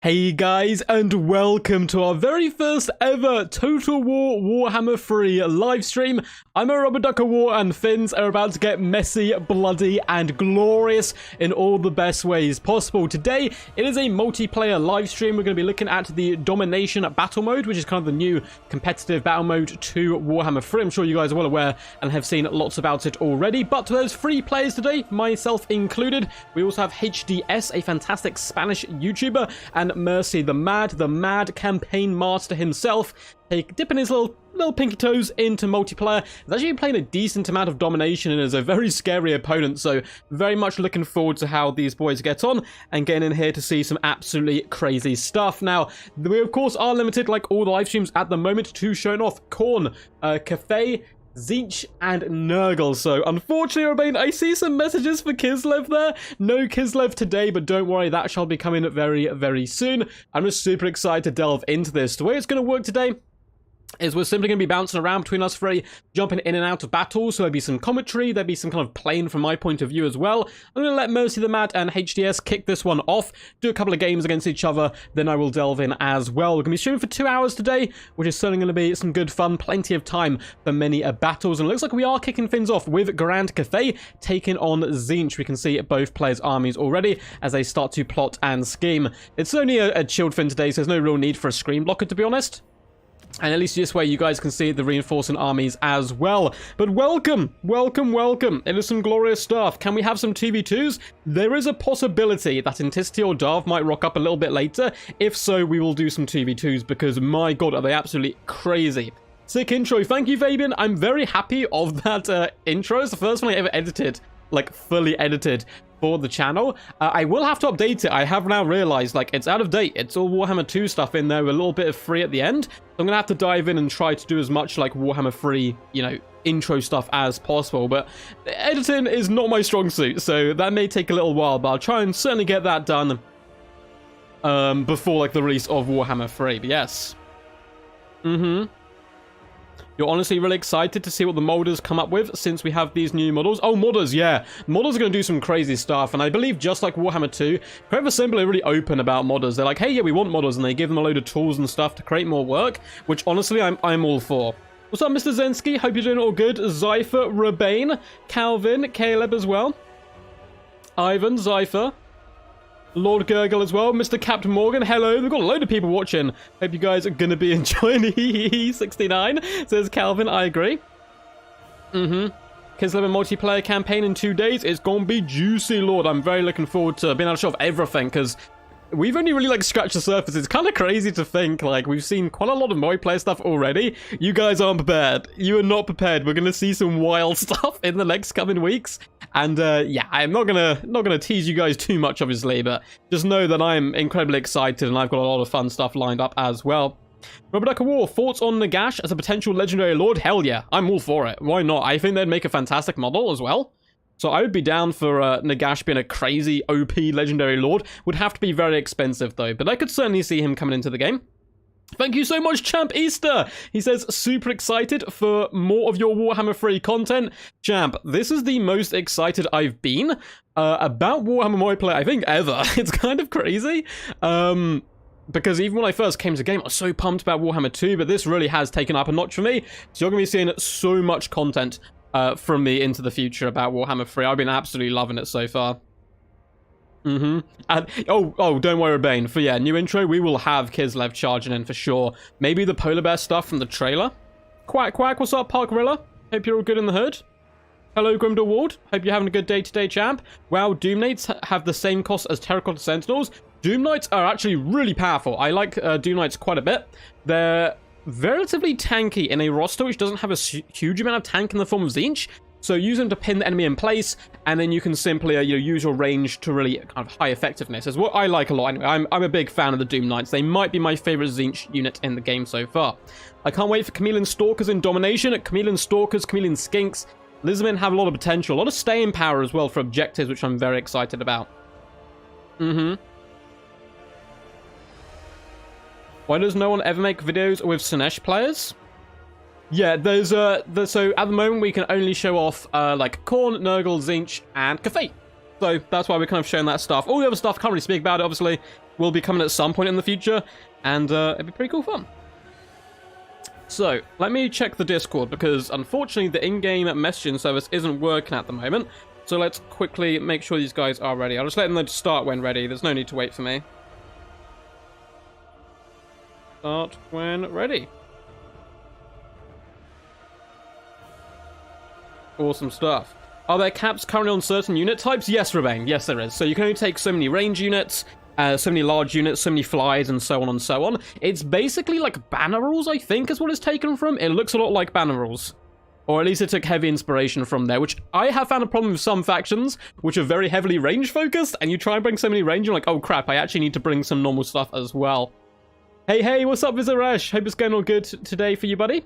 Hey guys, and welcome to our very first ever Total War Warhammer 3 live stream. I'm a Rubber Duck of War, and things are about to get messy, bloody, and glorious in all the best ways possible. Today, it is a multiplayer live stream. We're going to be looking at the Domination battle mode, which is kind of the new competitive battle mode to Warhammer 3. I'm sure you guys are well aware and have seen lots about it already. But to those 3 players today, myself included, we also have HDS, a fantastic Spanish YouTuber, and Mercy, the mad campaign master himself, dipping his little pinky toes into multiplayer. He's actually playing a decent amount of Domination and is a very scary opponent, so very much looking forward to how these boys get on and getting in here to see some absolutely crazy stuff. Now, we of course are limited, like all the live streams at the moment, to showing off Khorne, Cafe, Tzeentch, and Nurgle. So, unfortunately, Rabane, I see some messages for Kislev there. No Kislev today, but don't worry, that shall be coming very, very soon. I'm just super excited to delve into this. The way it's going to work today is we're simply going to be bouncing around between us 3, jumping in and out of battles. So there'll be some commentary, there'll be some kind of playing from my point of view as well. I'm going to let Mercy the Mad and HDS kick this one off, do a couple of games against each other, then I will delve in as well. We're going to be streaming for 2 hours today, which is certainly going to be some good fun, plenty of time for many battles. And it looks like we are kicking things off with Grand Cathay taking on Tzeentch. We can see both players' armies already as they start to plot and scheme. It's only a chilled thing today, so there's no real need for a screen blocker, to be honest. And at least this way you guys can see the reinforcing armies as well. But welcome. It is some glorious stuff. Can we have some 2v2s? There is a possibility that Intisity or Darv might rock up a little bit later. If so, we will do some 2v2s because, my god, are they absolutely crazy. Sick intro. Thank you, Fabian. I'm very happy of that intro. It's the first one I ever edited, like fully edited, for the channel. I will have to update it. I have now realized, like, it's out of date. It's all Warhammer 2 stuff in there with a little bit of free at the end. So I'm gonna have to dive in and try to do as much like Warhammer 3, you know, intro stuff as possible. But editing is not my strong suit, so that may take a little while, but I'll try and certainly get that done before like the release of Warhammer 3. But yes. You're honestly really excited to see what the modders come up with since we have these new models. Oh, modders, yeah. Modders are going to do some crazy stuff. And I believe just like Warhammer 2, Creative Assembly are really open about modders. They're like, hey, yeah, we want modders. And they give them a load of tools and stuff to create more work, which honestly, I'm all for. What's up, Mr. Zensky? Hope you're doing all good. Zypher, Rabane, Calvin, Caleb as well. Ivan, Zypher. Lord Gurgle as well, Mr. Captain Morgan, hello. We've got a load of people watching. Hope you guys are going to be enjoying 69, says Calvin. I agree. Kislev multiplayer campaign in 2 days. It's going to be juicy, Lord. I'm very looking forward to being able to show off everything, because we've only really, like, scratched the surface. It's kind of crazy to think, like, we've seen quite a lot of multiplayer stuff already. You guys aren't prepared. You are not prepared. We're going to see some wild stuff in the next coming weeks. And, yeah, I'm not gonna tease you guys too much, obviously, but just know that I'm incredibly excited and I've got a lot of fun stuff lined up as well. Rubber Duck of War, thoughts on Nagash as a potential legendary lord? Hell yeah, I'm all for it. Why not? I think they'd make a fantastic model as well. So I would be down for Nagash being a crazy OP legendary lord. Would have to be very expensive though, but I could certainly see him coming into the game. Thank you so much, Champ Easter. He says, super excited for more of your Warhammer 3 content. Champ, this is the most excited I've been about Warhammer multiplayer, I think, ever. It's kind of crazy. Because even when I first came to the game, I was so pumped about Warhammer 2, but this really has taken up a notch for me. So you're going to be seeing so much content from me into the future about Warhammer 3. I've been absolutely loving it so far. And oh, don't worry, Bane. For yeah, new intro, we will have Kislev charging in for sure. Maybe the polar bear stuff from the trailer. Quack, what's up, Parkrilla? Hope you're all good in the hood. Hello, Grimdor Ward. Hope you're having a good day today, champ. Wow, Doom Knights have the same cost as Terracotta Sentinels. Doom Knights are actually really powerful. I like Doom Knights quite a bit. They're relatively tanky in a roster which doesn't have a huge amount of tank in the form of Tzeentch. So use them to pin the enemy in place, and then you can simply use your range to really kind of high effectiveness. Is what I like a lot anyway. I'm a big fan of the Doom Knights. They might be my favorite Tzeentch unit in the game so far. I can't wait for Chameleon Stalkers in Domination. Chameleon Stalkers, Chameleon Skinks, Lizardmen have a lot of potential. A lot of staying power as well for objectives, which I'm very excited about. Why does no one ever make videos with Sinesh players? Yeah, there's so at the moment we can only show off like Khorne, Nurgle, Tzeentch, and Cafe. So that's why we're kind of showing that stuff. All the other stuff, can't really speak about it, obviously. will be coming at some point in the future, and it'd be pretty cool fun. So, let me check the Discord, because unfortunately the in-game messaging service isn't working at the moment. So let's quickly make sure these guys are ready. I'll just let them know to start when ready. There's no need to wait for me. Start when ready. Awesome stuff. Are there caps currently on certain unit types? Yes, Rebane. Yes, there is. So you can only take so many range units, so many large units, so many flies, and so on and so on. It's basically like banner rules, I think, is what it's taken from. It looks a lot like banner rules. Or at least it took heavy inspiration from there, which I have found a problem with some factions, which are very heavily range-focused, and you try and bring so many range, you're like, oh crap, I actually need to bring some normal stuff as well. Hey, what's up, Vizarash? Hope it's going all good today for you, buddy.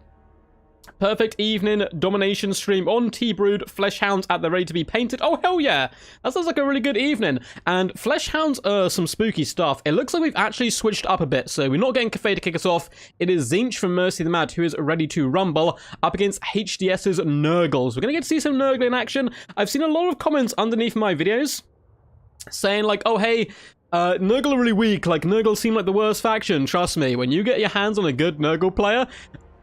Perfect evening domination stream on T-Brood. Flesh hounds at the ready to be painted. Oh, hell yeah. That sounds like a really good evening. And flesh hounds are some spooky stuff. It looks like we've actually switched up a bit. So we're not getting Cafe to kick us off. It is Zinch from Mercy the Mad who is ready to rumble up against HDS's Nurgles. We're going to get to see some Nurgle in action. I've seen a lot of comments underneath my videos saying like, oh, hey, Nurgle are really weak. Like, Nurgle seem like the worst faction. Trust me, when you get your hands on a good Nurgle player,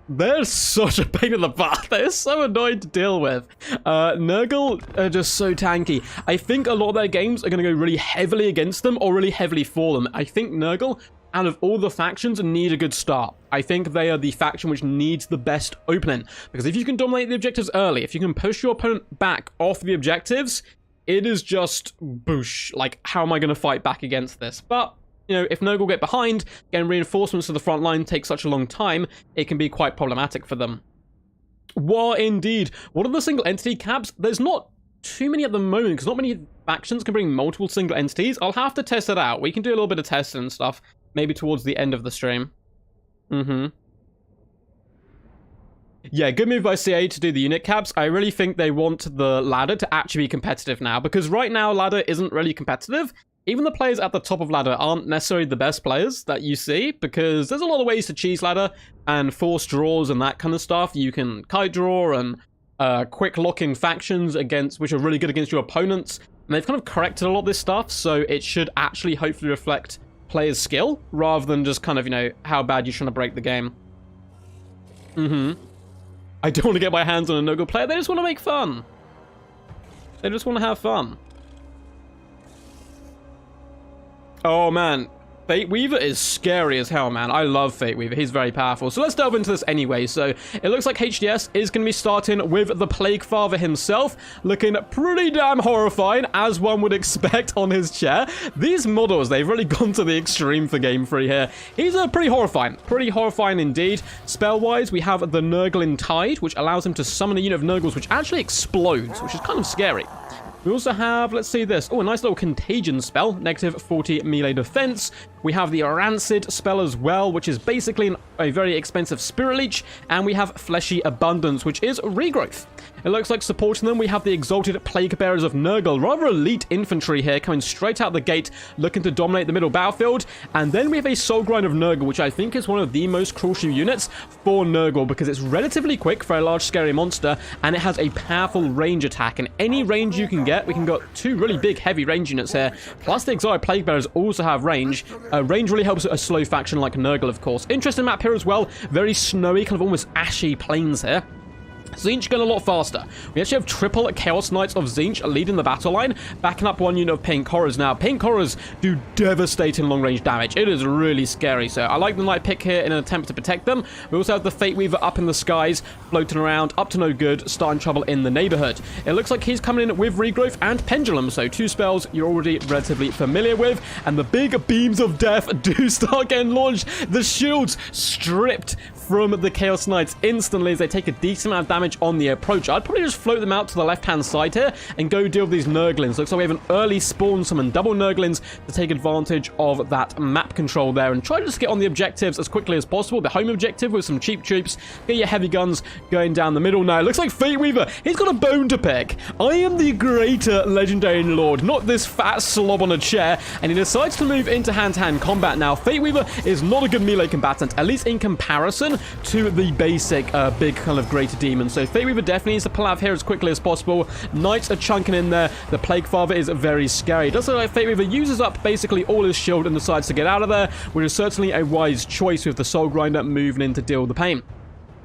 they're such a pain in the butt. They're so annoying to deal with. Nurgle are just so tanky. I think a lot of their games are going to go really heavily against them or really heavily for them. I think Nurgle, out of all the factions, need a good start. I think they are the faction which needs the best opening. Because if you can dominate the objectives early, if you can push your opponent back off the objectives, it is just boosh. Like, how am I going to fight back against this? But you know, if Nurgle get behind, getting reinforcements to the front line takes such a long time, it can be quite problematic for them. War indeed. What are the single entity caps? There's not too many at the moment, because not many factions can bring multiple single entities. I'll have to test it out. We can do a little bit of testing and stuff, maybe towards the end of the stream. Yeah, good move by CA to do the unit caps. I really think they want the ladder to actually be competitive now, because right now ladder isn't really competitive. Even the players at the top of ladder aren't necessarily the best players that you see, because there's a lot of ways to cheese ladder and force draws and that kind of stuff. You can kite draw and quick locking factions against, which are really good against your opponents. And they've kind of corrected a lot of this stuff, so it should actually hopefully reflect players' skill, rather than just kind of, you know, how bad you're trying to break the game. I don't want to get my hands on a Nurgle player. They just want to make fun. They just want to have fun. Oh, man. Fate Weaver is scary as hell, man. I love Fate Weaver. He's very powerful. So let's delve into this anyway. So it looks like HDS is going to be starting with the Plague Father himself, looking pretty damn horrifying, as one would expect on his chair. These models, they've really gone to the extreme for Game 3 here. He's pretty horrifying indeed. Spell-wise, we have the Nurgling Tide, which allows him to summon a unit of Nurgles, which actually explodes, which is kind of scary. We also have, let's see this. Oh, a nice little contagion spell. Negative 40 melee defense. We have the Rancid spell as well, which is basically a very expensive Spirit Leech. And we have Fleshy Abundance, which is regrowth. It looks like supporting them, we have the Exalted Plague Bearers of Nurgle. Rather elite infantry here, coming straight out the gate, looking to dominate the middle battlefield. And then we have a Soul Grind of Nurgle, which I think is one of the most crucial units for Nurgle, because it's relatively quick for a large scary monster, and it has a powerful range attack. And any range you can get, we can get two really big heavy range units here, plus the Exalted Plague Bearers also have range. Range really helps a slow faction like Nurgle, of course. Interesting map here as well, very snowy, kind of almost ashy plains here. Zinch going a lot faster. We actually have triple Chaos Knights of Zinch leading the battle line, backing up one unit of Pink Horrors. Now, Pink Horrors do devastating long-range damage. It is really scary, so I like the Knight pick here in an attempt to protect them. We also have the Fate Weaver up in the skies, floating around, up to no good, starting trouble in the neighborhood. It looks like he's coming in with Regrowth and Pendulum, so two spells you're already relatively familiar with, and the big beams of death do start getting launched. The shields stripped from the Chaos Knights instantly as they take a decent amount of damage on the approach. I'd probably just float them out to the left-hand side here and go deal with these Nurglings. Looks like we have an early spawn summon double Nurglings to take advantage of that map control there and try to just get on the objectives as quickly as possible. The home objective with some cheap troops. Get your heavy guns going down the middle now. Looks like Fate Weaver, he's got a bone to pick. I am the greater legendary lord, not this fat slob on a chair, and he decides to move into hand-to-hand combat now. Fate Weaver is not a good melee combatant, at least in comparison in to the basic big kind of greater demon. So Fate Weaver definitely needs to pull out of here as quickly as possible. Knights are chunking in there. The Plague Father is very scary. It does look like Fate Weaver uses up basically all his shield and decides to get out of there, which is certainly a wise choice with the Soul Grinder moving in to deal the pain.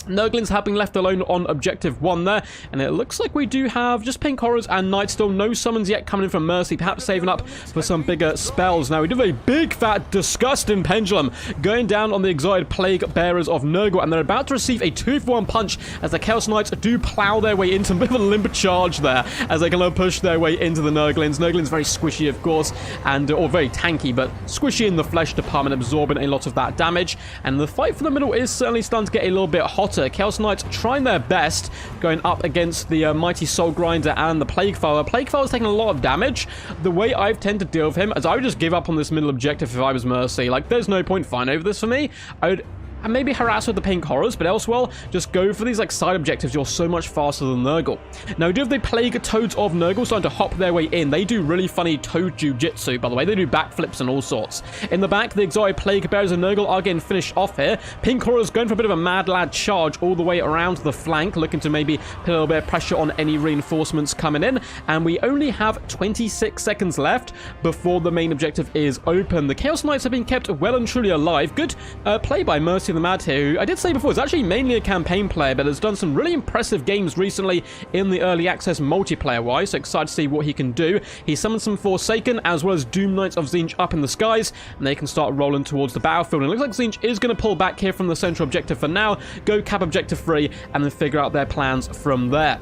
Nurglings have been left alone on objective 1 there, and it looks like we do have just Pink Horrors and Knights still. No summons yet coming in from Mercy, perhaps saving up for some bigger spells. Now we do have a big, fat, disgusting pendulum going down on the exiled Plague Bearers of Nurgle, and they're about to receive a 2-for-1 punch as the Chaos Knights do plow their way into a bit of a limber charge there as they can push their way into the Nurglings. Nurglings very squishy, of course, and or very tanky, but squishy in the flesh department, absorbing a lot of that damage. And the fight for the middle is certainly starting to get a little bit hotter. Chaos Knights trying their best going up against the mighty Soul Grinder and the Plague Father. Plague Father's taking a lot of damage. The way I tend to deal with him is I would just give up on this middle objective if I was Mercy. Like, there's no point fighting over this for me. I would and maybe harass with the Pink Horrors, but elsewhere, just go for these like side objectives. You're so much faster than Nurgle. Now, we do have the Plague Toads of Nurgle starting to hop their way in. They do really funny toad jujitsu, by the way. They do backflips and all sorts. In the back, the exotic Plague Bearers of Nurgle are getting finished off here. Pink Horrors going for a bit of a mad lad charge all the way around the flank, looking to maybe put a little bit of pressure on any reinforcements coming in. And we only have 26 seconds left before the main objective is open. The Chaos Knights have been kept well and truly alive. Good play by Mercy the Mad here, who I did say before is actually mainly a campaign player, but has done some really impressive games recently in the early access multiplayer-wise, so excited to see what he can do. He summoned some Forsaken as well as Doom Knights of Tzeentch up in the skies, and they can start rolling towards the battlefield. And it looks like Tzeentch is going to pull back here from the central objective for now, go cap objective 3, and then figure out their plans from there.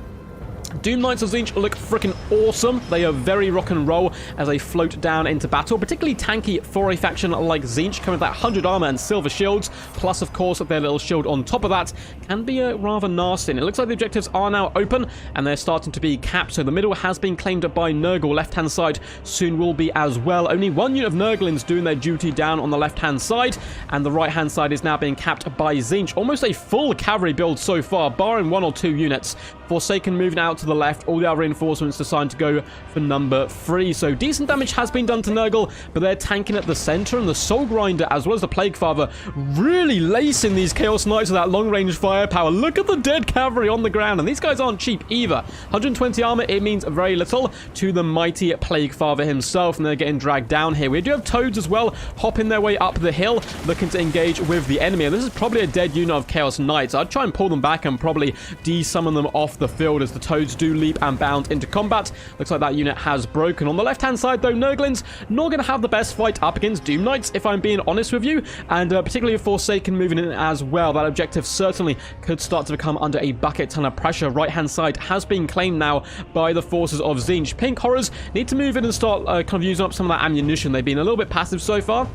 Doom Knights of Tzeentch look freaking awesome. They are very rock and roll as they float down into battle, particularly tanky for a faction like Tzeentch, coming with that 100 armor and silver shields, plus of course their little shield on top of that can be rather nasty. And it looks like the objectives are now open and they're starting to be capped, so the middle has been claimed up by Nurgle. Left hand side soon will be as well. Only one unit of Nurglings doing their duty down on the left hand side, and the right hand side is now being capped by Tzeentch. Almost a full cavalry build so far, barring 1 or 2 units. Forsaken moving out to the left, all the other reinforcements deciding to go for number 3. So decent damage has been done to Nurgle, but they're tanking at the center, and the Soul Grinder as well as the Plague Father really lacing these Chaos Knights with that long-range firepower. Look at the dead cavalry on the ground, and these guys aren't cheap either. 120 armor, it means very little to the mighty Plague Father himself, and they're getting dragged down here. We do have Toads as well, hopping their way up the hill, looking to engage with the enemy, and this is probably a dead unit of Chaos Knights. I'd try and pull them back and probably de-summon them off the field as the Toads do leap and bound into combat. Looks like that unit has broken. On the left-hand side, though, Nurglings not going to have the best fight up against Doom Knights, if I'm being honest with you, and particularly Forsaken moving in as well. That objective certainly could start to become under a bucket ton of pressure. Right-hand side has been claimed now by the forces of Tzeentch. Pink Horrors need to move in and start kind of using up some of that ammunition. They've been a little bit passive so far,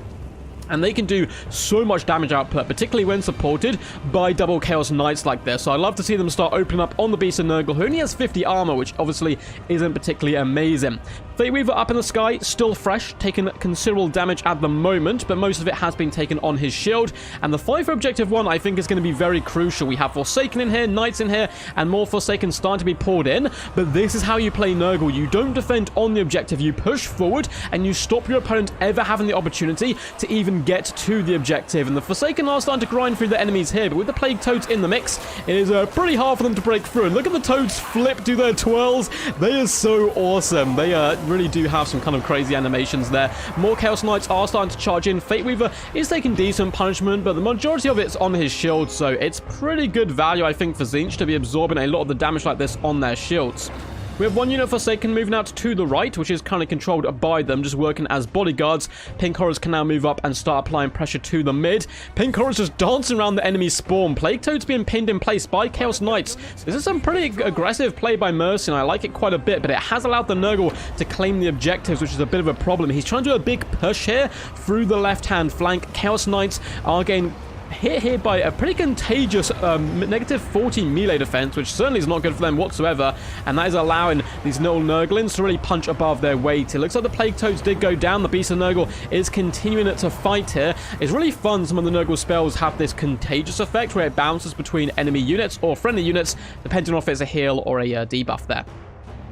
and they can do so much damage output, particularly when supported by double Chaos Knights like this. So I'd love to see them start opening up on the Beast of Nurgle, who only has 50 armor, which obviously isn't particularly amazing. Fate Weaver up in the sky, still fresh, taking considerable damage at the moment, but most of it has been taken on his shield. And the fight for Objective 1, I think, is going to be very crucial. We have Forsaken in here, Knights in here, and more Forsaken starting to be poured in. But this is how you play Nurgle. You don't defend on the objective. You push forward, and you stop your opponent ever having the opportunity to even get to the objective. And the Forsaken are starting to grind through the enemies here, but with the Plague Toads in the mix, it is pretty hard for them to break through. And look at the Toads flip do their twirls. They are so awesome. They really do have some kind of crazy animations there. More Chaos Knights are starting to charge in. Fate Weaver is taking decent punishment, but the majority of it's on his shield, so it's pretty good value, I think, for Tzeentch to be absorbing a lot of the damage like this on their shields. We have one unit Forsaken moving out to the right, which is currently controlled by them, just working as bodyguards. Pink Horrors can now move up and start applying pressure to the mid. Pink Horrors just dancing around the enemy spawn. Plague Toads being pinned in place by Chaos Knights. This is some pretty aggressive play by Mercy, and I like it quite a bit, but it has allowed the Nurgle to claim the objectives, which is a bit of a problem. He's trying to do a big push here through the left-hand flank. Chaos Knights are getting hit here by a pretty contagious negative 40 melee defense, which certainly is not good for them whatsoever, and that is allowing these little Nurglings to really punch above their weight. It looks like the Plague Toads did go down. The Beast of Nurgle is continuing to fight here. It's really fun. Some of the Nurgle spells have this contagious effect where it bounces between enemy units or friendly units, depending on if it's a heal or a debuff there.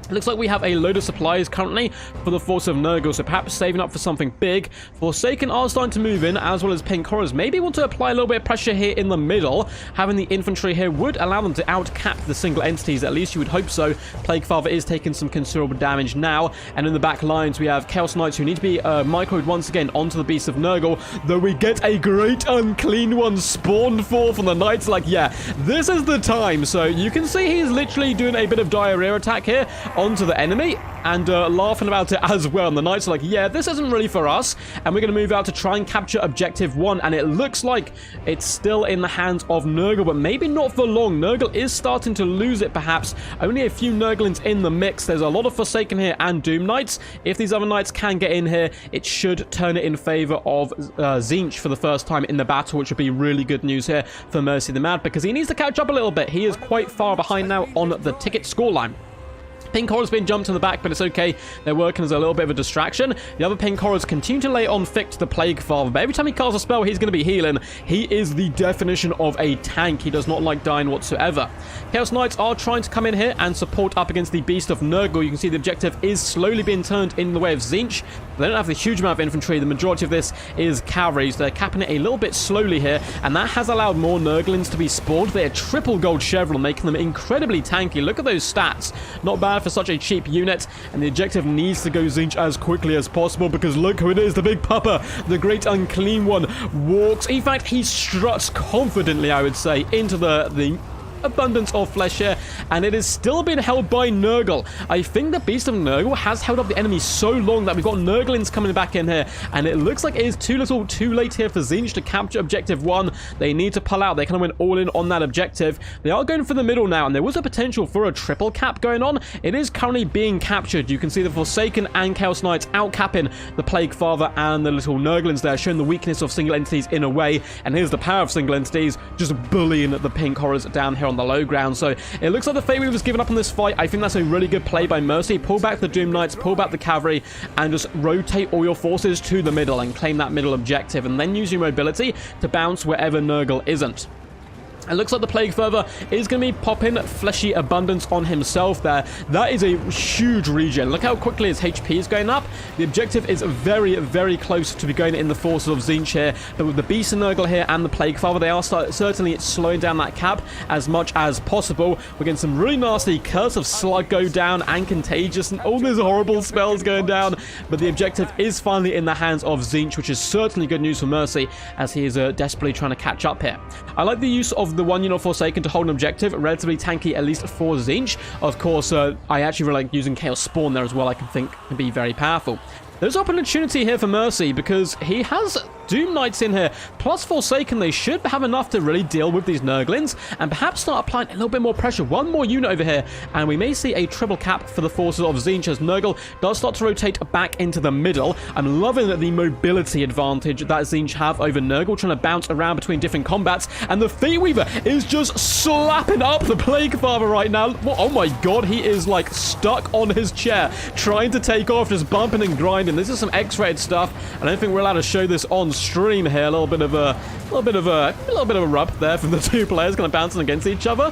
Looks like we have a load of supplies currently for the force of Nurgle, so perhaps saving up for something big. Forsaken are starting to move in, as well as Pink Horrors. Maybe want to apply a little bit of pressure here in the middle. Having the infantry here would allow them to outcap the single entities, at least you would hope so. Plague Father is taking some considerable damage now, and in the back lines we have Chaos Knights who need to be microed once again onto the Beast of Nurgle, though we get a great unclean one spawned forth on the Knights. Like, yeah, this is the time. So you can see he's literally doing a bit of diarrhea attack here onto the enemy and laughing about it as well. And the Knights are like, yeah, this isn't really for us, and we're going to move out to try and capture objective 1, and it looks like it's still in the hands of Nurgle, but maybe not for long. Nurgle is starting to lose it, perhaps. Only a few Nurglings in the mix. There's a lot of Forsaken here and Doom Knights. If these other Knights can get in here, it should turn it in favor of Tzeentch for the first time in the battle, which would be really good news here for Mercy the Mad, because he needs to catch up a little bit. He is quite far behind now on the ticket scoreline. Pink Horror's been jumped in the back, but it's okay. They're working as a little bit of a distraction. The other Pink Horrors continue to lay on thick to the Plague Father, but every time he casts a spell, he's going to be healing. He is the definition of a tank. He does not like dying whatsoever. Chaos Knights are trying to come in here and support up against the Beast of Nurgle. You can see the objective is slowly being turned in the way of Tzeentch. They don't have a huge amount of infantry. The majority of this is cavalry, so they're capping it a little bit slowly here, and that has allowed more Nurglings to be spawned. They're triple gold chevron, making them incredibly tanky. Look at those stats. Not bad for such a cheap unit, and the objective needs to go Tzeentch as quickly as possible, because look who it is, the big pupper, the great unclean one, walks. In fact, he struts confidently, I would say, into the abundance of flesh here, and it is still being held by Nurgle. I think the Beast of Nurgle has held up the enemy so long that we've got Nurglings coming back in here, and it looks like it is too little too late here for Tzeentch to capture objective 1. They need to pull out. They kind of went all in on that objective. They are going for the middle now, and there was a potential for a triple cap going on. It is currently being captured. You can see the Forsaken and Chaos Knights outcapping the Plague Father and the little Nurglings there, showing the weakness of single entities in a way, and here's the power of single entities, just bullying the Pink Horrors down here on the low ground. So it looks like the Fate Weaver's given up on this fight. I think that's a really good play by Mercy. Pull back the Doom Knights, pull back the cavalry, and just rotate all your forces to the middle and claim that middle objective, and then use your mobility to bounce wherever Nurgle isn't. It looks like the Plague Fervor is going to be popping Fleshy Abundance on himself there. That is a huge regen. Look how quickly his HP is going up. The objective is very, very close to be going in the forces of Tzeentch here. But with the Beast of Nurgle here and the Plague Father, they are certainly slowing down that cap as much as possible. We're getting some really nasty Curse of Slug go down and Contagious and all these horrible spells going down. But the objective is finally in the hands of Tzeentch, which is certainly good news for Mercy, as he is desperately trying to catch up here. I like the use of the one unit Forsaken to hold an objective, relatively tanky at least for Tzeentch. Of course, I actually really like using Chaos Spawn there as well. I can think can be very powerful. There's opportunity here for Mercy because he has Doom Knights in here, plus Forsaken. They should have enough to really deal with these Nurglings and perhaps start applying a little bit more pressure. One more unit over here, and we may see a triple cap for the forces of Tzeentch as Nurgle does start to rotate back into the middle. I'm loving the mobility advantage that Tzeentch have over Nurgle, trying to bounce around between different combats, and the Fate Weaver is just slapping up the Plague Father right now. Oh my god, he is like stuck on his chair, trying to take off, just bumping and grinding. This is some X-rated stuff. I don't think we're allowed to show this on stream here. A little bit of a rub there from the two players, kind of bouncing against each other.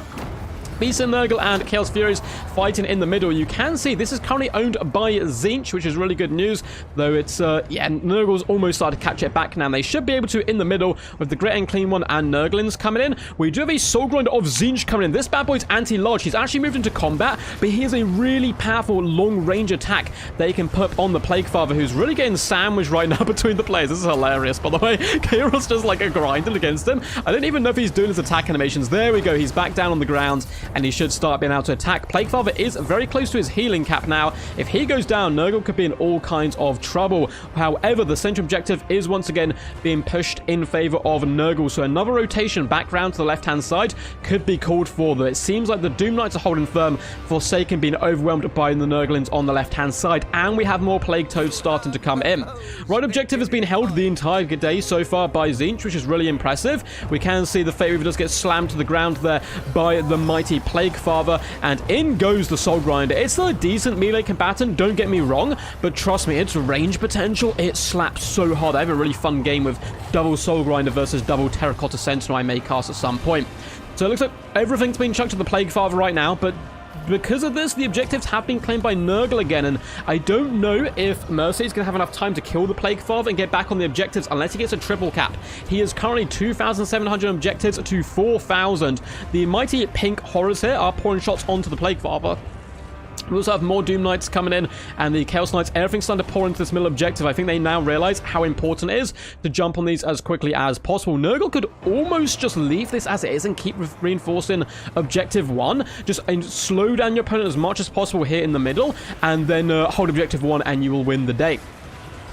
Beast of Nurgle and Chaos Furies fighting in the middle. You can see this is currently owned by Tzeentch, which is really good news, though it's, yeah, Nurgle's almost started to catch it back now. And they should be able to in the middle with the Great and Clean One and Nurglings coming in. We do have a Soul Grinder of Tzeentch coming in. This bad boy's anti-large. He's actually moved into combat, but he has a really powerful long-range attack that he can put on the Plague Father, who's really getting sandwiched right now between the players. This is hilarious, by the way. Chaos just like a grinding against him. I don't even know if he's doing his attack animations. There we go. He's back down on the ground, and he should start being able to attack. Plague Father is very close to his healing cap now. If he goes down, Nurgle could be in all kinds of trouble. However, the central objective is once again being pushed in favor of Nurgle, so another rotation back round to the left-hand side could be called for, though it seems like the Doom Knights are holding firm, Forsaken being overwhelmed by the Nurglings on the left-hand side, and we have more Plague Toads starting to come in. Right objective has been held the entire day so far by Tzeentch, which is really impressive. We can see the Fate Weaver does get slammed to the ground there by the mighty Plague Father, and in goes the Soul Grinder. It's still a decent melee combatant, don't get me wrong, but trust me, its range potential, it slaps so hard. I have a really fun game with double Soul Grinder versus double Terracotta Sentinel I may cast at some point. So it looks like everything's been chucked to the Plague Father right now, but because of this, the objectives have been claimed by Nurgle again, and I don't know if Mercy is going to have enough time to kill the Plague Father and get back on the objectives unless he gets a triple cap. He is currently 2,700 objectives to 4,000. The mighty pink horrors here are pouring shots onto the Plague Father. We also have more Doom Knights coming in, and the Chaos Knights, everything's starting to pour into this middle objective. I think they now realize how important it is to jump on these as quickly as possible. Nurgle could almost just leave this as it is and keep reinforcing objective 1. Just slow down your opponent as much as possible here in the middle, and then hold objective 1, and you will win the day.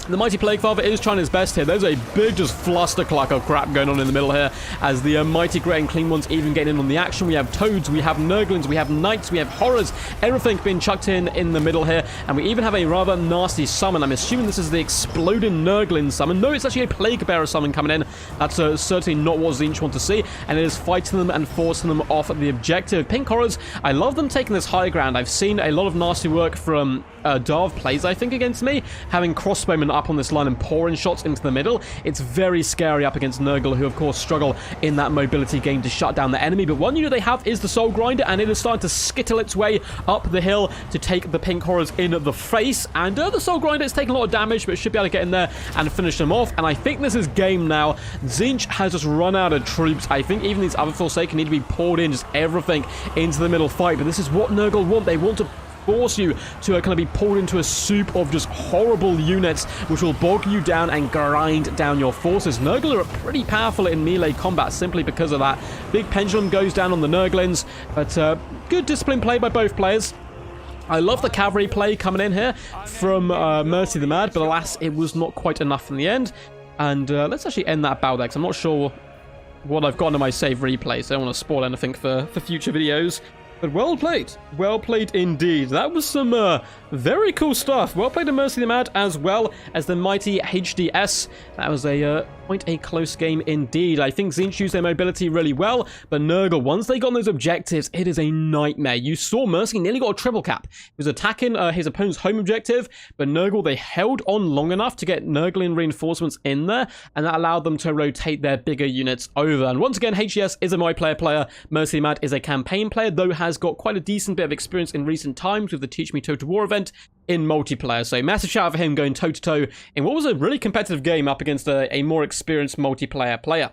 The mighty Plague Father is trying his best here. There's a big just flustercluck of crap going on in the middle here as the mighty Great and Clean Ones even getting in on the action. We have Toads, we have Nurglings, we have Knights, we have Horrors, everything being chucked in the middle here. And we even have a rather nasty summon. I'm assuming this is the Exploding Nurgling summon. No, it's actually a Plague Bearer summon coming in. That's certainly not what Tzeentch want to see. And it is fighting them and forcing them off the objective. Pink Horrors, I love them taking this high ground. I've seen a lot of nasty work from Darv plays, I think, against me, having crossbowmen up on this line and pouring shots into the middle. It's very scary up against Nurgle, who of course struggle in that mobility game to shut down the enemy. But one unit they have is the Soul Grinder, and it is starting to skittle its way up the hill to take the Pink Horrors in the face. And the Soul Grinder is taking a lot of damage, but should be able to get in there and finish them off. And I think this is game now. Tzeentch has just run out of troops. I think even these other Forsaken need to be poured in, just everything into the middle fight. But this is what Nurgle want. They want to force you to kind of be pulled into a soup of just horrible units which will bog you down and grind down your forces. Nurgle are pretty powerful in melee combat simply because of that. Big pendulum goes down on the Nurglings, but good discipline play by both players. I love the cavalry play coming in here from Mercy the Mad, but alas, it was not quite enough in the end. And let's actually end that battle there, because I'm not sure what I've got in my save replay, so I don't want to spoil anything for future videos. But well played indeed. That was some very cool stuff. Well played to Mercy the Mad as well as the mighty HDS. That was quite a close game indeed. I think Tzeentch used their mobility really well, but Nurgle, once they got on those objectives, it is a nightmare. You saw Mercy nearly got a triple cap. He was attacking his opponent's home objective, but Nurgle, they held on long enough to get Nurgling reinforcements in there, and that allowed them to rotate their bigger units over. And once again, HDS is a multiplayer player. Mercy the Mad is a campaign player, though has got quite a decent bit of experience in recent times with the Teach Me Total War event in multiplayer. So massive shout out for him going toe-to-toe in what was a really competitive game up against a more experienced multiplayer player.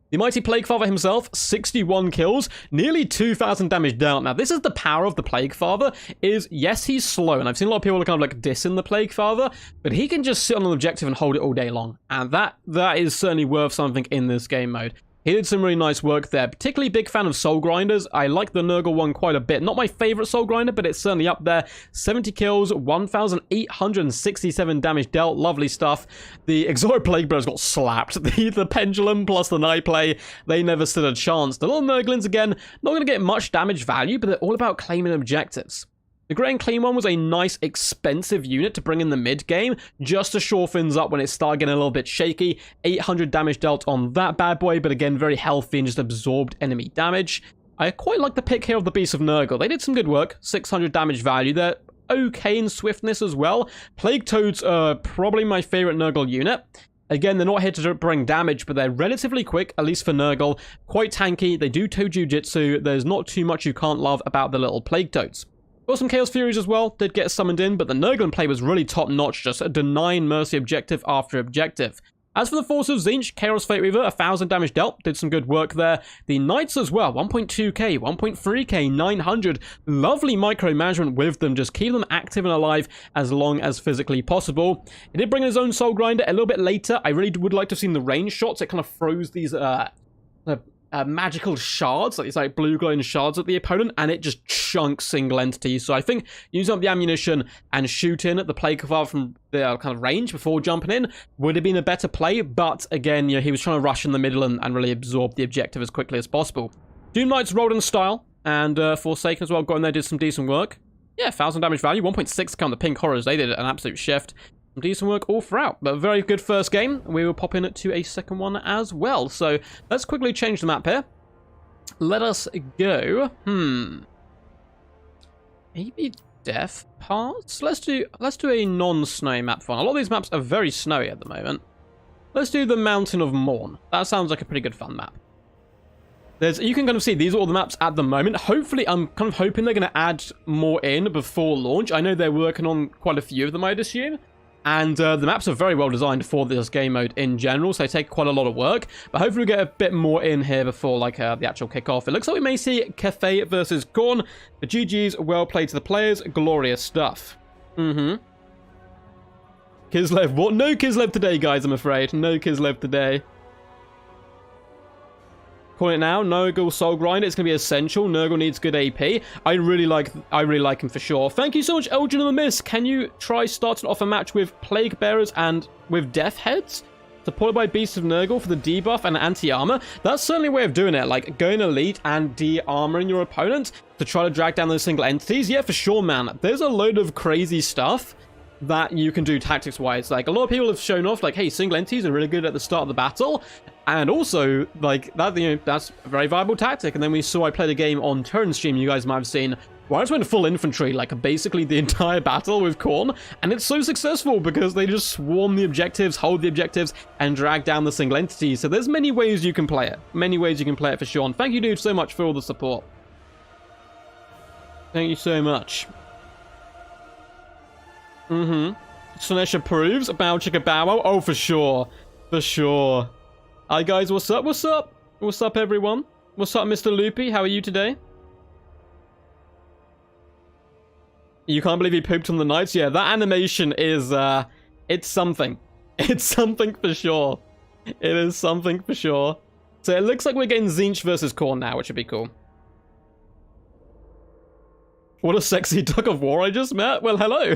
The mighty Plague Father himself, 61 kills, nearly 2,000 damage down. Now, this is the power of the Plague Father, is, yes, he's slow, and I've seen a lot of people kind of like dissing the Plague Father, but he can just sit on an objective and hold it all day long, and that is certainly worth something in this game mode. He did some really nice work there. Particularly big fan of Soul Grinders. I like the Nurgle one quite a bit. Not my favorite Soul Grinder, but it's certainly up there. 70 kills, 1,867 damage dealt. Lovely stuff. The Exotic Plague Bearers got slapped. The Pendulum plus the Night Play, they never stood a chance. The little Nurglings, again, not going to get much damage value, but they're all about claiming objectives. The Great and Clean one was a nice, expensive unit to bring in the mid-game, just to shore things up when it started getting a little bit shaky. 800 damage dealt on that bad boy, but again, very healthy and just absorbed enemy damage. I quite like the pick here of the Beast of Nurgle. They did some good work. 600 damage value. They're okay in swiftness as well. Plague Toads are probably my favorite Nurgle unit. Again, they're not here to bring damage, but they're relatively quick, at least for Nurgle. Quite tanky. They do toe jujitsu. There's not too much you can't love about the little Plague Toads. Got some Chaos Furies as well, did get summoned in, but the Nurgling play was really top-notch, just denying Mercy objective after objective. As for the force of Tzeentch, Chaos Fate Reaver, 1,000 damage dealt, did some good work there. The Knights as well, 1.2k, 1.3k, 900. Lovely micromanagement with them, just keep them active and alive as long as physically possible. It did bring in his own Soul Grinder a little bit later. I really would like to have seen the range shots. It kind of froze these magical shards, like these like blue glowing shards at the opponent, and it just chunks single entities. So I think using up the ammunition and shooting at the Plague Father from the kind of range before jumping in would have been a better play, but again, he was trying to rush in the middle and really absorb the objective as quickly as possible. Doom Knights rolled in style, and Forsaken as well got in there, did some decent work. Yeah, 1,000 damage value, 1.6 count the Pink Horrors, they did an absolute shift. Decent work all throughout, but a very good first game. We will pop in to a second one as well. So let's quickly change the map here. Let us go. Maybe Death Paths. Let's do a non-snowy map for one. A lot of these maps are very snowy at the moment. Let's do the Mountain of Morn. That sounds like a pretty good fun map. You can kind of see these are all the maps at the moment. Hopefully, I'm kind of hoping they're going to add more in before launch. I know they're working on quite a few of them, I'd assume. And the maps are very well designed for this game mode in general, so they take quite a lot of work. But hopefully we get a bit more in here before like the actual kickoff. It looks like we may see Cafe versus Corn. The GG's, well played to the players. Glorious stuff. Kislev, what? No Kislev today, guys, I'm afraid. No Kislev today. Calling it now, Nurgle Soul Grind. It's going to be essential. Nurgle needs good AP. I really like him for sure. Thank you so much, Elgin and the Miss. Can you try starting off a match with Plague Bearers and with Death Heads? Supported by Beasts of Nurgle for the debuff and anti-armor. That's certainly a way of doing it. Like, going elite and de-armoring your opponent to try to drag down those single entities. Yeah, for sure, man. There's a load of crazy stuff that you can do tactics-wise. Like, a lot of people have shown off, like, hey, single entities are really good at the start of the battle. And also, like, that, you know, that's a very viable tactic. And then I played a game on Turn Stream, you guys might have seen, where I just went full infantry, like, basically the entire battle with Khorne. And it's so successful because they just swarm the objectives, hold the objectives, and drag down the single entities. So there's many ways you can play it. Many ways you can play it for sure. And thank you, dude, so much for all the support. Thank you so much. Slanesh approves. Bow chicka bow wow. Oh, for sure. For sure. Hi, guys. What's up? What's up? What's up, everyone? What's up, Mr. Loopy? How are you today? You can't believe he pooped on the knights? Yeah, that animation is, it's something. It's something for sure. It is something for sure. So it looks like we're getting Tzeentch versus Khorne now, which would be cool. What a sexy tug of war I just met. Well, hello.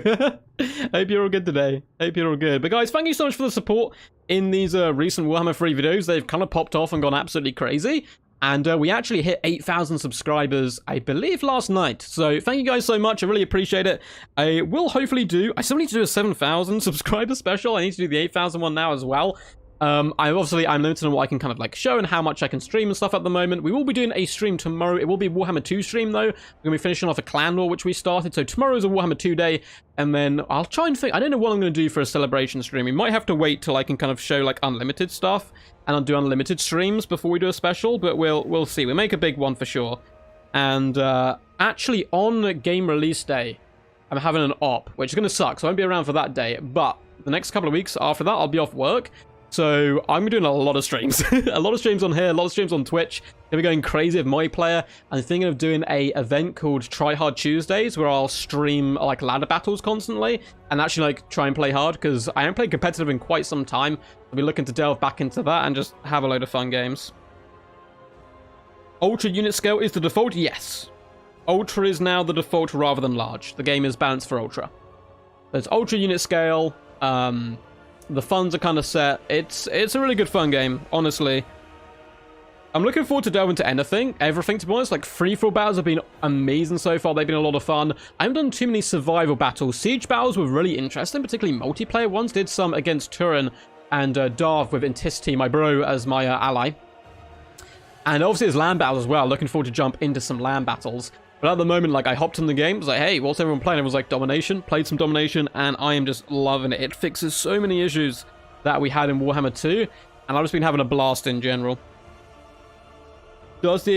Hope you're all good today. Hope you're all good. But guys, thank you so much for the support in these recent Warhammer 3 videos. They've kind of popped off and gone absolutely crazy. And we actually hit 8,000 subscribers, I believe, last night. So thank you guys so much. I really appreciate it. I will hopefully do... I still need to do a 7,000 subscriber special. I need to do the 8,000 one now as well. I'm limited on what I can kind of like show and how much I can stream and stuff at the moment. We will be doing a stream tomorrow. It will be a Warhammer 2 stream though. We're going to be finishing off a Clan War, which we started. So tomorrow is a Warhammer 2 day. And then I'll try and think, I don't know what I'm going to do for a celebration stream. We might have to wait till I can kind of show like unlimited stuff. And I'll do unlimited streams before we do a special. But we'll see. We'll make a big one for sure. And actually on game release day, I'm having an op, which is going to suck. So I won't be around for that day. But the next couple of weeks after that, I'll be off work. So I'm doing a lot of streams. A lot of streams on here, a lot of streams on Twitch. Gonna be going crazy with my player. I'm thinking of doing a event called Try Hard Tuesdays where I'll stream like ladder battles constantly and actually like try and play hard because I haven't played competitive in quite some time. I'll be looking to delve back into that and just have a load of fun games. Ultra unit scale is the default? Yes. Ultra is now the default rather than large. The game is balanced for Ultra. There's Ultra unit scale. The funds are kind of set. It's a really good fun game, honestly. I'm looking forward to delving into everything, to be honest. Like, free-for-all battles have been amazing so far. They've been a lot of fun. I haven't done too many survival battles. Siege battles were really interesting, particularly multiplayer ones. Did some against Turin and Darv with Intisity, my bro, as my ally. And obviously there's land battles as well. Looking forward to jump into some land battles. But at the moment, like, I hopped in the game, was like, hey, what's everyone playing? It was like Domination, played some Domination, and I am just loving it. It fixes so many issues that we had in Warhammer 2, and I've just been having a blast in general. Does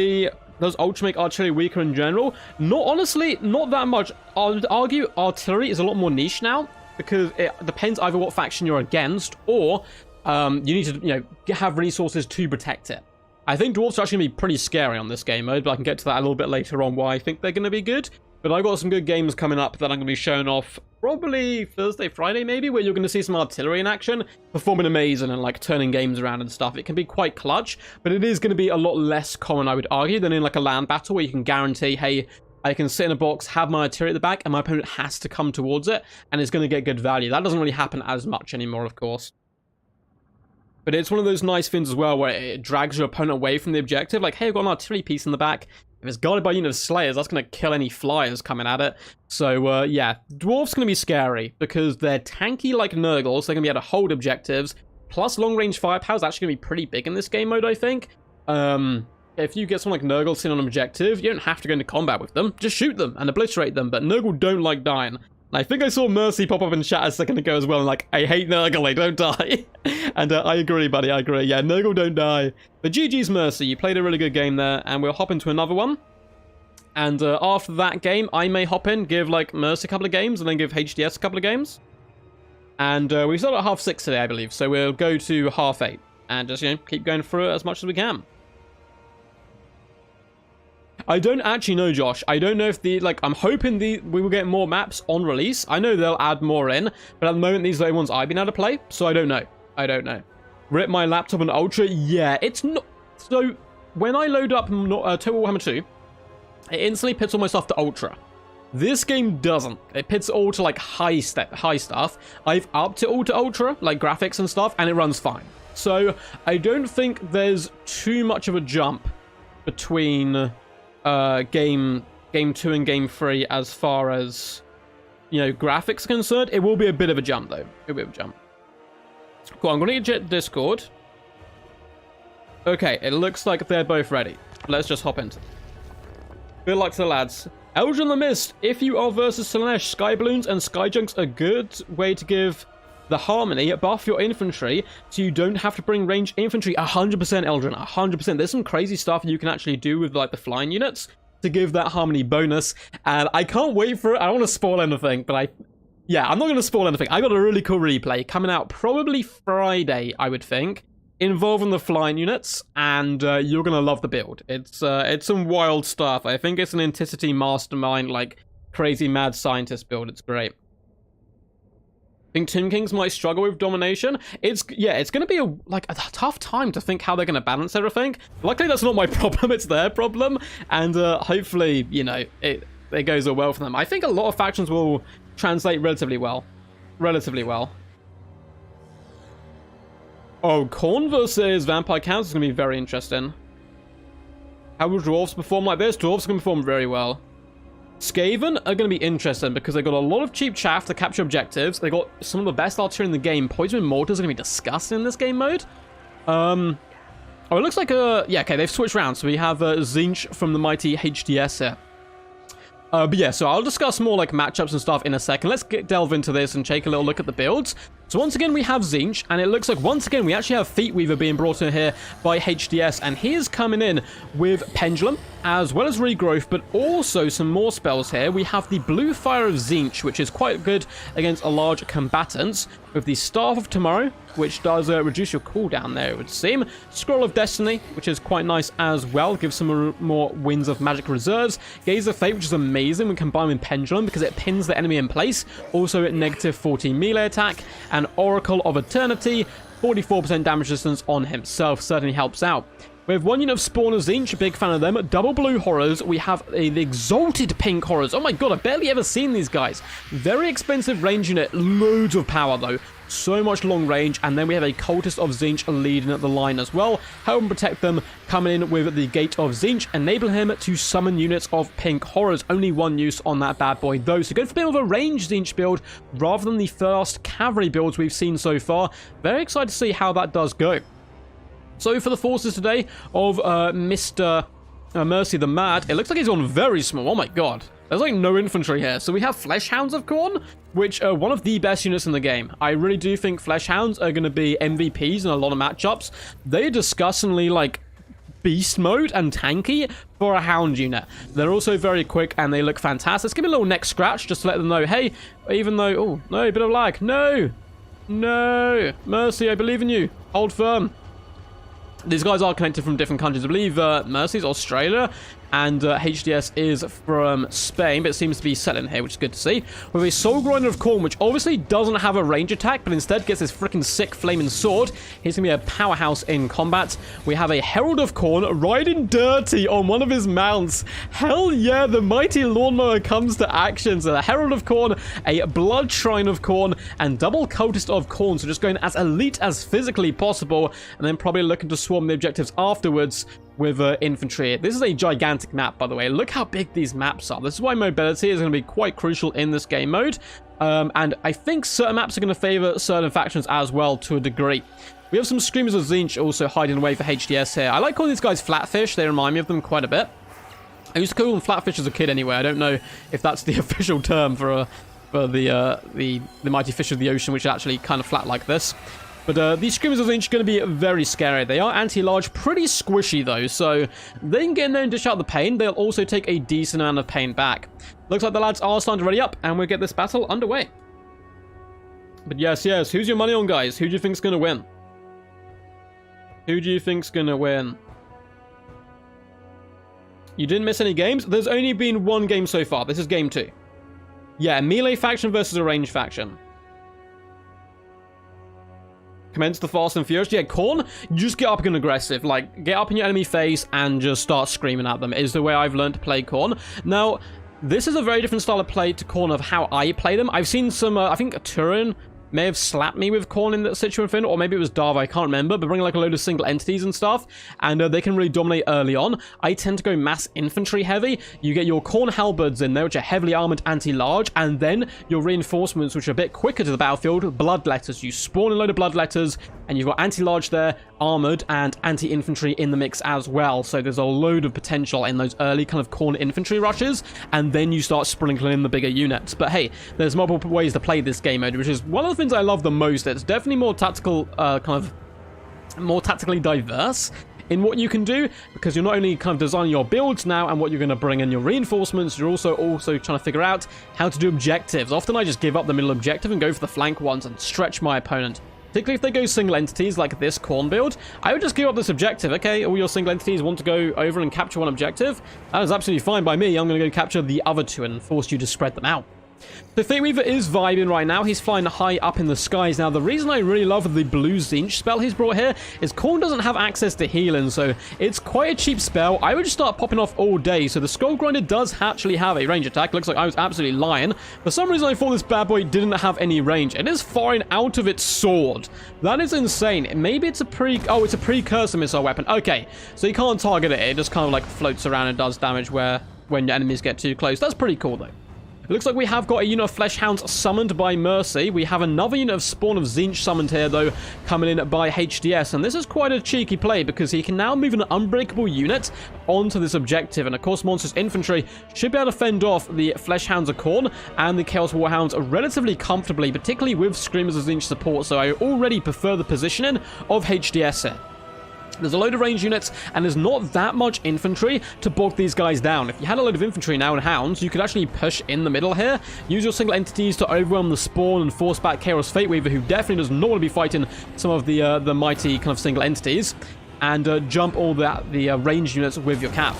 Ultra make artillery weaker in general? Honestly, not that much. I would argue artillery is a lot more niche now, because it depends either what faction you're against, or you need to, you know, have resources to protect it. I think dwarves are actually going to be pretty scary on this game mode, but I can get to that a little bit later on why I think they're going to be good. But I've got some good games coming up that I'm going to be showing off probably Thursday, Friday maybe, where you're going to see some artillery in action, performing amazing and like turning games around and stuff. It can be quite clutch, but it is going to be a lot less common, I would argue, than in like a land battle where you can guarantee, hey, I can sit in a box, have my artillery at the back, and my opponent has to come towards it, and it's going to get good value. That doesn't really happen as much anymore, of course. But it's one of those nice things as well where it drags your opponent away from the objective. Like, hey, I've got an artillery piece in the back. If it's guarded by a unit of Slayers, that's going to kill any flyers coming at it. So, yeah, Dwarf's going to be scary because they're tanky like Nurgles. They're going to be able to hold objectives. Plus, long-range firepower is actually going to be pretty big in this game mode, I think. If you get someone like Nurgle sitting on an objective, you don't have to go into combat with them. Just shoot them and obliterate them. But Nurgle don't like dying. And I think I saw Mercy pop up in chat a second ago as well, and like, I hate Nurgle, don't die. And I agree, buddy, I agree. Yeah, Nurgle don't die. But GG's Mercy, you played a really good game there, and we'll hop into another one. And after that game, I may hop in, give like Mercy a couple of games, and then give HDS a couple of games. And we start at 6:30 today, I believe. So we'll go to 8:30 and just, keep going through it as much as we can. I don't actually know, Josh. I don't know if I'm hoping we will get more maps on release. I know they'll add more in, but at the moment, these are the ones I've been able to play, so I don't know. I don't know. Rip my laptop and Ultra? Yeah, it's not... So, when I load up Total Warhammer 2, it instantly pits all my stuff to Ultra. This game doesn't. It pits all to, like, high stuff. I've upped it all to Ultra, like graphics and stuff, and it runs fine. So, I don't think there's too much of a jump between... game 2 and game 3 as far as graphics are concerned. It will be a bit of a jump though. It'll be a jump. Cool, I'm gonna eject Discord. Okay, it looks like they're both ready. Let's just hop into it. Good luck to the lads. Eldrin the Mist, if you are versus Slanesh, Sky Balloons and Sky Junks a good way to give the harmony, buff your infantry so you don't have to bring ranged infantry. 100% Eldrin, 100%. There's some crazy stuff you can actually do with like the flying units to give that harmony bonus, and I can't wait for it. I don't want to spoil anything, but I'm not going to spoil anything. I got a really cool replay coming out probably Friday, I would think, involving the flying units, and you're going to love the build. It's some wild stuff. I think it's an Anticity Mastermind, like crazy mad scientist build. It's great. I think Tomb Kings might struggle with domination. It's going to be a tough time to think how they're going to balance everything. Luckily, that's not my problem. It's their problem. And hopefully, it goes all well for them. I think a lot of factions will translate relatively well. Oh, Khorne versus Vampire Counts is going to be very interesting. How will Dwarves perform like this? Dwarves can perform very well. Skaven are going to be interesting because they've got a lot of cheap chaff to capture objectives. They've got some of the best artillery in the game. Poison mortars are going to be disgusting in this game mode. Oh, it looks like okay, they've switched around. So we have Zinch from the mighty HDS here. But yeah, so I'll discuss more like matchups and stuff in a second. Let's delve into this and take a little look at the builds. So once again, we have Zinch, and it looks like once again, we actually have Feet Weaver being brought in here by HDS, and he is coming in with Pendulum, as well as Regrowth, but also some more spells here. We have the Blue Fire of Zinch, which is quite good against a large combatants, with the Staff of Tomorrow, which does reduce your cooldown there, it would seem. Scroll of Destiny, which is quite nice as well, gives some more Winds of Magic reserves. Gaze of Fate, which is amazing when combined with Pendulum, because it pins the enemy in place. Also, negative 14 melee attack. And Oracle of Eternity, 44% damage resistance on himself, certainly helps out. We have one unit of Spawner Zinch, big fan of them. Double blue horrors. We have the exalted pink horrors. Oh my god, I've barely ever seen these guys. Very expensive range unit. Loads of power though. So much long range. And then we have a Cultist of Zinch leading at the line as well. Help and protect them. Coming in with the Gate of Zinch. Enable him to summon units of pink horrors. Only one use on that bad boy though. So good for a bit of a range Zinch build rather than the first cavalry builds we've seen so far. Very excited to see how that does go. So for the forces today of Mr. Mercy the Mad, it looks like he's gone very small. Oh my god. There's like no infantry here. So we have Flesh Hounds of Khorne, which are one of the best units in the game. I really do think Flesh Hounds are going to be MVPs in a lot of matchups. They are disgustingly like beast mode and tanky for a hound unit. They're also very quick and they look fantastic. Let's give me a little neck scratch just to let them know, hey, even though, oh, no, a bit of lag. No, Mercy, I believe in you. Hold firm. These guys are connected from different countries. I believe Mercy's Australia and HDS is from Spain, but it seems to be selling here, which is good to see. With a Soul Grinder of Khorne, which obviously doesn't have a range attack, but instead gets this freaking sick flaming sword. He's going to be a powerhouse in combat. We have a Herald of Khorne riding dirty on one of his mounts. Hell yeah, the mighty lawnmower comes to action. So the Herald of Khorne, a Blood Shrine of Khorne, and double Cultist of Khorne. So just going as elite as physically possible, and then probably looking to swarm the objectives afterwards with infantry. This is a gigantic map, by the way. Look how big these maps are. This is why mobility is going to be quite crucial in this game mode. And I think certain maps are going to favor certain factions as well to a degree. We have some Screamers of Zinch also hiding away for HDS here. I like calling these guys Flatfish. They remind me of them quite a bit. I used to call them Flatfish as a kid anyway. I don't know if that's the official term for for the mighty fish of the ocean, which are actually kind of flat like this. But these Screamers of Zinch are going to be very scary. They are anti-large, pretty squishy though, so they can get in there and dish out the pain. They'll also take a decent amount of pain back. Looks like the lads are starting to ready up, and we'll get this battle underway. But yes, who's your money on, guys? Who do you think's going to win? Who do you think's going to win? You didn't miss any games? There's only been one game so far. This is game 2. Yeah, melee faction versus a ranged faction. Commence the Fast and Furious. Yeah, Khorne, just get up and aggressive. Like, get up in your enemy face and just start screaming at them is the way I've learned to play Khorne. Now, this is a very different style of play to Khorne of how I play them. I've seen some, I think Turin may have slapped me with Khorne in that situation, or maybe it was Darv, I can't remember, but bringing like a load of single entities and stuff, and they can really dominate early on. I tend to go mass infantry heavy. You get your Khorne halberds in there, which are heavily armored anti-large, and then your reinforcements, which are a bit quicker to the battlefield, bloodletters. You spawn a load of bloodletters, and you've got anti-large there, armored, and anti-infantry in the mix as well. So there's a load of potential in those early kind of Khorne infantry rushes, and then you start sprinkling in the bigger units. But hey, there's multiple ways to play this game mode, which is one of the things I love the most. It's definitely more tactical, more tactically diverse in what you can do, because you're not only kind of designing your builds now and what you're going to bring in your reinforcements, you're also trying to figure out how to do objectives. Often I just give up the middle objective and go for the flank ones and stretch my opponent. Particularly if they go single entities like this Khorne build, I would just give up this objective. Okay, all your single entities want to go over and capture one objective. That is absolutely fine by me. I'm going to go capture the other two and force you to spread them out. The Fate Weaver is vibing right now. He's flying high up in the skies. Now, the reason I really love the blue Zinch spell he's brought here is Khorne doesn't have access to healing, so it's quite a cheap spell. I would just start popping off all day. So the Skull Grinder does actually have a range attack. Looks like I was absolutely lying. For some reason, I thought this bad boy didn't have any range. It is firing out of its sword. That is insane. Maybe it's a it's a precursor missile weapon. Okay, so you can't target it. It just kind of like floats around and does damage when your enemies get too close. That's pretty cool, though. It looks like we have got a unit of Flesh Hounds summoned by Mercy. We have another unit of Spawn of Zinch summoned here, though, coming in by HDS. And this is quite a cheeky play, because he can now move an unbreakable unit onto this objective. And, of course, Monster's Infantry should be able to fend off the Flesh Hounds of Khorne and the Chaos Warhounds relatively comfortably, particularly with Screamers of Zinch support. So I already prefer the positioning of HDS here. There's a load of range units, and there's not that much infantry to bog these guys down. If you had a load of infantry now and hounds, you could actually push in the middle here, use your single entities to overwhelm the spawn and force back Chaos Fate Weaver, who definitely does not want to be fighting some of the mighty kind of single entities, and jump all the range units with your cap.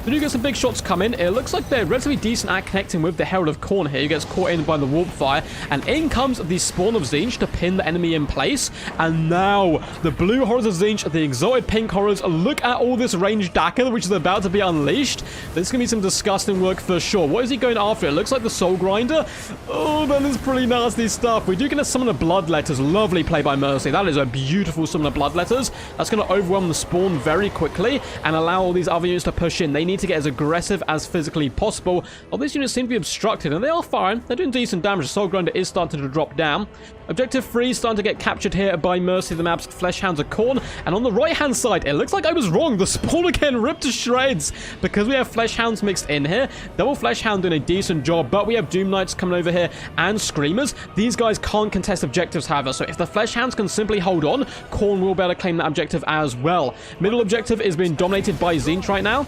We do get some big shots coming. It looks like they're relatively decent at connecting with the Herald of Khorne here. He gets caught in by the warp fire, and in comes the Spawn of Zinch to pin the enemy in place. And now the blue horrors of Zinch, the exalted pink horrors. Look at all this ranged dagger which is about to be unleashed. This is gonna be some disgusting work for sure. What is he going after? It looks like the Soul Grinder. Oh, that is pretty nasty stuff. We do get a summon of Bloodletters. Lovely play by Mercy. That is a beautiful summon of Bloodletters. That's going to overwhelm the spawn very quickly and allow all these other units to push in. They need to get as aggressive as physically possible. All these units seem to be obstructed, and they are firing. They're doing decent damage. The Soul Grinder is starting to drop down. Objective 3 is starting to get captured here by Mercy, the map's Flesh Hounds of Khorne. And on the right-hand side, it looks like I was wrong. The spawn again ripped to shreds because we have Flesh Hounds mixed in here. Double Flesh Hound doing a decent job, but we have Doom Knights coming over here and Screamers. These guys can't contest objectives, however, so if the Flesh Hounds can simply hold on, Khorne will be able to claim that objective as well. Middle objective is being dominated by Zinch right now.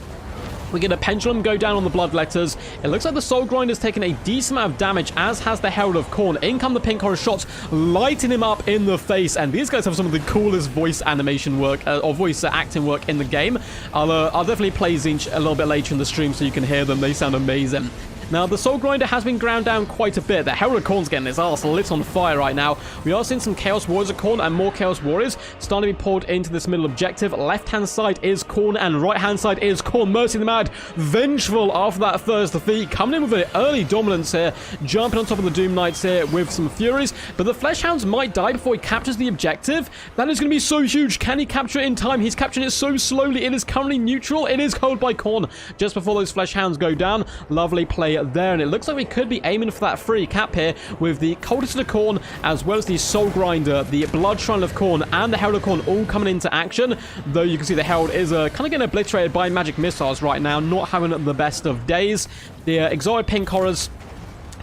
We get a Pendulum go down on the Bloodletters. It looks like the Soul Grinder's taken a decent amount of damage, as has the Herald of Khorne. In come the Pink Horror shots, lighting him up in the face. And these guys have some of the coolest voice animation work, or voice acting work in the game. I'll definitely play Zinch a little bit later in the stream so you can hear them. They sound amazing. Now, the Soul Grinder has been ground down quite a bit. The Herald of Khorne's getting his ass lit on fire right now. We are seeing some Chaos Warriors of Khorne and more Chaos Warriors starting to be poured into this middle objective. Left-hand side is Khorne and right-hand side is Khorne. Mercy the Mad, vengeful after that first defeat. Coming in with an early dominance here. Jumping on top of the Doom Knights here with some Furies. But the Flesh Hounds might die before he captures the objective. That is going to be so huge. Can he capture it in time? He's capturing it so slowly. It is currently neutral. It is held by Khorne just before those Flesh Hounds go down. Lovely play there, and it looks like we could be aiming for that free cap here with the Cultist of Khorne as well as the Soul Grinder, the Blood Shrine of Khorne, and the Herald of Khorne all coming into action, though you can see the Herald is kind of getting obliterated by magic missiles right now, not having the best of days. The Exalted Pink Horrors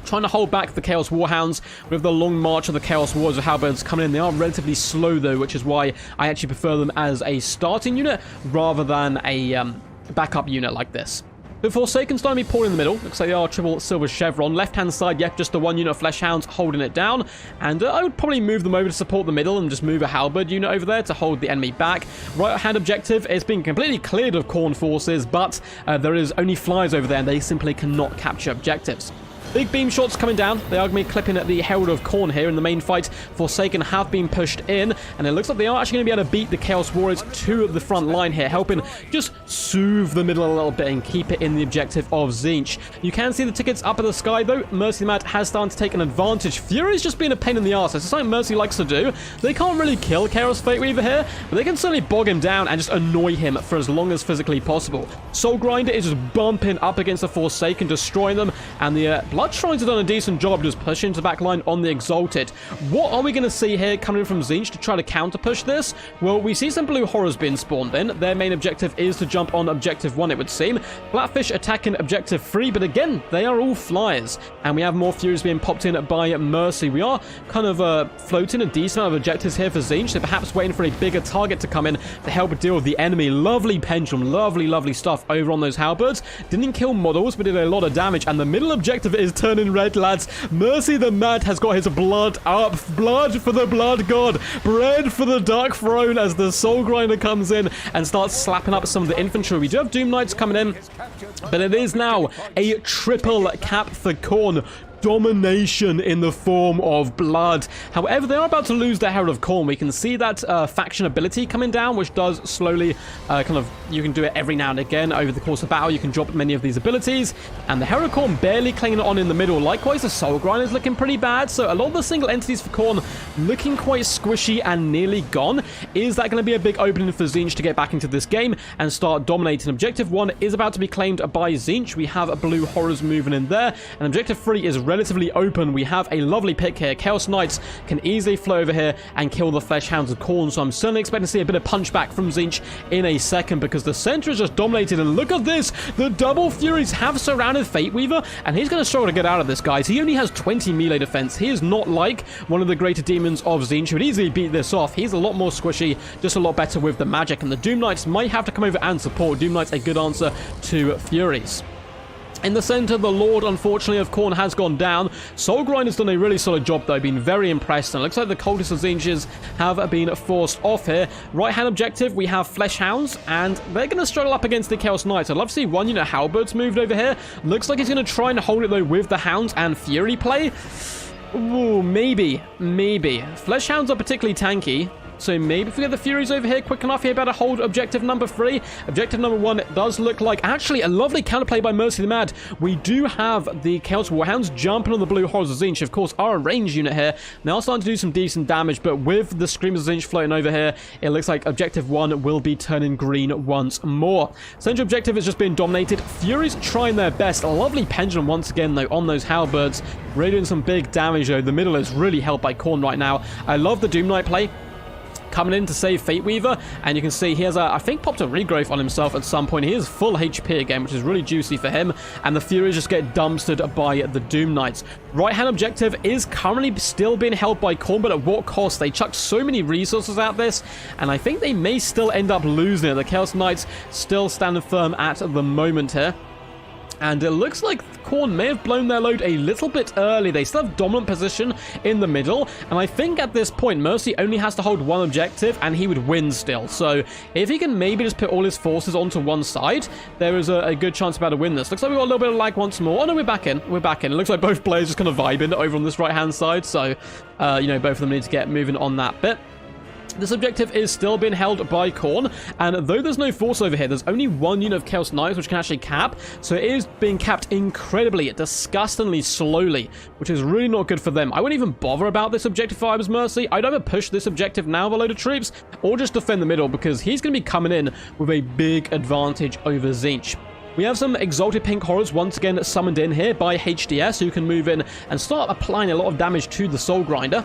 trying to hold back the Chaos Warhounds with the long march of the Chaos Wars of Halberds coming in. They are relatively slow, though, which is why I actually prefer them as a starting unit rather than a backup unit like this. The Forsaken's going to be poured in the middle. Looks like they are triple silver chevron. Left-hand side, yep, just the one unit of Flesh Hounds holding it down. And I would probably move them over to support the middle and just move a Halberd unit over there to hold the enemy back. Right-hand objective is being completely cleared of Khorne forces, but there is only flies over there, and they simply cannot capture objectives. Big beam shots coming down. They are going to be clipping at the Herald of Khorne here in the main fight. Forsaken have been pushed in, and it looks like they are actually going to be able to beat the Chaos Warriors to the front line here, helping just soothe the middle a little bit and keep it in the objective of Tzeentch. You can see the tickets up in the sky, though. Mercy Mad has started to take an advantage. Fury's just being a pain in the arse. It's something Mercy likes to do. They can't really kill Chaos Fate Weaver here, but they can certainly bog him down and just annoy him for as long as physically possible. Soul Grinder is just bumping up against the Forsaken, destroying them, and the Blood Shrines have done a decent job just pushing to the back line on the Exalted. What are we going to see here coming in from Tzeentch to try to counter push this? Well, we see some blue horrors being spawned in. Their main objective is to jump on objective 1, it would seem. Flatfish attacking objective 3, but again, they are all flyers. And we have more Furies being popped in by Mercy. We are kind of floating a decent amount of objectives here for Tzeentch, so perhaps waiting for a bigger target to come in to help deal with the enemy. Lovely Pendulum, lovely stuff over on those Halberds. Didn't kill models, but did a lot of damage, and the middle objective is turning red, lads. Mercy the Mad has got his blood up. Blood for the Blood God. Bread for the Dark Throne as the Soul Grinder comes in and starts slapping up some of the infantry. We do have Doom Knights coming in, but it is now a triple cap for Khorne. Domination in the form of blood. However, they are about to lose their Herald of Khorne. We can see that faction ability coming down, which does slowly you can do it every now and again over the course of battle. You can drop many of these abilities, and the Herald of Khorne barely clinging on in the middle. Likewise, the Soul Grinder is looking pretty bad, so a lot of the single entities for Khorne looking quite squishy and nearly gone. Is that going to be a big opening for Tzeentch to get back into this game and start dominating? Objective 1 is about to be claimed by Tzeentch. We have blue horrors moving in there, and objective 3 is relatively open. We have a lovely pick here. Chaos Knights can easily flow over here and kill the Flesh Hounds of Khorne, so I'm certainly expecting to see a bit of punchback from Tzeentch in a second, because the center is just dominated. And look at this, the double Furies have surrounded Fate Weaver, and he's going to struggle to get out of this, guys. He only has 20 melee defense. He is not like one of the greater demons of Tzeentch who would easily beat this off. He's a lot more squishy, just a lot better with the magic, and the Doom Knights might have to come over and support. Doom Knights a good answer to Furies. In the center, the Lord, unfortunately, of Khorne has gone down. Soul Grinder's done a really solid job, though, been very impressed. And it looks like the Cultists of Tzeentch have been forced off here. Right-hand objective, we have Flesh Hounds, and they're going to struggle up against the Chaos Knights. I'd love to see one unit Halberds moved over here. Looks like he's going to try and hold it, though, with the Hounds and Fury play. Ooh, maybe. Flesh Hounds are particularly tanky, so maybe if we get the Furies over here quick enough, here better hold objective number 3. Objective number 1 does look like actually a lovely counterplay by Mercy the Mad. We do have the Chaos Warhounds jumping on the blue horrors of Tzeentch, of course, are a range unit here. They are starting to do some decent damage, but with the Screamers of Tzeentch floating over here, it looks like objective 1 will be turning green once more. Central objective is just being dominated. Furies trying their best. A lovely Pendulum once again, though, on those Halberds. Really doing some big damage, though. The middle is really held by Khorne right now. I love the Doom Knight play coming in to save Fate Weaver, and you can see he has I think popped a regrowth on himself at some point. He is full HP again, which is really juicy for him, and the Furies just get dumpstered by the Doom Knights. Right-hand objective is currently still being held by Khorne, but at what cost? They chucked so many resources at this, and I think they may still end up losing it. The Chaos Knights still standing firm at the moment here. And it looks like Khorne may have blown their load a little bit early. They still have dominant position in the middle. And I think at this point, Mercy only has to hold one objective and he would win still. So if he can maybe just put all his forces onto one side, there is a good chance about to win this. Looks like we've got a little bit of lag once more. Oh, no, we're back in. We're back in. It looks like both players just kind of vibing over on this right-hand side. So, you know, both of them need to get moving on that bit. This objective is still being held by Khorne, and though there's no force over here, there's only one unit of Chaos Knights which can actually cap, so it is being capped incredibly, disgustingly slowly, which is really not good for them. I wouldn't even bother about this objective if I was Mercy. I'd either push this objective now with a load of troops, or just defend the middle, because he's going to be coming in with a big advantage over Tzeentch. We have some Exalted Pink Horrors once again summoned in here by HDS, who can move in and start applying a lot of damage to the Soul Grinder.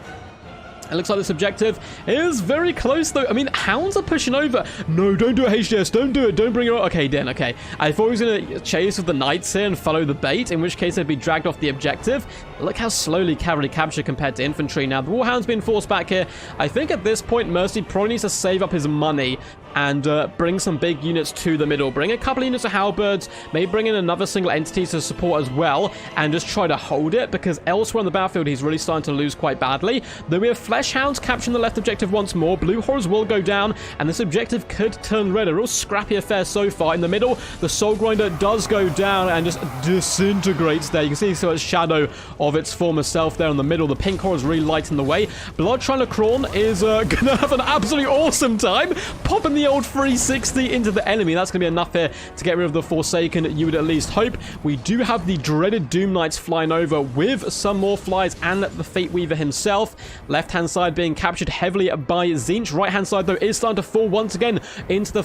It looks like this objective is very close, though. I mean, hounds are pushing over. No, don't do it, HDS. Don't do it. Don't bring it up. Okay, Dan, okay. I thought he was going to chase with the knights here and follow the bait, in which case they'd be dragged off the objective. Look how slowly cavalry capture compared to infantry. Now, the Warhound's being forced back here. I think at this point, Mercy probably needs to save up his money and bring some big units to the middle. Bring a couple of units of halberds, maybe bring in another single entity to support as well, and just try to hold it, because elsewhere on the battlefield, he's really starting to lose quite badly. Though we have Flesh Hounds capturing the left objective once more. Blue Horrors will go down, and this objective could turn red. A real scrappy affair so far. In the middle, the Soul Grinder does go down and just disintegrates there. You can see so a shadow of its former self there in the middle. The Pink Horror is really lighting the way. Bloodshiner Krawn is going to have an absolutely awesome time, popping the old 360 into the enemy. That's going to be enough here to get rid of the Forsaken, you would at least hope. We do have the dreaded Doom Knights flying over with some more flies and the Fate Weaver himself. Left-hand side being captured heavily by Tzeentch. Right-hand side, though, is starting to fall once again into the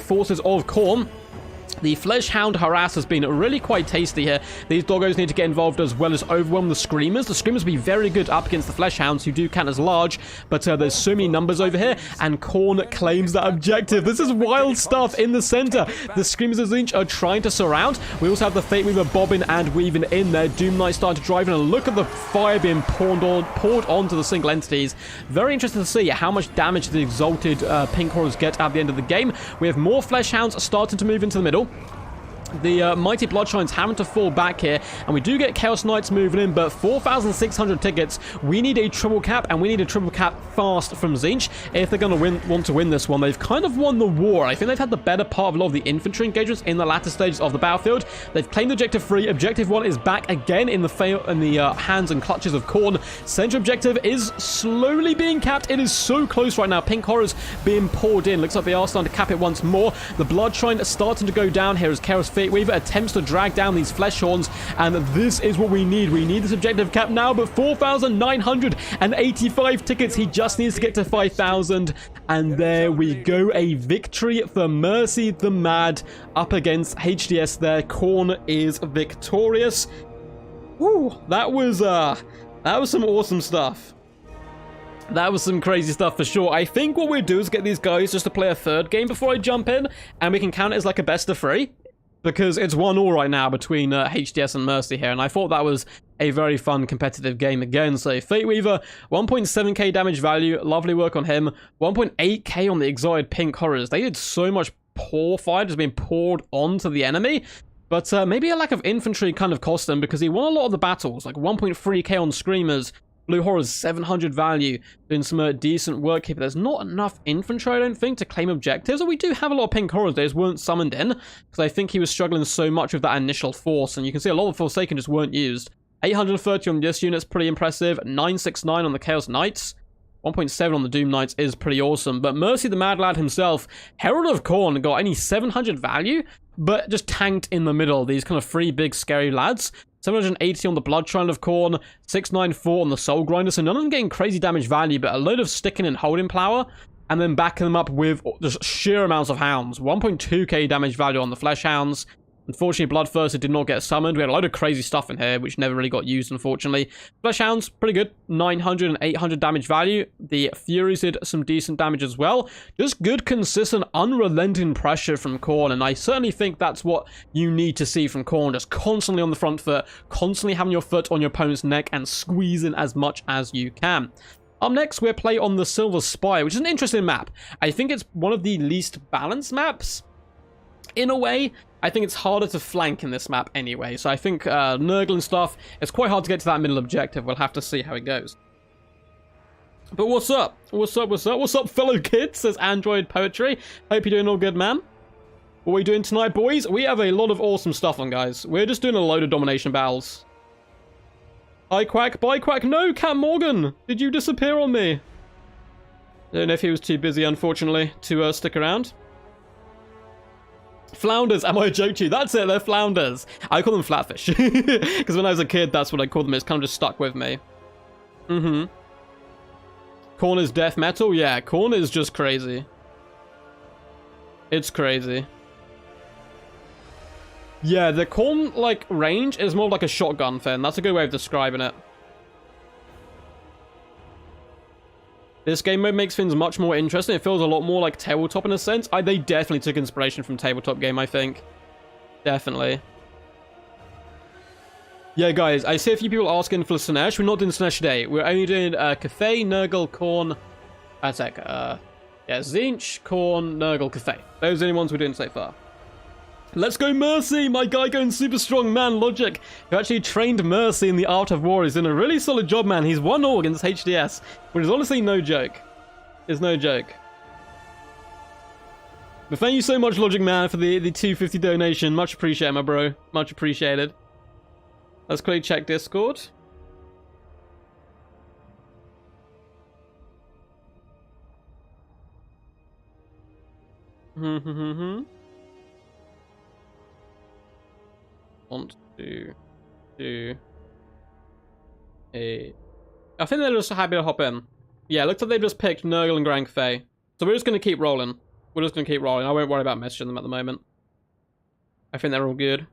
forces of Khorne. The Flesh Hound harass has been really quite tasty here. These doggos need to get involved as well as overwhelm the Screamers. The Screamers will be very good up against the Flesh Hounds, who do count as large, but there's so many numbers over here, and Khorne claims that objective. This is wild stuff in the center. The Screamers of Tzeentch are trying to surround. We also have the Fate Weaver bobbing and weaving in there. Doom Knight starting to drive in, and look at the fire being poured onto the single entities. Very interesting to see how much damage the exalted Pink Horrors get at the end of the game. We have more Flesh Hounds starting to move into the middle. The Mighty Bloodshines having to fall back here, and we do get Chaos Knights moving in, but 4,600 tickets. We need a triple cap, and we need a triple cap fast from Tzeentch if they're going to want to win this one. They've kind of won the war. I think they've had the better part of a lot of the infantry engagements in the latter stages of the battlefield. They've claimed Objective 3. Objective 1 is back again in the hands and clutches of Khorne. Central Objective is slowly being capped. It is so close right now. Pink Horrors being poured in. Looks like they are starting to cap it once more. The Bloodshrine starting to go down here as Chaos Fate Weaver attempts to drag down these Flesh Horns, and this is what we need. We need this objective cap now, but 4,985 tickets. He just needs to get to 5,000, and there we go. A victory for Mercy the Mad up against HDS there. Khorne is victorious. Woo, that was some awesome stuff. That was some crazy stuff for sure. I think what we'll do is get these guys just to play a third game before I jump in, and we can count it as like a best of 3. Because it's 1-1 right now between HDS and Mercy here, and I thought that was a very fun competitive game again. So Fate Weaver, 1.7k damage value, lovely work on him. 1.8k on the Exiled Pink Horrors. They did so much poor fire just being poured onto the enemy, but maybe a lack of infantry kind of cost them, because he won a lot of the battles, like 1.3k on Screamers. Blue Horrors, 700 value, doing some decent work here, but there's not enough infantry, I don't think, to claim objectives. We do have a lot of Pink Horrors, they just weren't summoned in, because I think he was struggling so much with that initial force, and you can see a lot of Forsaken just weren't used. 830 on this unit's pretty impressive, 969 on the Chaos Knights, 1.7 on the Doom Knights is pretty awesome, but Mercy the Mad Lad himself, Herald of Khorne, got only 700 value, but just tanked in the middle, these kind of 3 big scary lads. 780 on the Bloodshrine of Khorne, 694 on the Soul Grinder, so none of them getting crazy damage value, but a load of sticking and holding power, and then backing them up with just sheer amounts of hounds. 1.2k damage value on the Flesh Hounds. Unfortunately, Bloodthirster did not get summoned. We had a load of crazy stuff in here, which never really got used, unfortunately. Flesh Hounds, pretty good. 900 and 800 damage value. The Furies did some decent damage as well. Just good, consistent, unrelenting pressure from Khorne, and I certainly think that's what you need to see from Khorne. Just constantly on the front foot, constantly having your foot on your opponent's neck and squeezing as much as you can. Up next, we're playing on the Silver Spire, which is an interesting map. I think it's one of the least balanced maps. In a way, I think it's harder to flank in this map anyway, so I think Nurgle and stuff, it's quite hard to get to that middle objective. We'll have to see how it goes. But what's up? What's up, what's up? What's up, fellow kids? Says Android Poetry. Hope you're doing all good, man. What are we doing tonight, boys? We have a lot of awesome stuff on, guys. We're just doing a load of domination battles. Hi, Quack. Bye, Quack. No, Cat Morgan. Did you disappear on me? I don't know if he was too busy, unfortunately, to stick around. Flounders, am I a joke to you? That's it, they're flounders. I call them flatfish. Because when I was a kid, that's what I called them. It's kind of just stuck with me. Khorne is death metal? Yeah, Khorne is just crazy. It's crazy. Yeah, the Khorne, like, range is more like a shotgun thing. That's a good way of describing it. This game mode makes things much more interesting. It feels a lot more like tabletop in a sense. They definitely took inspiration from tabletop game, I think. Definitely. Yeah, guys, I see a few people asking for Slaanesh. We're not doing Slaanesh today. We're only doing Cathay, Nurgle, Khorne, Tzeentch, Khorne, Nurgle, Cathay. Those are the only ones we're doing so far. Let's go Mercy! My guy going super strong, man. Logic, who actually trained Mercy in the art of war, is doing a really solid job, man. He's 1-0 against HDS, which is honestly no joke. It's no joke. But thank you so much, Logic Man, for the 250 donation. Much appreciated, my bro. Much appreciated. Let's quickly check Discord. Want to do a... I think they're just happy to hop in. Yeah, it looks like they just picked Nurgle and Grand Cathay. So we're just going to keep rolling. We're just going to keep rolling. I won't worry about messaging them at the moment. I think they're all good.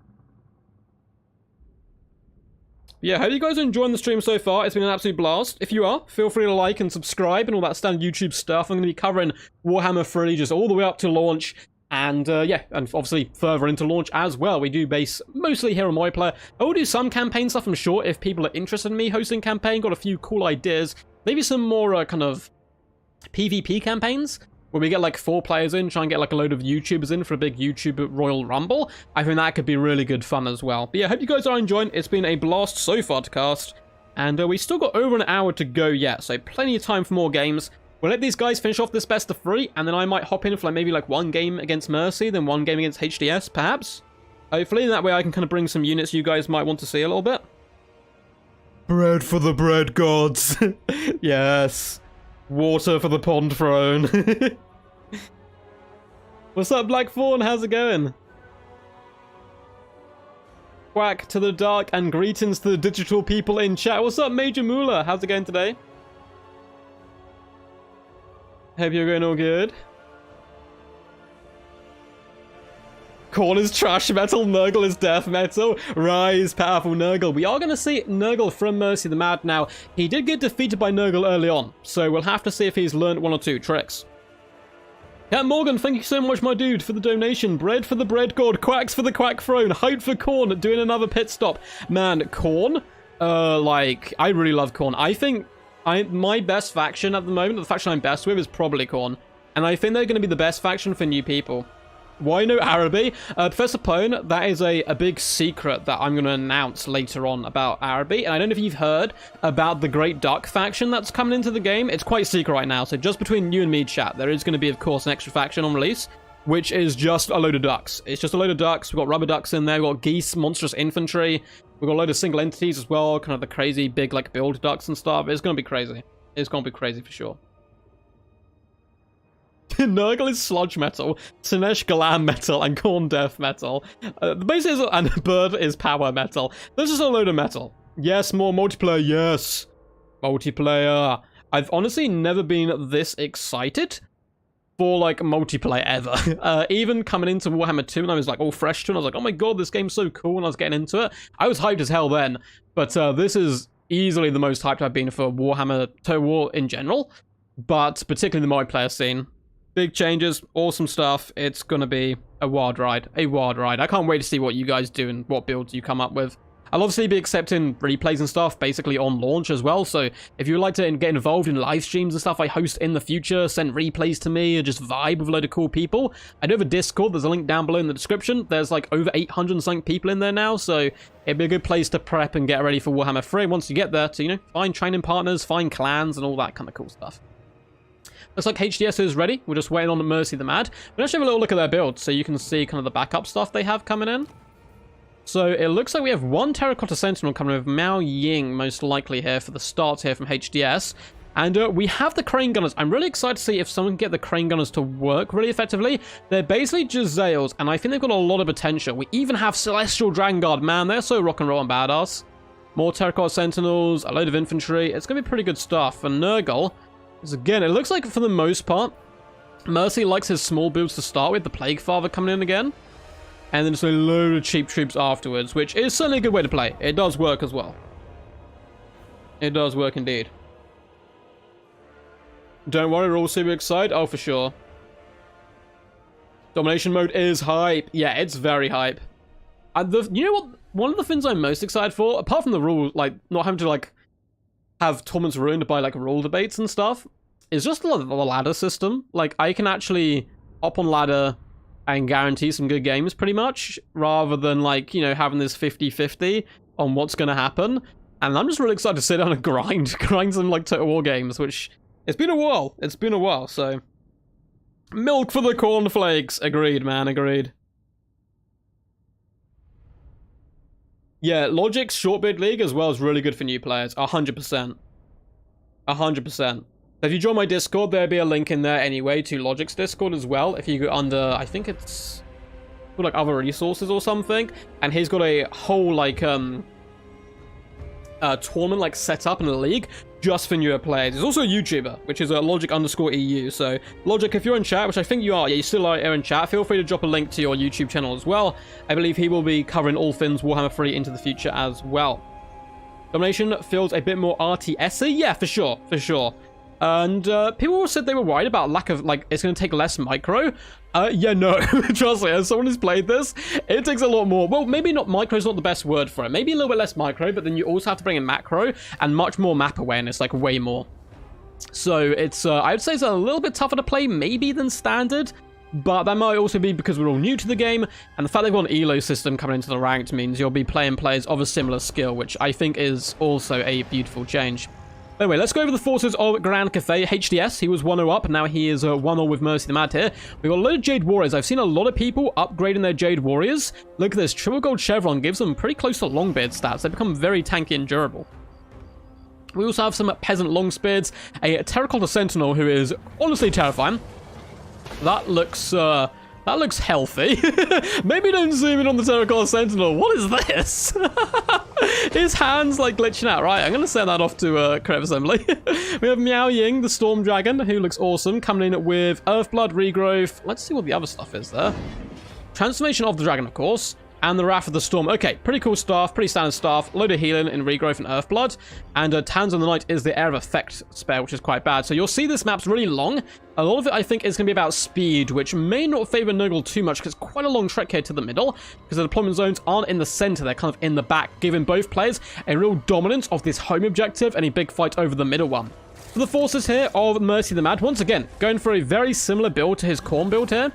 Yeah, hope you guys are enjoying the stream so far. It's been an absolute blast. If you are, feel free to like and subscribe and all that standard YouTube stuff. I'm going to be covering Warhammer 3 just all the way up to launch. And yeah, and obviously further into launch as well. We do base mostly here on my player. I will do some campaign stuff, I'm sure, if people are interested in me hosting campaign. Got a few cool ideas. Maybe some more kind of PvP campaigns, where we get like 4 players in, try and get like a load of YouTubers in for a big YouTube Royal Rumble. I think that could be really good fun as well. But yeah, hope you guys are enjoying. It's been a blast so far to cast. And we still got over an hour to go yet, so plenty of time for more games. We'll let these guys finish off this best of 3, and then I might hop in for like maybe like 1 game against Mercy, then 1 game against HDS, perhaps. Hopefully, in that way I can kind of bring some units you guys might want to see a little bit. Bread for the bread gods. Yes. Water for the pond throne. What's up, Black Fawn? How's it going? Quack to the dark and greetings to the digital people in chat. What's up, Major Moolah? How's it going today? Hope you're going all good. Khorne is trash metal, Nurgle is death metal. Rise, powerful Nurgle. We are going to see Nurgle from Mercy the Mad now. He did get defeated by Nurgle early on, so we'll have to see if he's learned 1 or 2 tricks. Cat Morgan, thank you so much, my dude, for the donation. Bread for the bread god, quacks for the quack throne, hype for Khorne, doing another pit stop. Man, Khorne, like, I really love Khorne. I think my best faction at the moment, the faction I'm best with, is probably Khorne. And I think they're going to be the best faction for new people. Why no Araby? Professor Pone, that is a big secret that I'm going to announce later on about Araby. And I don't know if you've heard about the Great Duck faction that's coming into the game. It's quite secret right now, so just between you and me, chat, there is going to be, of course, an extra faction on release, which is just a load of ducks. It's just a load of ducks. We've got rubber ducks in there. We've got geese, monstrous infantry. We've got a load of single entities as well, kind of the crazy big, like, build ducks and stuff. It's going to be crazy. It's going to be crazy for sure. Nurgle is sludge metal, Slaanesh glam metal, and Khorne death metal. The base is, and Bird is power metal. This is a load of metal. Yes, more multiplayer, yes. Multiplayer. I've honestly never been this excited for, like, multiplayer ever. Even coming into Warhammer 2, and I was, like, all fresh to it, I was like, oh my god, this game's so cool, and I was getting into it. I was hyped as hell then, but this is easily the most hyped I've been for Warhammer Total War in general, but particularly the multiplayer scene. Big changes, awesome stuff. It's gonna be a wild ride. A wild ride. I can't wait to see what you guys do and what builds you come up with. I'll obviously be accepting replays and stuff basically on launch as well, so if you'd like to get involved in live streams and stuff I host in the future, send replays to me, or just vibe with a load of cool people, I do have a Discord. There's a link down below in the description. There's like over 800 and something people in there now, so it'd be a good place to prep and get ready for Warhammer 3 once you get there to, you know, find training partners, find clans, and all that kind of cool stuff. Looks like HDS is ready. We're just waiting on Mercy the Mad. We'll actually have a little look at their build so you can see kind of the backup stuff they have coming in. So it looks like we have 1 Terracotta Sentinel coming with Mao Ying most likely here for the start here from HDS. And we have the Crane Gunners. I'm really excited to see if someone can get the Crane Gunners to work really effectively. They're basically Jezzails, and I think they've got a lot of potential. We even have Celestial Dragon Guard. Man, they're so rock and roll and badass. More Terracotta Sentinels, a load of infantry. It's going to be pretty good stuff. For Nurgle, again, it looks like for the most part, Mercy likes his small builds to start with, the Plague Father coming in again, and then just a load of cheap troops afterwards, which is certainly a good way to play. It does work as well. It does work indeed. Don't worry, we're all super excited. Oh, for sure. Domination mode is hype. Yeah, it's very hype. You know what? One of the things I'm most excited for, apart from the rule, like, not having to, like, have tournaments ruined by, like, rule debates and stuff, is just the ladder system. Like, I can actually hop on ladder and guarantee some good games, pretty much, rather than, like, you know, having this 50-50 on what's going to happen. And I'm just really excited to sit down and grind some, like, Total War games, which, it's been a while. It's been a while, so... Milk for the cornflakes. Agreed, man, agreed. Yeah, Logic's short bid league as well is really good for new players. 100%. 100%. If you join my Discord, there'll be a link in there anyway to Logic's Discord as well. If you go under, I think it's like other resources or something, and he's got a whole like tournament like set up in a league just for newer players. He's also a YouTuber, which is Logic_EU. So Logic, if you're in chat, which I think you are, yeah, you still are in chat, feel free to drop a link to your YouTube channel as well. I believe he will be covering all things Warhammer 3 into the future as well. Domination feels a bit more RTS-y. Yeah, for sure, for sure. And people said they were worried about lack of, like, it's going to take less micro. Yeah, no. Trust me, as someone who's played this, it takes a lot more. Well, maybe not micro is not the best word for it. Maybe a little bit less micro, but then you also have to bring in macro and much more map awareness, like way more. So it's, I would say it's a little bit tougher to play maybe than standard, but that might also be because we're all new to the game, and the fact they've got an elo system coming into the ranked means you'll be playing players of a similar skill, which I think is also a beautiful change. Anyway, let's go over the forces of Grand Cathay. HDS, he was 1-0 up, and now he is 1-0 with Mercy the Mad here. We've got a lot of Jade Warriors. I've seen a lot of people upgrading their Jade Warriors. Look at this, triple gold chevron gives them pretty close to Longbeard stats. They become very tanky and durable. We also have some Peasant Longspears, a Terracotta Sentinel who is honestly terrifying. That looks healthy. Maybe don't zoom in on the Terracotta Sentinel. What is this? His hand's like glitching out. Right, I'm going to send that off to Creative Assembly. We have Miao Ying, the Storm Dragon, who looks awesome, coming in with Earthblood, Regrowth. Let's see what the other stuff is there. Transformation of the Dragon, of course. And the Wrath of the Storm. Okay, pretty cool stuff, pretty standard stuff. Load of healing in Regrowth and Earthblood. And Tans on the Night is the Air of Effect spell, which is quite bad. So you'll see this map's really long. A lot of it, I think, is going to be about speed, which may not favor Nurgle too much, because it's quite a long trek here to the middle, because the deployment zones aren't in the center, they're kind of in the back, giving both players a real dominance of this home objective and a big fight over the middle one. For the forces here of Mercy the Mad, once again, going for a very similar build to his Khorne build here.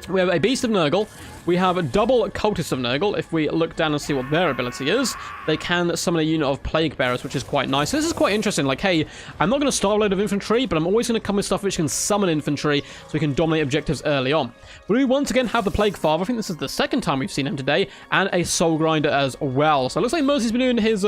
We have a Beast of Nurgle. We have a double Cultist of Nurgle. If we look down and see what their ability is, they can summon a unit of Plague Bearers, which is quite nice. So this is quite interesting. Like, hey, I'm not going to start a load of infantry, but I'm always going to come with stuff which can summon infantry so we can dominate objectives early on. We once again have the Plague Father. I think this is the second time we've seen him today, and a Soul Grinder as well. So it looks like Mercy's been doing his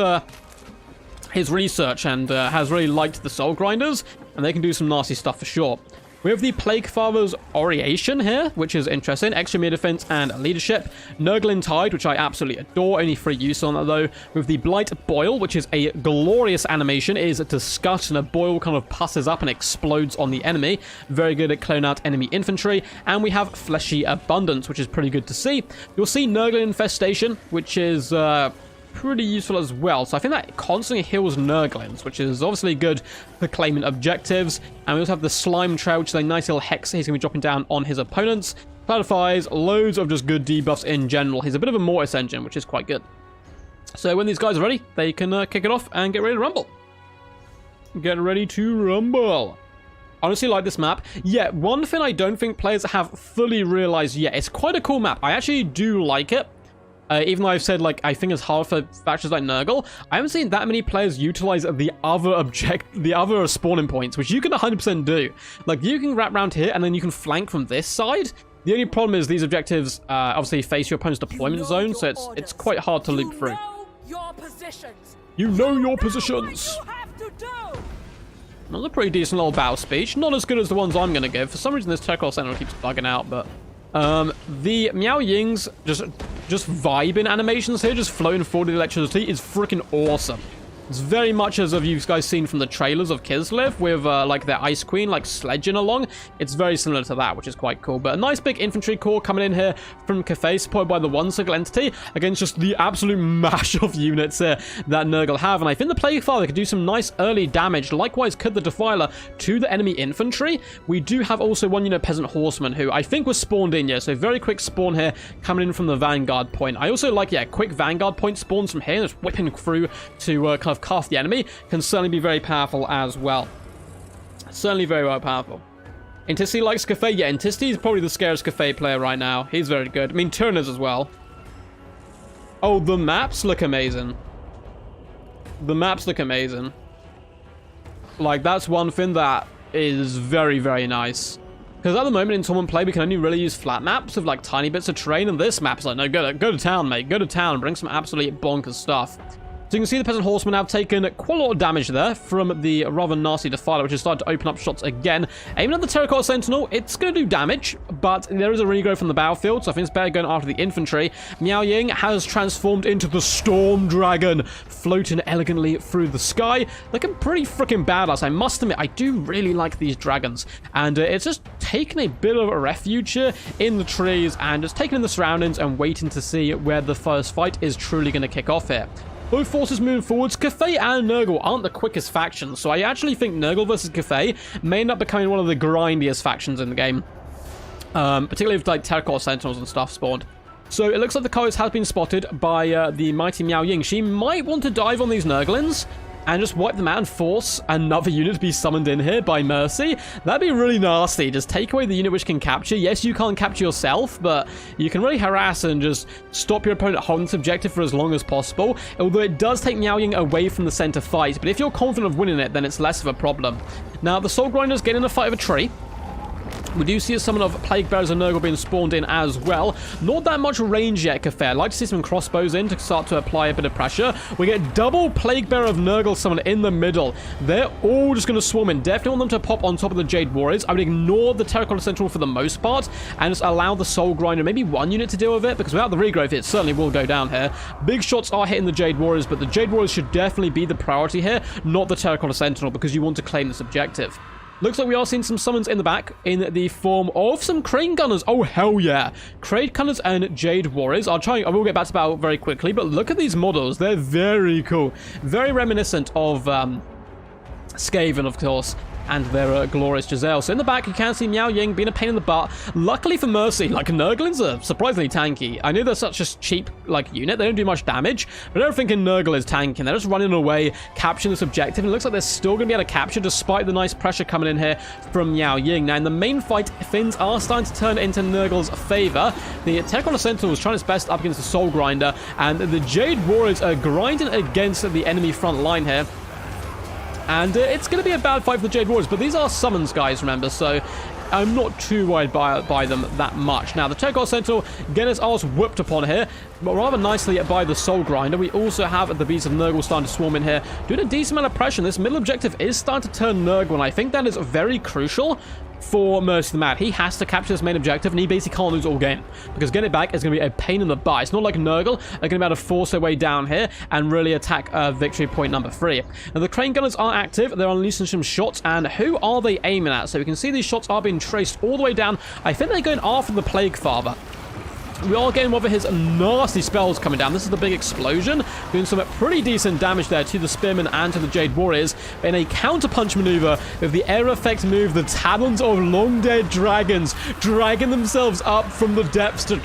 research and has really liked the Soul Grinders, and they can do some nasty stuff for sure. We have the Plague Father's Aureation here, which is interesting. Extra mere defense and leadership. Nurgle Tide, which I absolutely adore. Only free use on that, though. With the Blight Boil, which is a glorious animation. It is disgust, and a boil kind of pusses up and explodes on the enemy. Very good at clone out enemy infantry. And we have Fleshy Abundance, which is pretty good to see. You'll see Nurgle Infestation, which is... pretty useful as well. So I think that constantly heals Nurglings, which is obviously good for claiming objectives. And we also have the Slime Trail, which is a nice little hex he's going to be dropping down on his opponents. Clarifies, loads of just good debuffs in general. He's a bit of a Mortis engine, which is quite good. So when these guys are ready, they can kick it off and get ready to rumble. Get ready to rumble. Honestly, like this map. Yeah, one thing I don't think players have fully realized yet, it's quite a cool map. I actually do like it. Even though I've said, like, I think it's hard for factions like Nurgle, I haven't seen that many players utilize the other spawning points, which you can 100% do. Like, you can wrap around here, and then you can flank from this side. The only problem is these objectives obviously face your opponent's deployment zone, so it's quite hard to loop through. You know your positions. Another pretty decent little battle speech. Not as good as the ones I'm going to give. For some reason, this Terracotta Sentinel keeps bugging out, but... the Miao Ying's just vibing animations here, just flowing forward the electricity is freaking awesome. It's very much as of you guys seen from the trailers of Kislev with like their Ice Queen like sledging along. It's very similar to that, which is quite cool. But a nice big infantry corps coming in here from Cathay, supported by the one single entity against just the absolute mash of units here that Nurgle have. And I think the Plague Father could do some nice early damage. Likewise could the Defiler to the enemy infantry. We do have also one unit Peasant Horseman who I think was spawned in, yeah. So very quick spawn here coming in from the Vanguard point. I also like, yeah, quick Vanguard point spawns from here, just whipping through to kind of cuff the enemy, can certainly be very powerful as well. Certainly very well powerful. Intisty likes Cathay. Yeah, Intisty is probably the scariest Cathay player right now. He's very good. I mean, Turners as well. Oh, the maps look amazing. The maps look amazing. Like, that's one thing that is very, very nice. Because at the moment in tournament play, we can only really use flat maps with like tiny bits of terrain, and this map is like, no, go to town, mate. Go to town, bring some absolutely bonkers stuff. So you can see the Peasant Horsemen have taken quite a lot of damage there from the rather nasty Defiler, which has started to open up shots again. Aiming at the Terracotta Sentinel, it's going to do damage, but there is a regrowth from the battlefield, so I think it's better going after the infantry. Miao Ying has transformed into the Storm Dragon, floating elegantly through the sky. Looking pretty freaking badass. I must admit, I do really like these dragons. And it's just taking a bit of a refuge here in the trees and just taking in the surroundings and waiting to see where the first fight is truly going to kick off here. Both forces moving forwards. Cathay and Nurgle aren't the quickest factions, so I actually think Nurgle versus Cathay may end up becoming one of the grindiest factions in the game. Particularly with like Terracotta Sentinels and stuff spawned. So it looks like the Coyotes has been spotted by the mighty Miao Ying. She might want to dive on these Nurglings and just wipe them out and force another unit to be summoned in here by mercy. That'd be really nasty. Just take away the unit which can capture. Yes, you can't capture yourself, but you can really harass and just stop your opponent holding this objective for as long as possible. Although it does take Miao Ying away from the center fight, but if you're confident of winning it, then it's less of a problem. Now, the Soul Grinders get in a fight of a tree. We do see a summon of Plague Bearers and Nurgle being spawned in as well. Not that much range yet, Cathay. I'd like to see some crossbows in to start to apply a bit of pressure. We get double Plague Bearer of Nurgle summoned in the middle. They're all just going to swarm in. Definitely want them to pop on top of the Jade Warriors. I would ignore the Terracotta Sentinel for the most part and just allow the Soul Grinder, maybe one unit to deal with it, because without the regrowth, it certainly will go down here. Big shots are hitting the Jade Warriors, but the Jade Warriors should definitely be the priority here, not the Terracotta Sentinel, because you want to claim this objective. Looks like we are seeing some summons in the back in the form of some Crane Gunners. Oh, hell yeah. Crane Gunners and Jade Warriors. I will get back to battle very quickly, but look at these models. They're very cool. Very reminiscent of Skaven, of course, and their glorious Giselle. So in the back, you can see Miao Ying being a pain in the butt. Luckily for Mercy, like, Nurglings are surprisingly tanky. I know they're such a cheap, like, unit. They don't do much damage, but I don't think Nurgle is tanking. They're just running away, capturing this objective, and it looks like they're still going to be able to capture despite the nice pressure coming in here from Miao Ying. Now, in the main fight, things are starting to turn into Nurgle's favor. The Terracotta Sentinel is trying its best up against the Soul Grinder, and the Jade Warriors are grinding against the enemy front line here. And it's going to be a bad fight for the Jade Warriors, but these are summons, guys, remember, so I'm not too worried by them that much. Now, the Terracotta Sentinel getting his arse whooped upon here, but rather nicely by the Soul Grinder. We also have the Beast of Nurgle starting to swarm in here, doing a decent amount of pressure. This middle objective is starting to turn Nurgle, and I think that is very crucial for Mercy the Mad. He has to capture this main objective, and he basically can't lose all game, because getting it back is going to be a pain in the butt. It's not like Nurgle are going to be able to force their way down here and really attack victory point number 3. Now, the Crane Gunners are active. They're unleashing some shots, and who are they aiming at? So we can see these shots are being traced all the way down. I think they're going after the Plague Father. We are getting one of his nasty spells coming down. This is the big explosion, doing some pretty decent damage there to the Spearmen and to the Jade Warriors. In a counterpunch maneuver with the air effect move, the Talons of Long Dead Dragons dragging themselves up from the depths to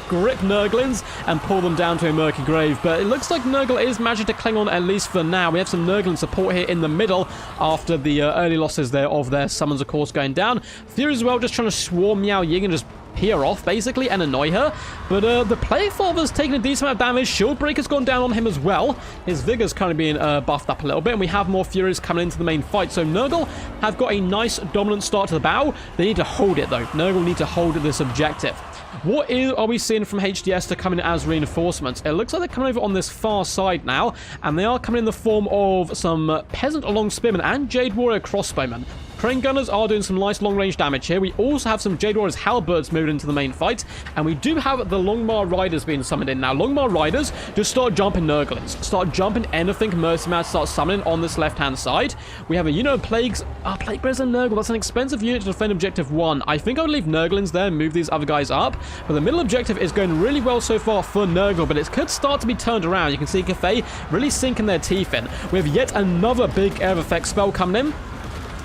grip Nurglings and pull them down to a murky grave. But it looks like Nurgle is managing to cling on, at least for now. We have some Nurgling support here in the middle after the early losses there of their summons, of course, going down. Fury as well, just trying to swarm Miao Ying and just peer off, basically, and annoy her. But the Plague Father's taking a decent amount of damage. Shield Breaker's gone down on him as well. His Vigor's kind of being buffed up a little bit, and we have more Furies coming into the main fight. So Nurgle have got a nice dominant start to the battle. They need to hold it, though. Nurgle need to hold this objective. What are we seeing from HDS to come in as reinforcements? It looks like they're coming over on this far side now, and they are coming in the form of some Peasant along Spearmen and Jade Warrior crossbowmen. Crane Gunners are doing some nice long-range damage here. We also have some Jade Warriors Halberds moving into the main fight, and we do have the Longmar Riders being summoned in. Now, Longmar Riders just start jumping Nurglings. Start jumping anything Mercy Man starts summoning on this left-hand side. We have a unit of Plagues. Plague Bearers and Nurgle. That's an expensive unit to defend Objective 1. I think I would leave Nurglings there and move these other guys up, but the middle objective is going really well so far for Nurgle, but it could start to be turned around. You can see Cathay really sinking their teeth in. We have yet another big Air of Effect spell coming in,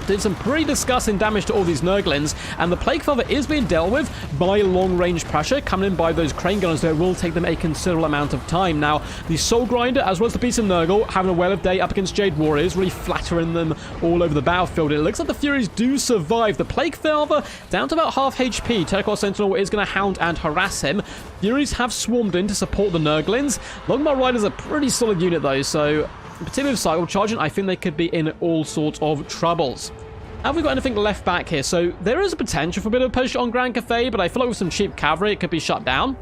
did some pretty disgusting damage to all these Nurglings, and the Plague Father is being dealt with by long-range pressure coming in by those Crane Gunners, so it will take them a considerable amount of time. Now, the Soul Grinder, as well as the Beast of Nurgle, having a Well of Day up against Jade Warriors, really flattering them all over the battlefield. It looks like the Furies do survive. The Plague Father, down to about half HP. Telecor Sentinel is going to hound and harass him. Furies have swarmed in to support the Nurglings. Longmar Riders are a pretty solid unit, though, so particularly with Cycle Charging, I think they could be in all sorts of troubles. Have we got anything left back here? So there is a potential for a bit of a push on Grand Cathay, but I feel like with some cheap cavalry, it could be shut down.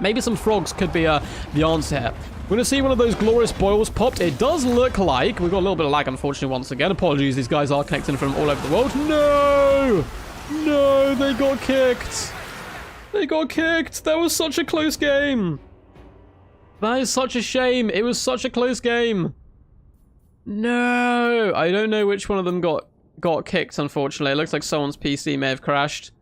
Maybe some frogs could be the answer here. We're going to see one of those glorious boils popped. It does look like we've got a little bit of lag, unfortunately, once again. Apologies, these guys are connecting from all over the world. No! No, they got kicked. They got kicked. That was such a close game. That is such a shame. It was such a close game. No, I don't know which one of them got kicked, unfortunately. It looks like someone's PC may have crashed.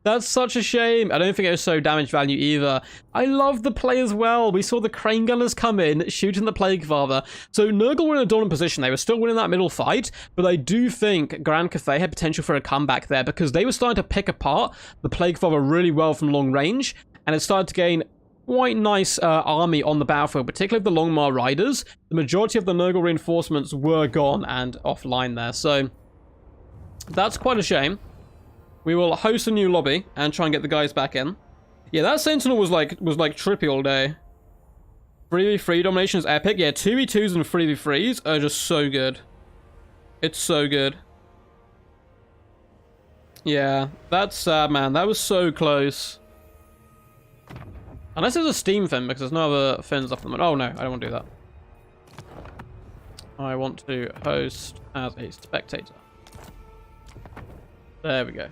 That's such a shame. I don't think it was so damage value either. I love the play as well. We saw the Crane Gunners come in, shooting the Plague Father. So Nurgle were in a dominant position. They were still winning that middle fight, but I do think Grand Cathay had potential for a comeback there because they were starting to pick apart the Plague Father really well from long range, and it started to gain quite nice army on the battlefield, particularly the Longmar Riders. The majority of the Nurgle reinforcements were gone and offline there, so that's quite a shame. We will host a new lobby and try and get the guys back in. Yeah, that Sentinel was like trippy all day. 3v3 domination is epic. Yeah, 2v2s and 3v3s are just so good. It's so good. Yeah, that's sad, man. That was so close. Unless it was a Steam fin, because there's no other fins off the moment. Oh, no, I don't want to do that. I want to host as a spectator. There we go.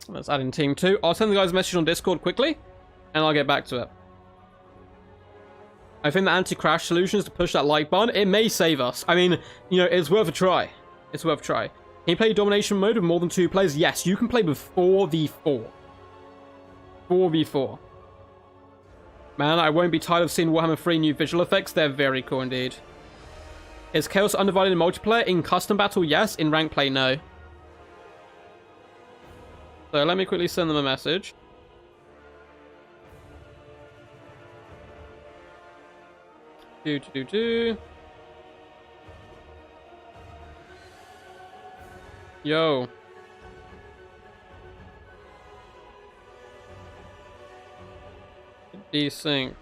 Let's add in Team 2. I'll send the guys a message on Discord quickly, and I'll get back to it. I think the anti-crash solution is to push that like button. It may save us. I mean, you know, it's worth a try. It's worth a try. Can you play domination mode with more than 2 players? Yes, you can play with 4v4. 4v4. Man, I won't be tired of seeing Warhammer 3 new visual effects. They're very cool indeed. Is Chaos undivided in multiplayer? In custom battle, yes. In rank play, no. So let me quickly send them a message. Yo. Desync.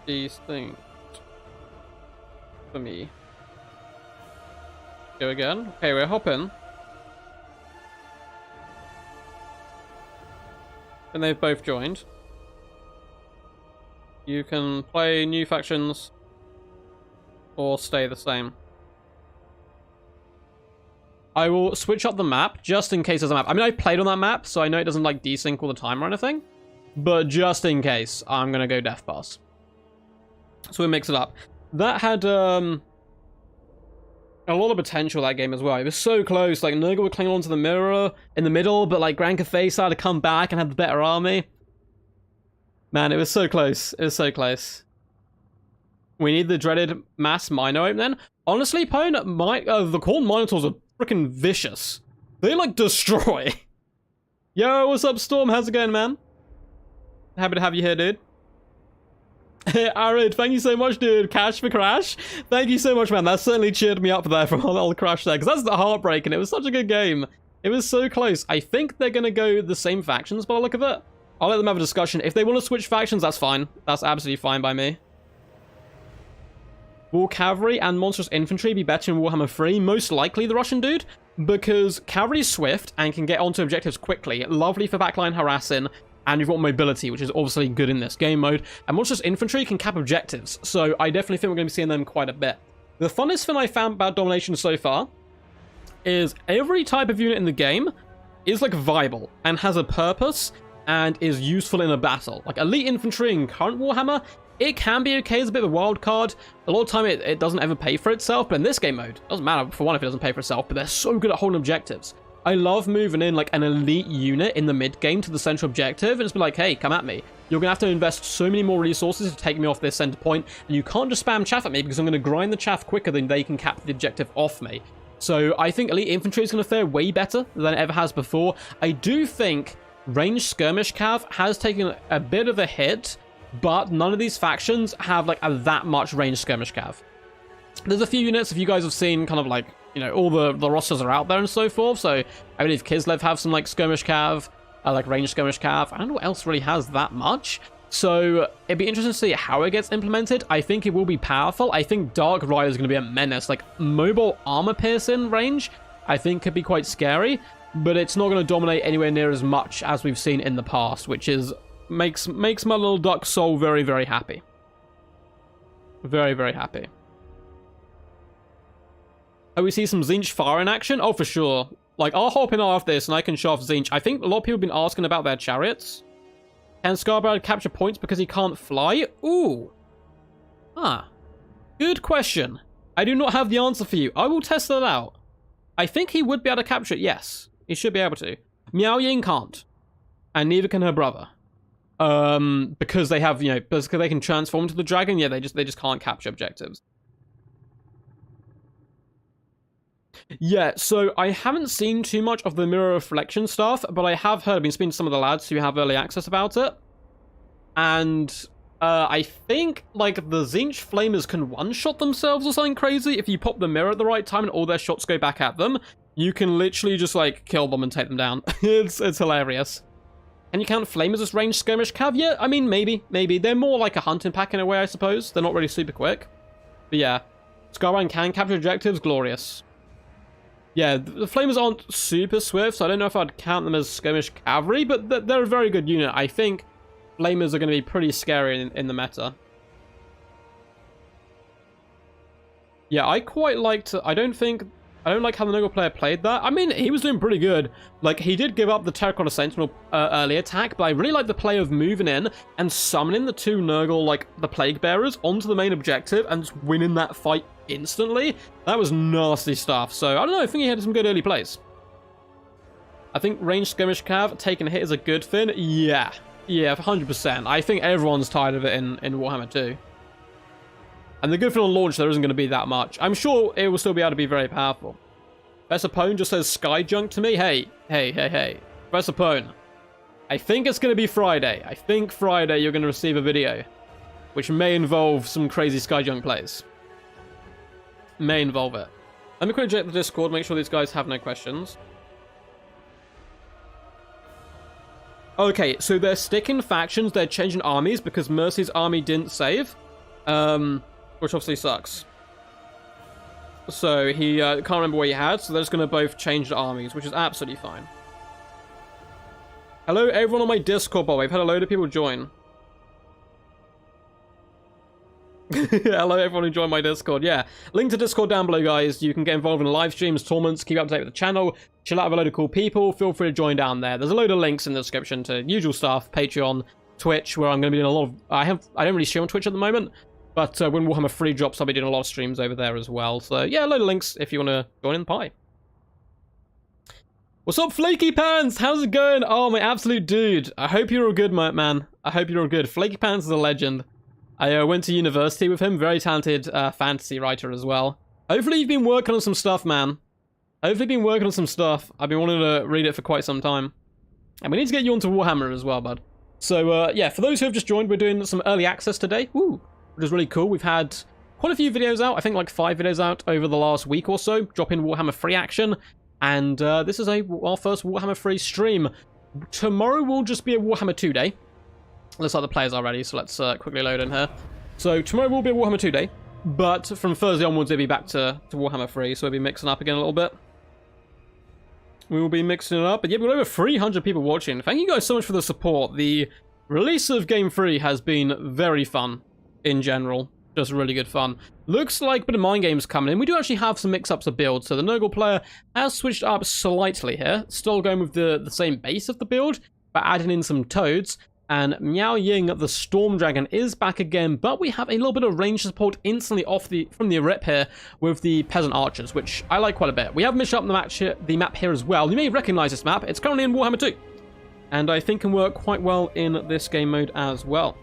Desync. For me. Go again. Okay, we're hopping. And they've both joined. You can play new factions or stay the same. I will switch up the map just in case there's a map. I mean, I played on that map, so I know it doesn't like desync all the time or anything. But just in case, I'm going to go Death Pass. So we mix it up. That had a lot of potential, that game as well. It was so close. Like, Nurgle were clinging onto the mirror in the middle, but like Grand Cathay started to come back and had the better army. Man, it was so close. It was so close. We need the dreaded mass Mino opening. Honestly, Pone, the Corn Minotaurs are freaking vicious. They like destroy. Yo, what's up, Storm? How's it going, man? Happy to have you here, dude. Arid, thank you so much, dude. Cash for Crash. Thank you so much, man. That certainly cheered me up there for a little crash there, because that's the heartbreak, and it was such a good game. It was so close. I think they're going to go the same factions by the look of it. I'll let them have a discussion. If they want to switch factions, that's fine. That's absolutely fine by me. Will Cavalry and Monstrous Infantry be better in Warhammer 3? Most likely the Russian dude, because Cavalry is swift and can get onto objectives quickly. Lovely for backline harassing. And you've got mobility, which is obviously good in this game mode. And Monstrous Infantry can cap objectives, so I definitely think we're going to be seeing them quite a bit. The funnest thing I found about Domination so far is every type of unit in the game is like viable and has a purpose and is useful in a battle. Like Elite Infantry in current Warhammer, it can be okay as a bit of a wild card. A lot of time it doesn't ever pay for itself, but in this game mode, it doesn't matter for one if it doesn't pay for itself, but they're so good at holding objectives. I love moving in like an elite unit in the mid game to the central objective and just be like, hey, come at me. You're going to have to invest so many more resources to take me off this center point, and you can't just spam chaff at me because I'm going to grind the chaff quicker than they can cap the objective off me. So I think Elite Infantry is going to fare way better than it ever has before. I do think Ranged Skirmish Cav has taken a bit of a hit, but none of these factions have like that much Ranged Skirmish Cav. There's a few units, if you guys have seen kind of like, you know, all the rosters are out there and so forth. So I believe Kislev have some like Skirmish Cav, like Ranged Skirmish Cav. I don't know what else really has that much. So it'd be interesting to see how it gets implemented. I think it will be powerful. I think Dark Rider is going to be a menace. Like mobile armor piercing range, I think could be quite scary, but it's not going to dominate anywhere near as much as we've seen in the past, which is makes my little duck soul very, very happy. Very, very happy. Oh, we see some Tzeentch fire in action? Oh, for sure. Like, I'll hop in after this and I can show off Tzeentch. I think a lot of people have been asking about their chariots. Can Scarborough capture points because he can't fly? Ooh. Ah. Good question. I do not have the answer for you. I will test that out. I think he would be able to capture it, yes. He should be able to. Miao Ying can't. And neither can her brother. Because they have, you know, because they can transform to the dragon, yeah, they just can't capture objectives. Yeah, so I haven't seen too much of the mirror reflection stuff, but I have heard, I've been speaking to some of the lads who have early access about it. And I think, like, the Tzeentch flamers can one-shot themselves or something crazy. If you pop the mirror at the right time and all their shots go back at them, you can literally just, like, kill them and take them down. It's hilarious. Can you count flamers as ranged skirmish cav? Yeah, I mean, maybe. They're more like a hunting pack in a way, I suppose. They're not really super quick. But yeah, Skyline can capture objectives, glorious. Yeah, the flamers aren't super swift, so I don't know if I'd count them as skirmish cavalry, but they're a very good unit. I think flamers are going to be pretty scary in the meta. Yeah, I quite liked... I don't like how the Nurgle player played that. I mean, he was doing pretty good. Like, he did give up the Terracotta Sentinel early attack, but I really like the play of moving in and summoning the two Nurgle, like, the Plague Bearers onto the main objective and just winning that fight instantly. That was nasty stuff. So, I don't know, I think he had some good early plays. I think ranged skirmish cav, taking a hit is a good thing. Yeah, 100%. I think everyone's tired of it in Warhammer 2. And the good thing on launch, there isn't going to be that much. I'm sure it will still be able to be very powerful. Professor Pone just says Sky Junk to me. Hey. Professor Pone, I think it's going to be Friday. I think Friday you're going to receive a video, which may involve some crazy Sky Junk plays. May involve it. Let me quickly check the Discord, make sure these guys have no questions. Okay, so they're sticking factions, they're changing armies because Mercy's army didn't save. Which obviously sucks. So he can't remember what he had, so they're just going to both change the armies, which is absolutely fine. Hello everyone on my Discord, by the way. I've had a load of people join. Hello everyone who joined my Discord. Yeah, link to Discord down below, guys. You can get involved in live streams, tournaments, keep up to date with the channel, chill out with a load of cool people. Feel free to join down there. There's a load of links in the description to usual stuff, Patreon, Twitch, where I'm going to be doing a lot of... I don't really stream on Twitch at the moment, but when Warhammer 3 drops, I'll be doing a lot of streams over there as well. So yeah, a load of links if you want to join in the pie. What's up, Flaky Pants? How's it going? Oh, my absolute dude. I hope you're all good, man. I hope you're all good. Flaky Pants is a legend. I went to university with him. Very talented fantasy writer as well. Hopefully you've been working on some stuff, man. Hopefully you've been working on some stuff. I've been wanting to read it for quite some time. And we need to get you onto Warhammer as well, bud. So, yeah, for those who have just joined, we're doing some early access today. Woo! Which is really cool. We've had quite a few videos out. I think like 5 videos out over the last week or so. Dropping Warhammer 3 action. And this is our first Warhammer 3 stream. Tomorrow will just be a Warhammer 2 day. Looks like the players are ready, so let's quickly load in here. So tomorrow will be a Warhammer 2 day. But from Thursday onwards, it'll be back to Warhammer 3. So we'll be mixing up again a little bit. We will be mixing it up. But yeah, we've got over 300 people watching. Thank you guys so much for the support. The release of Game 3 has been very fun in general. Just really good fun. Looks like a bit of mind games coming in. We do actually have some mix-ups of builds. So the Nurgle player has switched up slightly here. Still going with the same base of the build, but adding in some toads. And Miao Ying, the Storm Dragon, is back again, but we have a little bit of range support instantly from the rip here with the Peasant Archers, which I like quite a bit. We have mixed up the map here as well. You may recognize this map. It's currently in Warhammer 2, and I think can work quite well in this game mode as well.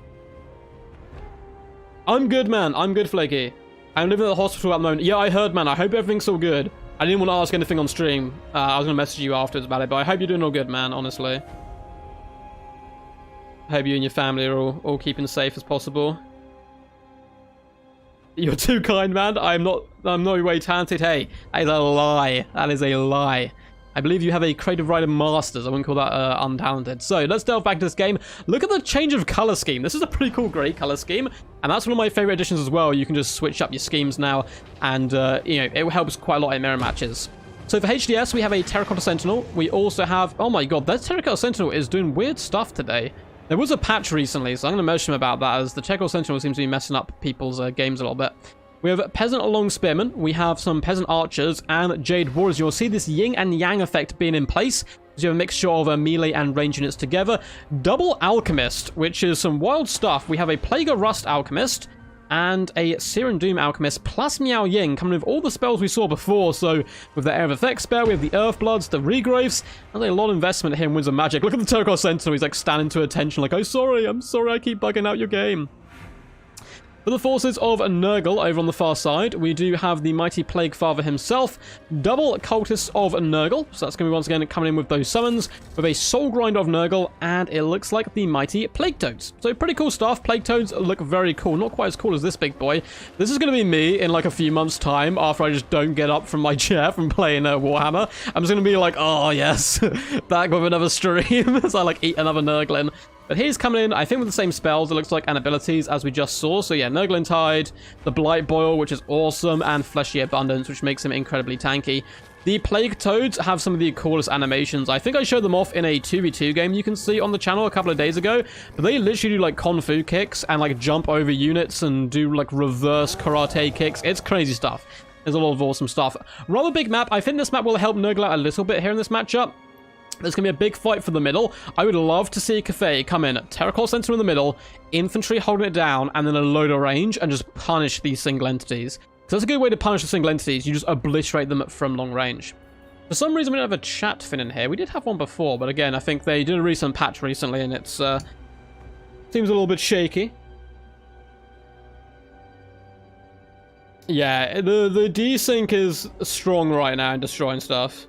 I'm good, man. I'm good, Flaky. I'm living at the hospital at the moment. Yeah, I heard, man. I hope everything's all good. I didn't want to ask anything on stream. I was going to message you afterwards about it, but I hope you're doing all good, man, honestly. I hope you and your family are all keeping safe as possible. You're too kind, man. I'm no way talented. Hey, that is a lie. That is a lie. I believe you have a creative writer masters. I wouldn't call that untalented. So let's delve back into this game. Look at the change of color scheme. This is a pretty cool gray color scheme, and that's one of my favorite additions as well. You can just switch up your schemes now, and you know, it helps quite a lot in mirror matches. So for HDS, we have a Terracotta Sentinel. We also have, oh my god, that Terracotta Sentinel is doing weird stuff today. There was a patch recently, so I'm going to mention about that, as the Terracotta Sentinel seems to be messing up people's games a little bit. We have Peasant Long Spearmen, we have some Peasant Archers, and Jade Warriors. You'll see this yin and yang effect being in place, as you have a mixture of melee and range units together. Double Alchemist, which is some wild stuff. We have a Plague of Rust Alchemist, and a Searing Doom Alchemist, plus Miao Ying, coming with all the spells we saw before. So, with the Air of Effect spell, we have the Earthbloods, the Regraves, and a lot of investment here in Winds of Magic. Look at the Terracotta Sentinel, he's like standing to attention, like, oh, I'm sorry, I keep bugging out your game. For the forces of Nurgle over on the far side, we do have the mighty Plague Father himself, double Cultists of Nurgle, so that's going to be once again coming in with those summons, with a Soul Grind of Nurgle, and it looks like the mighty Plague Toads. So pretty cool stuff. Plague Toads look very cool, not quite as cool as this big boy. This is going to be me in like a few months' time, after I just don't get up from my chair from playing Warhammer. I'm just going to be like, oh yes, back with another stream, as I like eat another Nurglin. But he's coming in, I think, with the same spells, it looks like, and abilities as we just saw. So yeah, Nurglin Tide, the Blight Boil, which is awesome, and Fleshy Abundance, which makes him incredibly tanky. The Plague Toads have some of the coolest animations. I think I showed them off in a 2v2 game you can see on the channel a couple of days ago. But they literally do like Kung Fu kicks and like jump over units and do like reverse karate kicks. It's crazy stuff. There's a lot of awesome stuff. Rather big map. I think this map will help Nurgle out a little bit here in this matchup. There's going to be a big fight for the middle. I would love to see Cathay come in, Terracotta Sentinel in the middle, infantry holding it down, and then a load of range, and just punish these single entities. So that's a good way to punish the single entities. You just obliterate them from long range. For some reason, we don't have a chat fin in here. We did have one before, but again, I think they did a recent patch recently, and it's seems a little bit shaky. Yeah, the desync is strong right now in destroying stuff.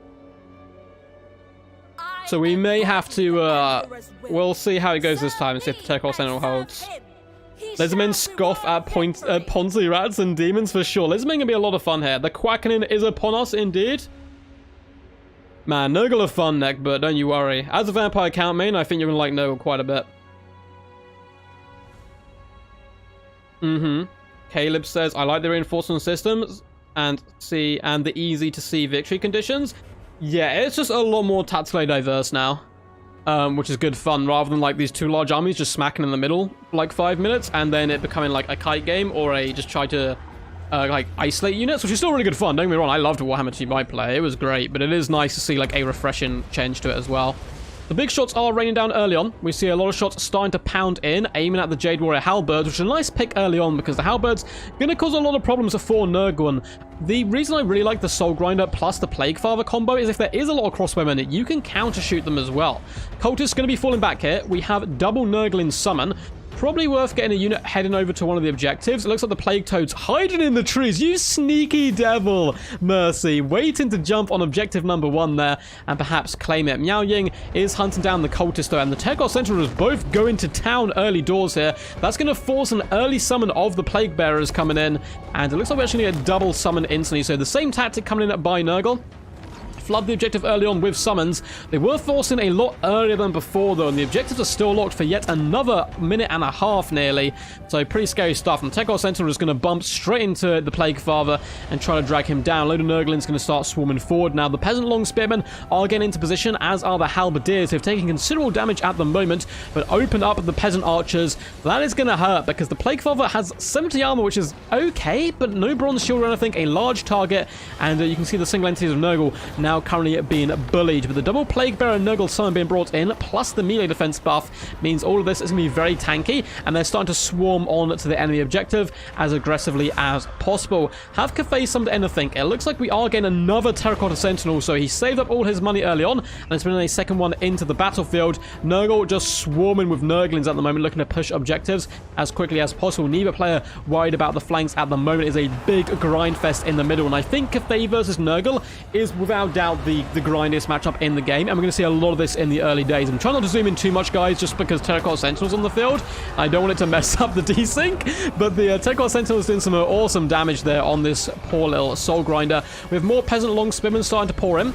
So we may have to, we'll see how it goes this time and see if the Terracotta Sentinel holds. Lizardmen scoff at Ponzi Rats and Demons for sure. Lizardmen gonna be a lot of fun here. The Quackening is upon us indeed. Man, Nurgle are fun, Neck, but don't you worry. As a Vampire Count main, I think you're gonna like Nurgle quite a bit. Caleb says, I like the reinforcement systems and the easy to see victory conditions. Yeah, it's just a lot more tactically diverse now, which is good fun, rather than like these two large armies just smacking in the middle for like 5 minutes, and then it becoming like a kite game, or a just try to like isolate units, which is still really good fun. Don't get me wrong, I loved Warhammer 2 by play, it was great, but it is nice to see like a refreshing change to it as well. The big shots are raining down early on. We see a lot of shots starting to pound in, aiming at the Jade Warrior Halberds, which is a nice pick early on because the Halberds are going to cause a lot of problems for Nurgle. The reason I really like the Soul Grinder plus the Plague Father combo is if there is a lot of crossbowmen, you can counter shoot them as well. Cultists going to be falling back here. We have double Nurgle summon. Probably worth getting a unit heading over to one of the objectives. It looks like the Plague Toads hiding in the trees. You sneaky devil, Mercy. Waiting to jump on objective number 1 there and perhaps claim it. Miao Ying is hunting down the Cultist though, and the Terracotta Sentinels both go into town early doors here. That's going to force an early summon of the Plague Bearers coming in, and it looks like we actually need a double summon instantly. So the same tactic coming in by Nurgle. flood the objective early on with summons. They were forcing a lot earlier than before, though, and the objectives are still locked for yet another minute and a half, nearly. So pretty scary stuff. And the Technical Sentinel is going to bump straight into the Plague Father and try to drag him down. A load of Nurglings going to start swarming forward. Now, the Peasant Long Spearmen are getting into position, as are the Halberdiers, who've taken considerable damage at the moment, but open up the Peasant Archers. That is going to hurt, because the Plague Father has 70 armor, which is okay, but no bronze shield or anything, a large target, and you can see the single entities of Nurgle now currently being bullied. But the double Plague Bearer Nurgle summon being brought in, plus the melee defense buff, means all of this is going to be very tanky, and they're starting to swarm on to the enemy objective as aggressively as possible. Have Cathay summoned anything? It looks like we are getting another Terracotta Sentinel, so he saved up all his money early on, and it's been a second one into the battlefield. Nurgle just swarming with Nurglings at the moment, looking to push objectives as quickly as possible. Neither player worried about the flanks at the moment. Is a big grind fest in the middle, and I think Cathay versus Nurgle is without doubt the grindiest matchup in the game, and we're going to see a lot of this in the early days. I'm trying not to zoom in too much, guys, just because Terracotta Sentinel's on the field. I don't want it to mess up the desync, but the Terracotta Sentinel's doing some awesome damage there on this poor little soul grinder. We have more Peasant Long Spearmen starting to pour in.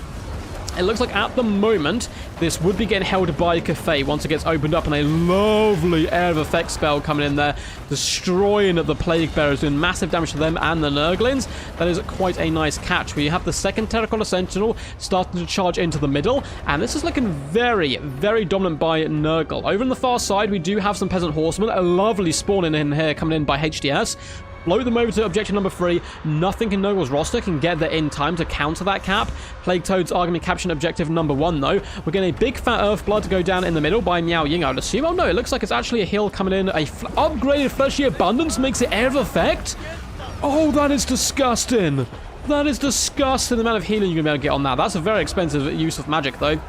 It looks like at the moment, this would be getting held by Cathay once it gets opened up, and a lovely Air of Effect spell coming in there, destroying the Plague Bearers, doing massive damage to them and the Nurglings. That is quite a nice catch. We have the second Terracotta Sentinel starting to charge into the middle, and this is looking very, very dominant by Nurgle. Over on the far side, we do have some Peasant Horsemen, a lovely spawning in here coming in by HDS. Blow them over to objective number 3. Nothing in Nurgle's roster can get there in time to counter that cap. Plague Toads are going to be capturing objective number 1, though. We're getting a big fat Earthblood to go down in the middle by Meow Ying, I would assume. Oh, no, it looks like it's actually a heal coming in. A upgraded Fleshy Abundance makes it Air of Effect. Oh, that is disgusting. That is disgusting, the amount of healing you're going to be able to get on that. That's a very expensive use of magic, though.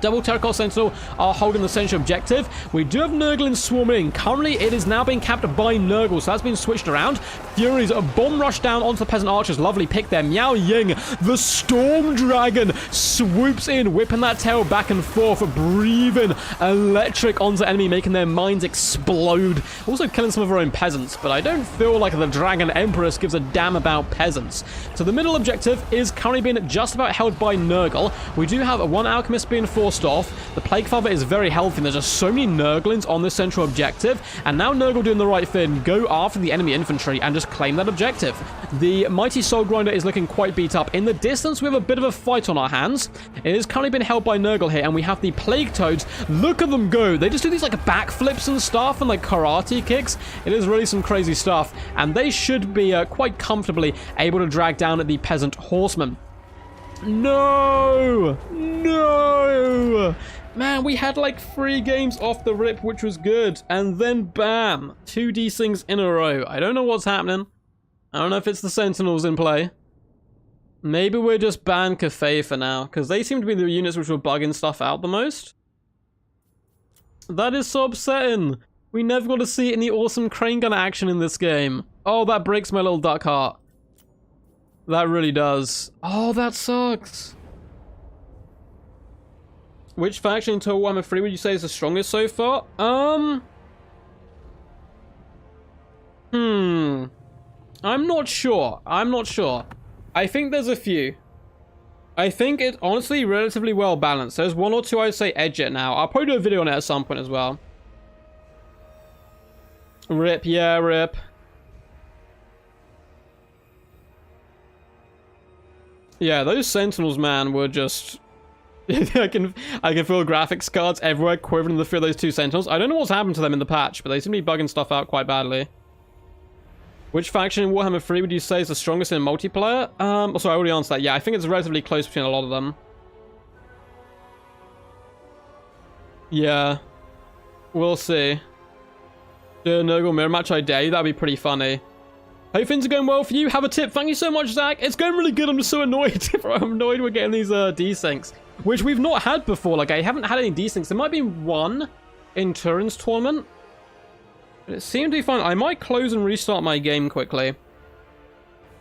Double Terracotta Sentinel are holding the central objective. We do have Nurglings swarming. Currently, it is now being capped by Nurgle, so that's been switched around. Furies, a bomb rush down onto the Peasant Archers. Lovely pick there. Meow Ying, the Storm Dragon, swoops in, whipping that tail back and forth, breathing electric onto enemy, making their minds explode. Also killing some of our own peasants, but I don't feel like the Dragon Empress gives a damn about peasants. So the middle objective is currently being just about held by Nurgle. We do have one Alchemist being forced off. The Plague Father is very healthy, and there's just so many Nurglings on this central objective, and now Nurgle doing the right thing, go after the enemy infantry and just claim that objective. The Mighty Soul Grinder is looking quite beat up. In the distance, we have a bit of a fight on our hands. It has currently been held by Nurgle here, and we have the Plague Toads. Look at them go. They just do these like backflips and stuff, and like karate kicks. It is really some crazy stuff, and they should be quite comfortably able to drag down the Peasant Horsemen. No! No! Man, we had like 3 games off the rip, which was good. And then bam, 2 desyncs in a row. I don't know what's happening. I don't know if it's the Sentinels in play. Maybe we're just ban Cathay for now, because they seem to be the units which were bugging stuff out the most. That is so upsetting. We never got to see any awesome crane gun action in this game. Oh, that breaks my little duck heart. That really does. Oh, that sucks. Which faction in Total Warhammer 3 would you say is the strongest so far? I'm not sure. I'm not sure. I think there's a few. I think it's honestly relatively well balanced. There's 1 or 2 I'd say edge it now. I'll probably do a video on it at some point as well. Rip, yeah, rip. Yeah, those Sentinels, man, were just... I can feel graphics cards everywhere quivering in the fear of those 2 Sentinels. I don't know what's happened to them in the patch, but they seem to be bugging stuff out quite badly. Which faction in Warhammer 3 would you say is the strongest in multiplayer? Sorry, I already answered that. Yeah, I think it's relatively close between a lot of them. Yeah. We'll see. Do a Nurgle mirror match, I dare you. That'd be pretty funny. Hope things are going well for you. Have a tip. Thank you so much, Zach. It's going really good. I'm just so annoyed. I'm annoyed we're getting these desyncs, which we've not had before. Like, I haven't had any desyncs. There might be one in Turin's tournament. But it seemed to be fine. I might close and restart my game quickly.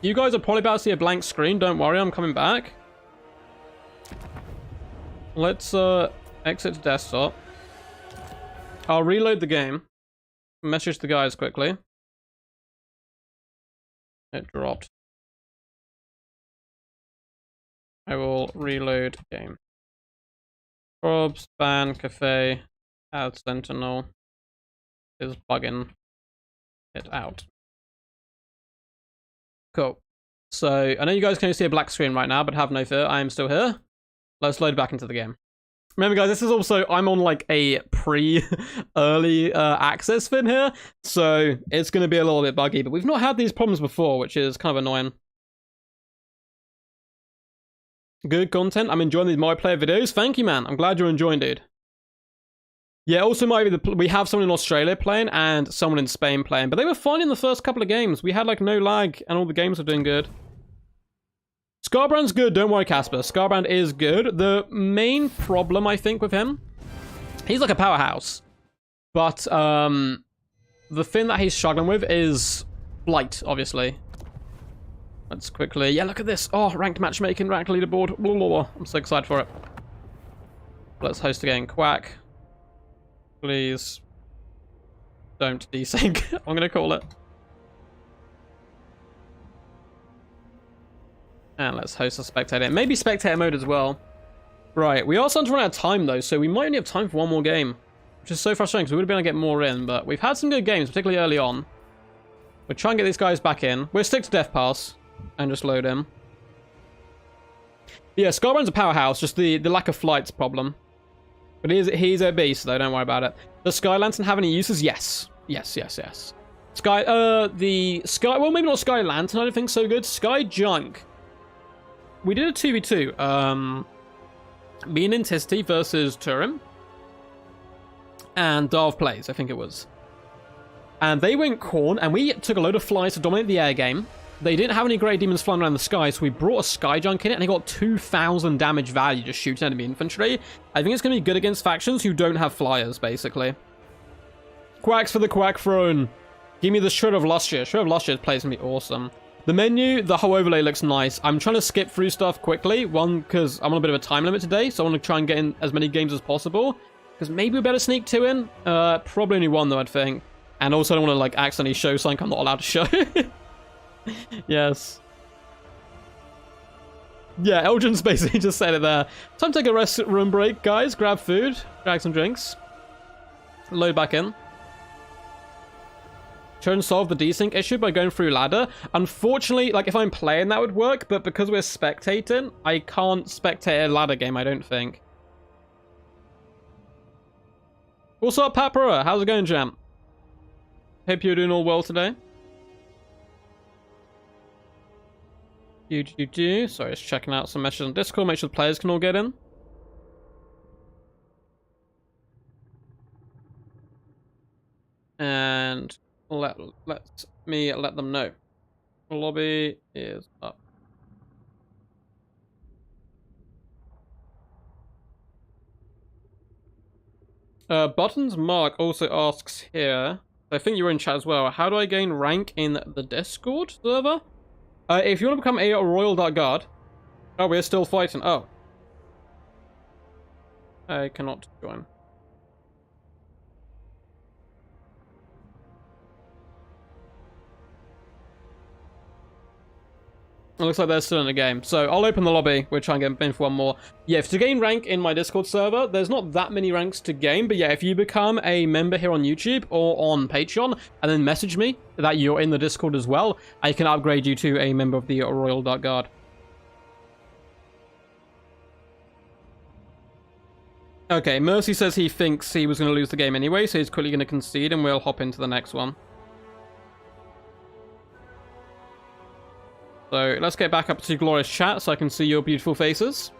You guys are probably about to see a blank screen. Don't worry, I'm coming back. Let's exit to desktop. I'll reload the game. Message the guys quickly. It dropped. I will reload game. Probs, ban, cafe, add sentinel is bugging it out. Cool. So, I know you guys can only see a black screen right now, but have no fear, I am still here. Let's load back into the game. Remember, guys, this is also, I'm on like a early access fin here, so it's going to be a little bit buggy, but we've not had these problems before, which is kind of annoying. Good content. I'm enjoying these multiplayer videos. Thank you, man. I'm glad you're enjoying, dude. Yeah, also might be we have someone in Australia playing and someone in Spain playing, but they were fine in the first couple of games. We had like no lag and all the games were doing good. Scarbrand's good, don't worry, Casper. Scarbrand is good. The main problem, I think, with him, he's like a powerhouse. But the thing that he's struggling with is flight, obviously. Let's quickly... Yeah, look at this. Oh, ranked matchmaking, ranked leaderboard. Blah, blah, blah. I'm so excited for it. Let's host again. Quack. Please. Don't desync. I'm going to call it. And let's host a spectator. Maybe spectator mode as well. Right, we are starting to run out of time though, so we might only have time for one more game. Which is so frustrating because we would have been able to get more in, but we've had some good games, particularly early on. We'll try and get these guys back in. We'll stick to Death Pass and just load in. Yeah, Scarbrand's a powerhouse, just the lack of flight's a problem. But he's a beast though, don't worry about it. Does Sky Lantern have any uses? Yes. Yes, yes, yes. Well, maybe not Sky Lantern, I don't think so good. Sky Junk. We did a 2v2. Me and Intisity versus Turin. And Darv Plays, I think it was. And they went Khorne, and we took a load of flies to dominate the air game. They didn't have any Grey Demons flying around the sky, so we brought a Sky Junk in it, and he got 2,000 damage value just shooting enemy infantry. I think it's going to be good against factions who don't have flyers, basically. Quacks for the Quack Throne. Give me the Shred of Lustre. Shred of Lustre plays going to be awesome. The menu, the whole overlay looks nice. I'm trying to skip through stuff quickly. One, because I'm on a bit of a time limit today, so I want to try and get in as many games as possible. Because maybe we better sneak 2 in. Probably only 1 though, I'd think. And also I don't want to like accidentally show something I'm not allowed to show. Yes. Yeah, Elgin's basically just said it there. Time to take a rest room break, guys. Grab food, grab some drinks. Load back in. Try and solve the desync issue by going through ladder. Unfortunately, like if I'm playing that would work, but because we're spectating, I can't spectate a ladder game, I don't think. What's up, Papera? How's it going, champ? Hope you're doing all well today. Sorry, just checking out some messages on Discord. Make sure the players can all get in. And let them know. The lobby is up. Buttons Mark also asks here, I think you were in chat as well, how do I gain rank in the Discord server? If you want to become a Royal Dark Guard... Oh, we're still fighting. Oh. I cannot join. It looks like they're still in the game. So I'll open the lobby. We'll try and get in for one more. Yeah, to gain rank in my Discord server, there's not that many ranks to gain. But yeah, if you become a member here on YouTube or on Patreon and then message me that you're in the Discord as well, I can upgrade you to a member of the Royal Dark Guard. Okay, Mercy says he thinks he was going to lose the game anyway, so he's quickly going to concede and we'll hop into the next one. So let's get back up to glorious chat so I can see your beautiful faces.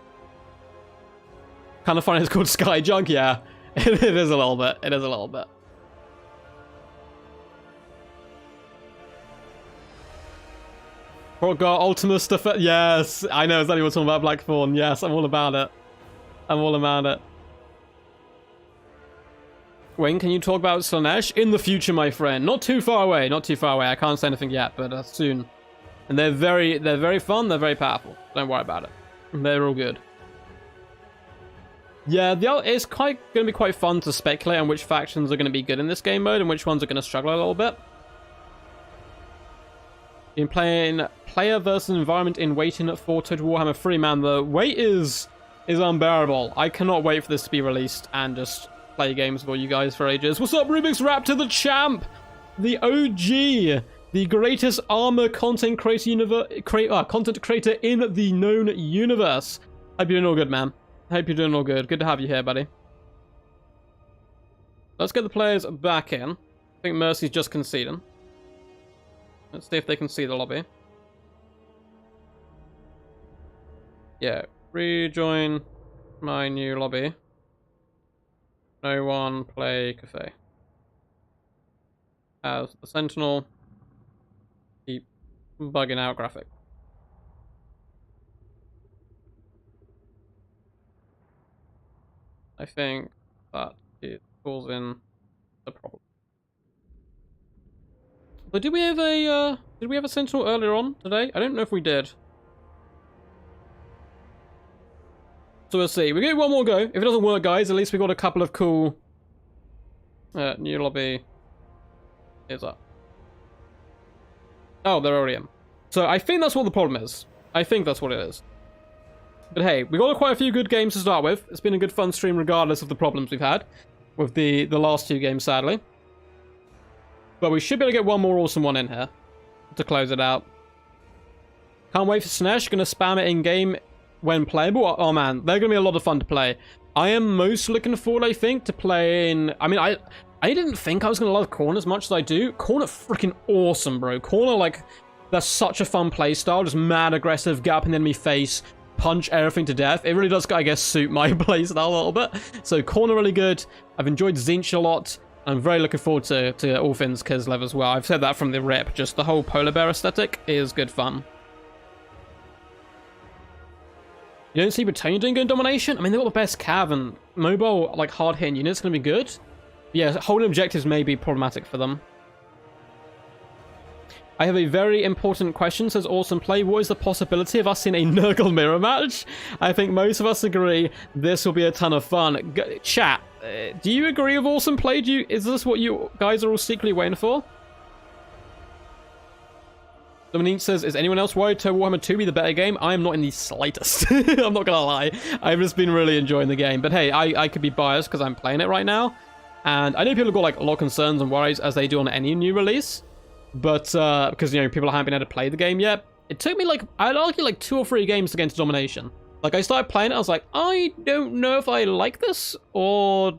Kind of funny it's called Sky Junk, yeah. It is a little bit. It is a little bit. Oh god, Ultima stuff. Yes, I know exactly what we're talking about, Blackthorn. Yes, I'm all about it. I'm all about it. When can you talk about Slaanesh? In the future, my friend. Not too far away. Not too far away. I can't say anything yet, but soon. And they're very fun, they're very powerful. Don't worry about it. They're all good. Yeah, it's going to be quite fun to speculate on which factions are going to be good in this game mode and which ones are going to struggle a little bit. Been playing player versus environment in waiting for Total Warhammer 3, man. The wait is unbearable. I cannot wait for this to be released and just play games with all you guys for ages. What's up, Rubik's Raptor, the champ? The OG. The greatest armor content creator, content creator in the known universe. Hope you're doing all good, man. Hope you're doing all good. Good to have you here, buddy. Let's get the players back in. I think Mercy's just conceding. Let's see if they can see the lobby. Yeah, rejoin my new lobby. No one play cafe. As the Sentinel, keep bugging out graphic. I think that it causing the problem. But did we have a Sentinel earlier on today? I don't know if we did. So we'll see. We get one more go. If it doesn't work, guys, at least we got a couple of cool new lobby. Here's up. Oh, they're already in. So I think that's what the problem is. I think that's what it is. But hey, we got quite a few good games to start with. It's been a good fun stream regardless of the problems we've had with the last two games, sadly. But we should be able to get one more awesome one in here to close it out. Can't wait for Snesh. Gonna spam it in-game when playable. Oh man, they're gonna be a lot of fun to play. I am most looking forward, I think, to playing... I mean, I didn't think I was gonna love Corn as much as I do. Corn are freaking awesome, bro. Corn are like... They're such a fun playstyle. Just mad aggressive, get up in the enemy face, punch everything to death. It really does, I guess, suit my playstyle a little bit. So Corn are really good. I've enjoyed Tzeentch a lot. I'm very looking forward to all things Kislev as well. I've said that from the rip. Just the whole polar bear aesthetic is good fun. You don't see Britannia doing good in domination? I mean, they've got the best cav and mobile, like, hard-hitting units going to be good. Yeah, holding objectives may be problematic for them. I have a very important question, says Awesome Play. What is the possibility of us seeing a Nurgle mirror match? I think most of us agree this will be a ton of fun. Chat, do you agree with Awesome Play? Is this what you guys are all secretly waiting for? Dominique says, is anyone else worried Total Warhammer 2 be the better game? I am not in the slightest. I'm not gonna lie. I've just been really enjoying the game. But hey, I could be biased because I'm playing it right now. And I know people have got like a lot of concerns and worries as they do on any new release. But, because, you know, people haven't been able to play the game yet. It took me, like, I'd argue, like, 2 or 3 games to get into Domination. Like, I started playing it, I was like, I don't know if I like this, or,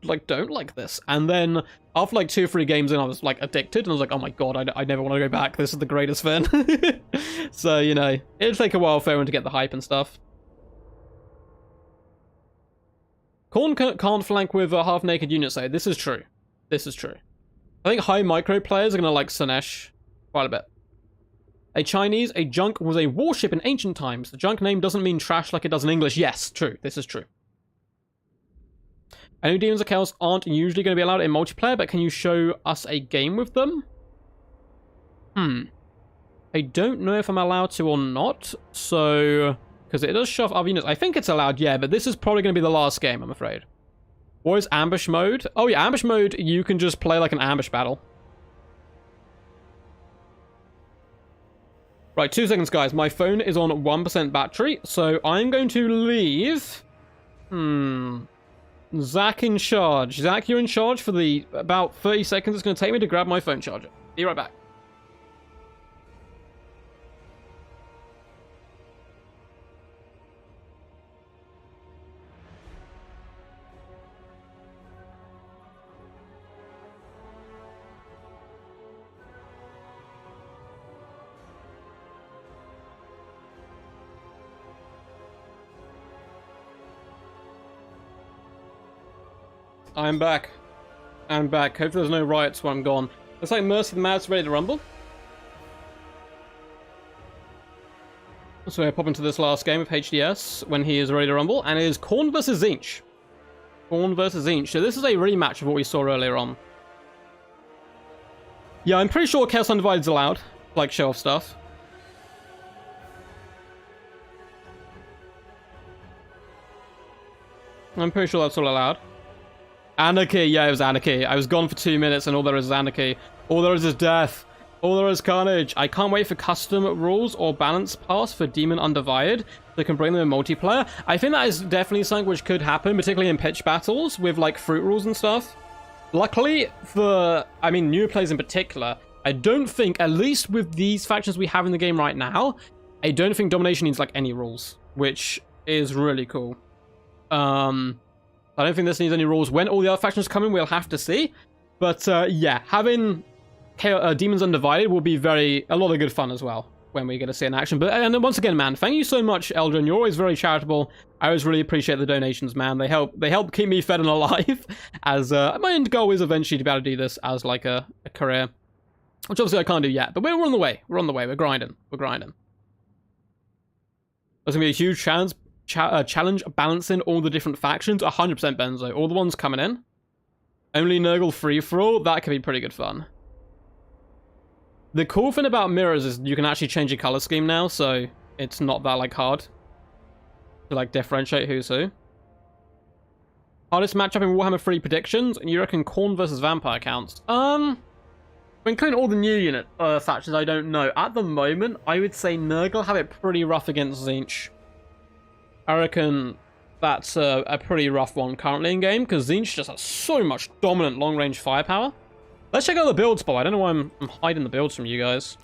like, don't like this. And then, after, like, 2 or 3 games in, I was, like, addicted, and I was like, oh my god, I never want to go back. This is the greatest thing. So, you know, it'll take a while for everyone to get the hype and stuff. Khorne can't flank with a half-naked unit, so this is true. This is true. I think high micro players are going to like Snesh quite a bit. A Chinese, a junk was a warship in ancient times. The junk name doesn't mean trash like it does in English. Yes, true. This is true. I know Demons of Chaos aren't usually going to be allowed in multiplayer, but can you show us a game with them? I don't know if I'm allowed to or not. So, because it does show off other units. I think it's allowed, yeah, but this is probably going to be the last game, I'm afraid. What is ambush mode? Oh yeah, ambush mode, you can just play like an ambush battle. Right, 2 seconds, guys. My phone is on 1% battery, so I'm going to leave... Zach in charge. Zach, you're in charge for the about 30 seconds it's going to take me to grab my phone charger. Be right back. I'm back. I'm back. Hopefully there's no riots while I'm gone. Looks like Mercy the Mad's ready to rumble. So I pop into this last game of HDS when he is ready to rumble, and it is Khorne versus Tzeentch. Khorne versus Tzeentch. So this is a rematch of what we saw earlier on. Yeah, I'm pretty sure Chaos Undivided is allowed. Like, show off stuff. I'm pretty sure that's all allowed. Anarchy, yeah, it was anarchy. I was gone for 2 minutes and all there is anarchy. All there is death. All there is carnage. I can't wait for custom rules or balance pass for Demon Undivided that can bring them in multiplayer. I think that is definitely something which could happen, particularly in pitch battles with like fruit rules and stuff. Luckily for, I mean, new players in particular, I don't think, at least with these factions we have in the game right now, I don't think Domination needs like any rules, which is really cool. I don't think this needs any rules. When all the other factions come in, we'll have to see. But yeah, having Demons Undivided will be a lot of good fun as well when we get to see it in action. But and once again, man, thank you so much, Eldrin. You're always very charitable. I always really appreciate the donations, man. They help keep me fed and alive. As my end goal is eventually to be able to do this as like a career, which obviously I can't do yet. But we're on the way. We're on the way. We're grinding. We're grinding. There's gonna be a huge challenge balancing all the different factions. 100% Benzo. All the ones coming in. Only Nurgle free for all. That could be pretty good fun. The cool thing about mirrors is you can actually change your color scheme now, so it's not that like hard to like differentiate who's who. Hardest matchup in Warhammer 3 predictions, and you reckon Khorne versus Vampire counts? Including all the new unit factions, I don't know. At the moment, I would say Nurgle have it pretty rough against Tzeentch. I reckon that's a pretty rough one currently in game, because Tzeentch just has so much dominant long-range firepower. Let's check out the builds, Bob. I don't know why I'm hiding the builds from you guys.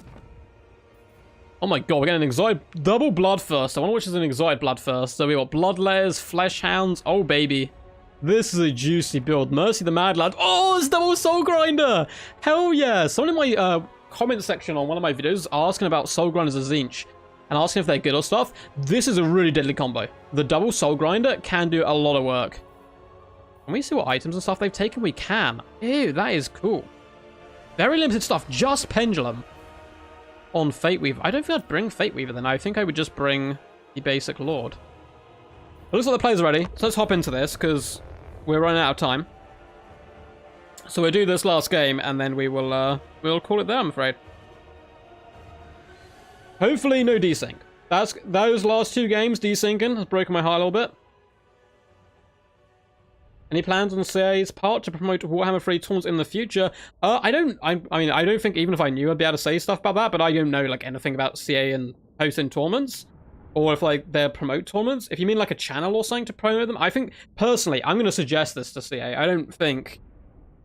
Oh my god, we're getting an exotic double Bloodthirst. I wonder which is an exotic Bloodthirst. So we got Bloodlayers, Fleshhounds. Oh, baby. This is a juicy build. Mercy the Mad Lad. Oh, it's double Soul Grinder. Hell yeah. Someone in my comment section on one of my videos asking about Soul Grinders as Tzeentch and asking if they're good or stuff. This is a really deadly combo. The double Soul Grinder can do a lot of work. Can we see what items and stuff they've taken? We can. Ew, that is cool. Very limited stuff. Just Pendulum on Fate Weaver. I don't think I'd bring Fate Weaver then. I think I would just bring the basic Lord. It looks like the players are ready. So let's hop into this because we're running out of time. So we'll do this last game and then we'll call it there, I'm afraid. Hopefully no desync. Those last two games desyncing has broken my heart a little bit. Any plans on CA's part to promote Warhammer 3 tournaments in the future? I mean, I don't think even if I knew I'd be able to say stuff about that, but I don't know like anything about CA and hosting tournaments, or if like they promote tournaments. If you mean like a channel or something to promote them, I think personally I'm going to suggest this to CA. I don't think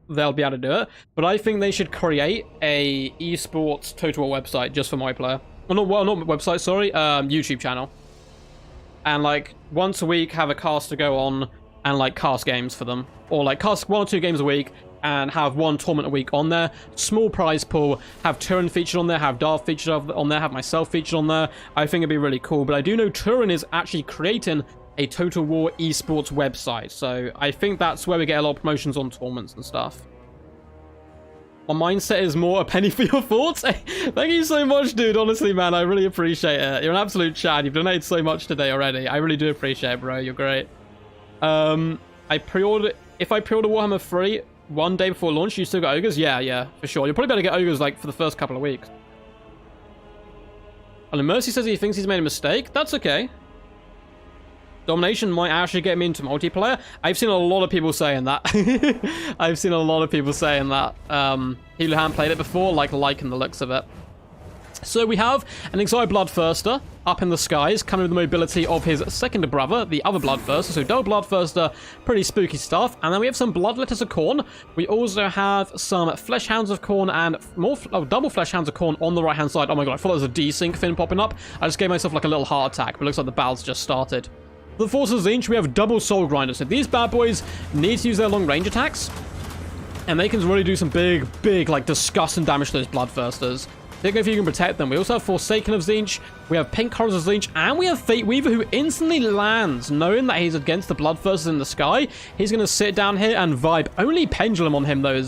they'll be able to do it, but I think they should create a esports Total War website just for my player. Not website, sorry, YouTube channel, and like once a week have a cast to go on. And like cast games for them, or like cast 1 or 2 games a week and have 1 tournament a week on there. Small prize pool, have Turin featured on there, have Darth featured on there, have myself featured on there. I think it'd be really cool. But I do know Turin is actually creating a Total War esports website, so I think that's where we get a lot of promotions on tournaments and stuff. My mindset is more a penny for your thoughts. Thank you so much, dude. Honestly, man, I really appreciate it. You're an absolute Chad. You've donated so much today already. I really do appreciate it, bro. You're great. If I pre-order Warhammer 3 1 day before launch, you still got ogres? Yeah, for sure. You'll probably better get ogres like for the first couple of weeks. And Mercy says he thinks he's made a mistake. That's okay. Domination might actually get me into multiplayer. I've seen a lot of people saying that. I've seen a lot of people saying that. People who haven't played it before, liking the looks of it. So we have an exiled Bloodthirster up in the skies, coming with the mobility of his second brother, the other Bloodthirster. So double Bloodthirster, pretty spooky stuff. And then we have some Bloodletters of Khorne. We also have some Fleshhounds of Khorne and more double Fleshhounds of Khorne on the right-hand side. Oh my god, I thought there was a desync thing popping up. I just gave myself like a little heart attack, but it looks like the battle's just started. For the Forces of Tzeentch, we have double Soul Grinders. So these bad boys need to use their long-range attacks, and they can really do some big, like, disgusting damage to those Bloodthirsters. If you can protect them. We also have Forsaken of Tzeentch, we have Pink Horrors of Tzeentch, and we have Fate Weaver, who instantly lands, knowing that he's against the Bloodthirsters in the sky. He's going to sit down here and vibe. Only Pendulum on him, though.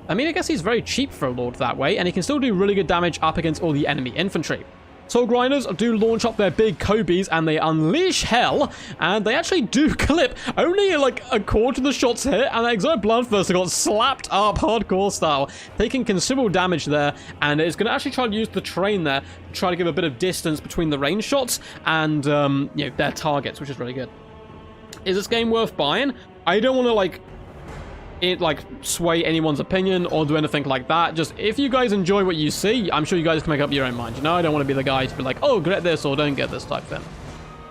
I mean, I guess he's very cheap for a Lord that way, and he can still do really good damage up against all the enemy infantry. Soul Grinders do launch up their big Kobe's and they unleash hell, and they actually do clip. Only like a quarter of the shots hit, and the Exiled Bloodthirster got slapped up hardcore style, taking considerable damage there, and it's going to actually try to use the terrain there to try to give a bit of distance between the range shots and you know, their targets, which is really good. Is this game worth buying? I don't want to like like sway anyone's opinion or do anything like that. Just if you guys enjoy what you see, I'm sure you guys can make up your own mind. You know, I don't want to be the guy to be like, oh, get this or don't get this type thing.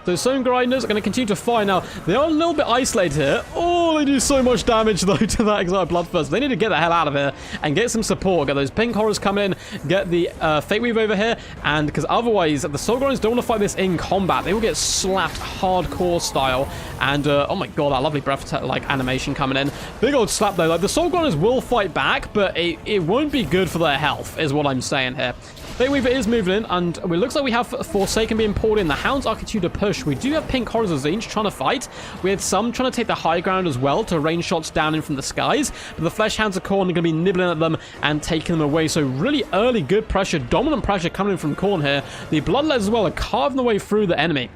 So Stone Grinders are going to continue to fire now. They are a little bit isolated here. Oh, they do so much damage, though, to that Exiled Bloodthirster. They need to get the hell out of here and get some support. Get those Pink Horrors coming in. Get the Fate Weaver over here. And because otherwise, the Soul Grinders don't want to fight this in combat. They will get slapped hardcore style. And, oh my god, that lovely breath like animation coming in. Big old slap, though. Like, the Soul Grinders will fight back, but it won't be good for their health, is what I'm saying here. Fate Weaver is moving in, and it looks like we have Forsaken being pulled in. The Hounds are continuing to push. We do have Pink Horrors of Tzeentch trying to fight. We had some trying to take the high ground as well to rain shots down in from the skies. But the Flesh Hounds of Khorne are going to be nibbling at them and taking them away. So really early good pressure, dominant pressure coming in from Khorne here. The Bloodletters as well are carving their way through the enemy.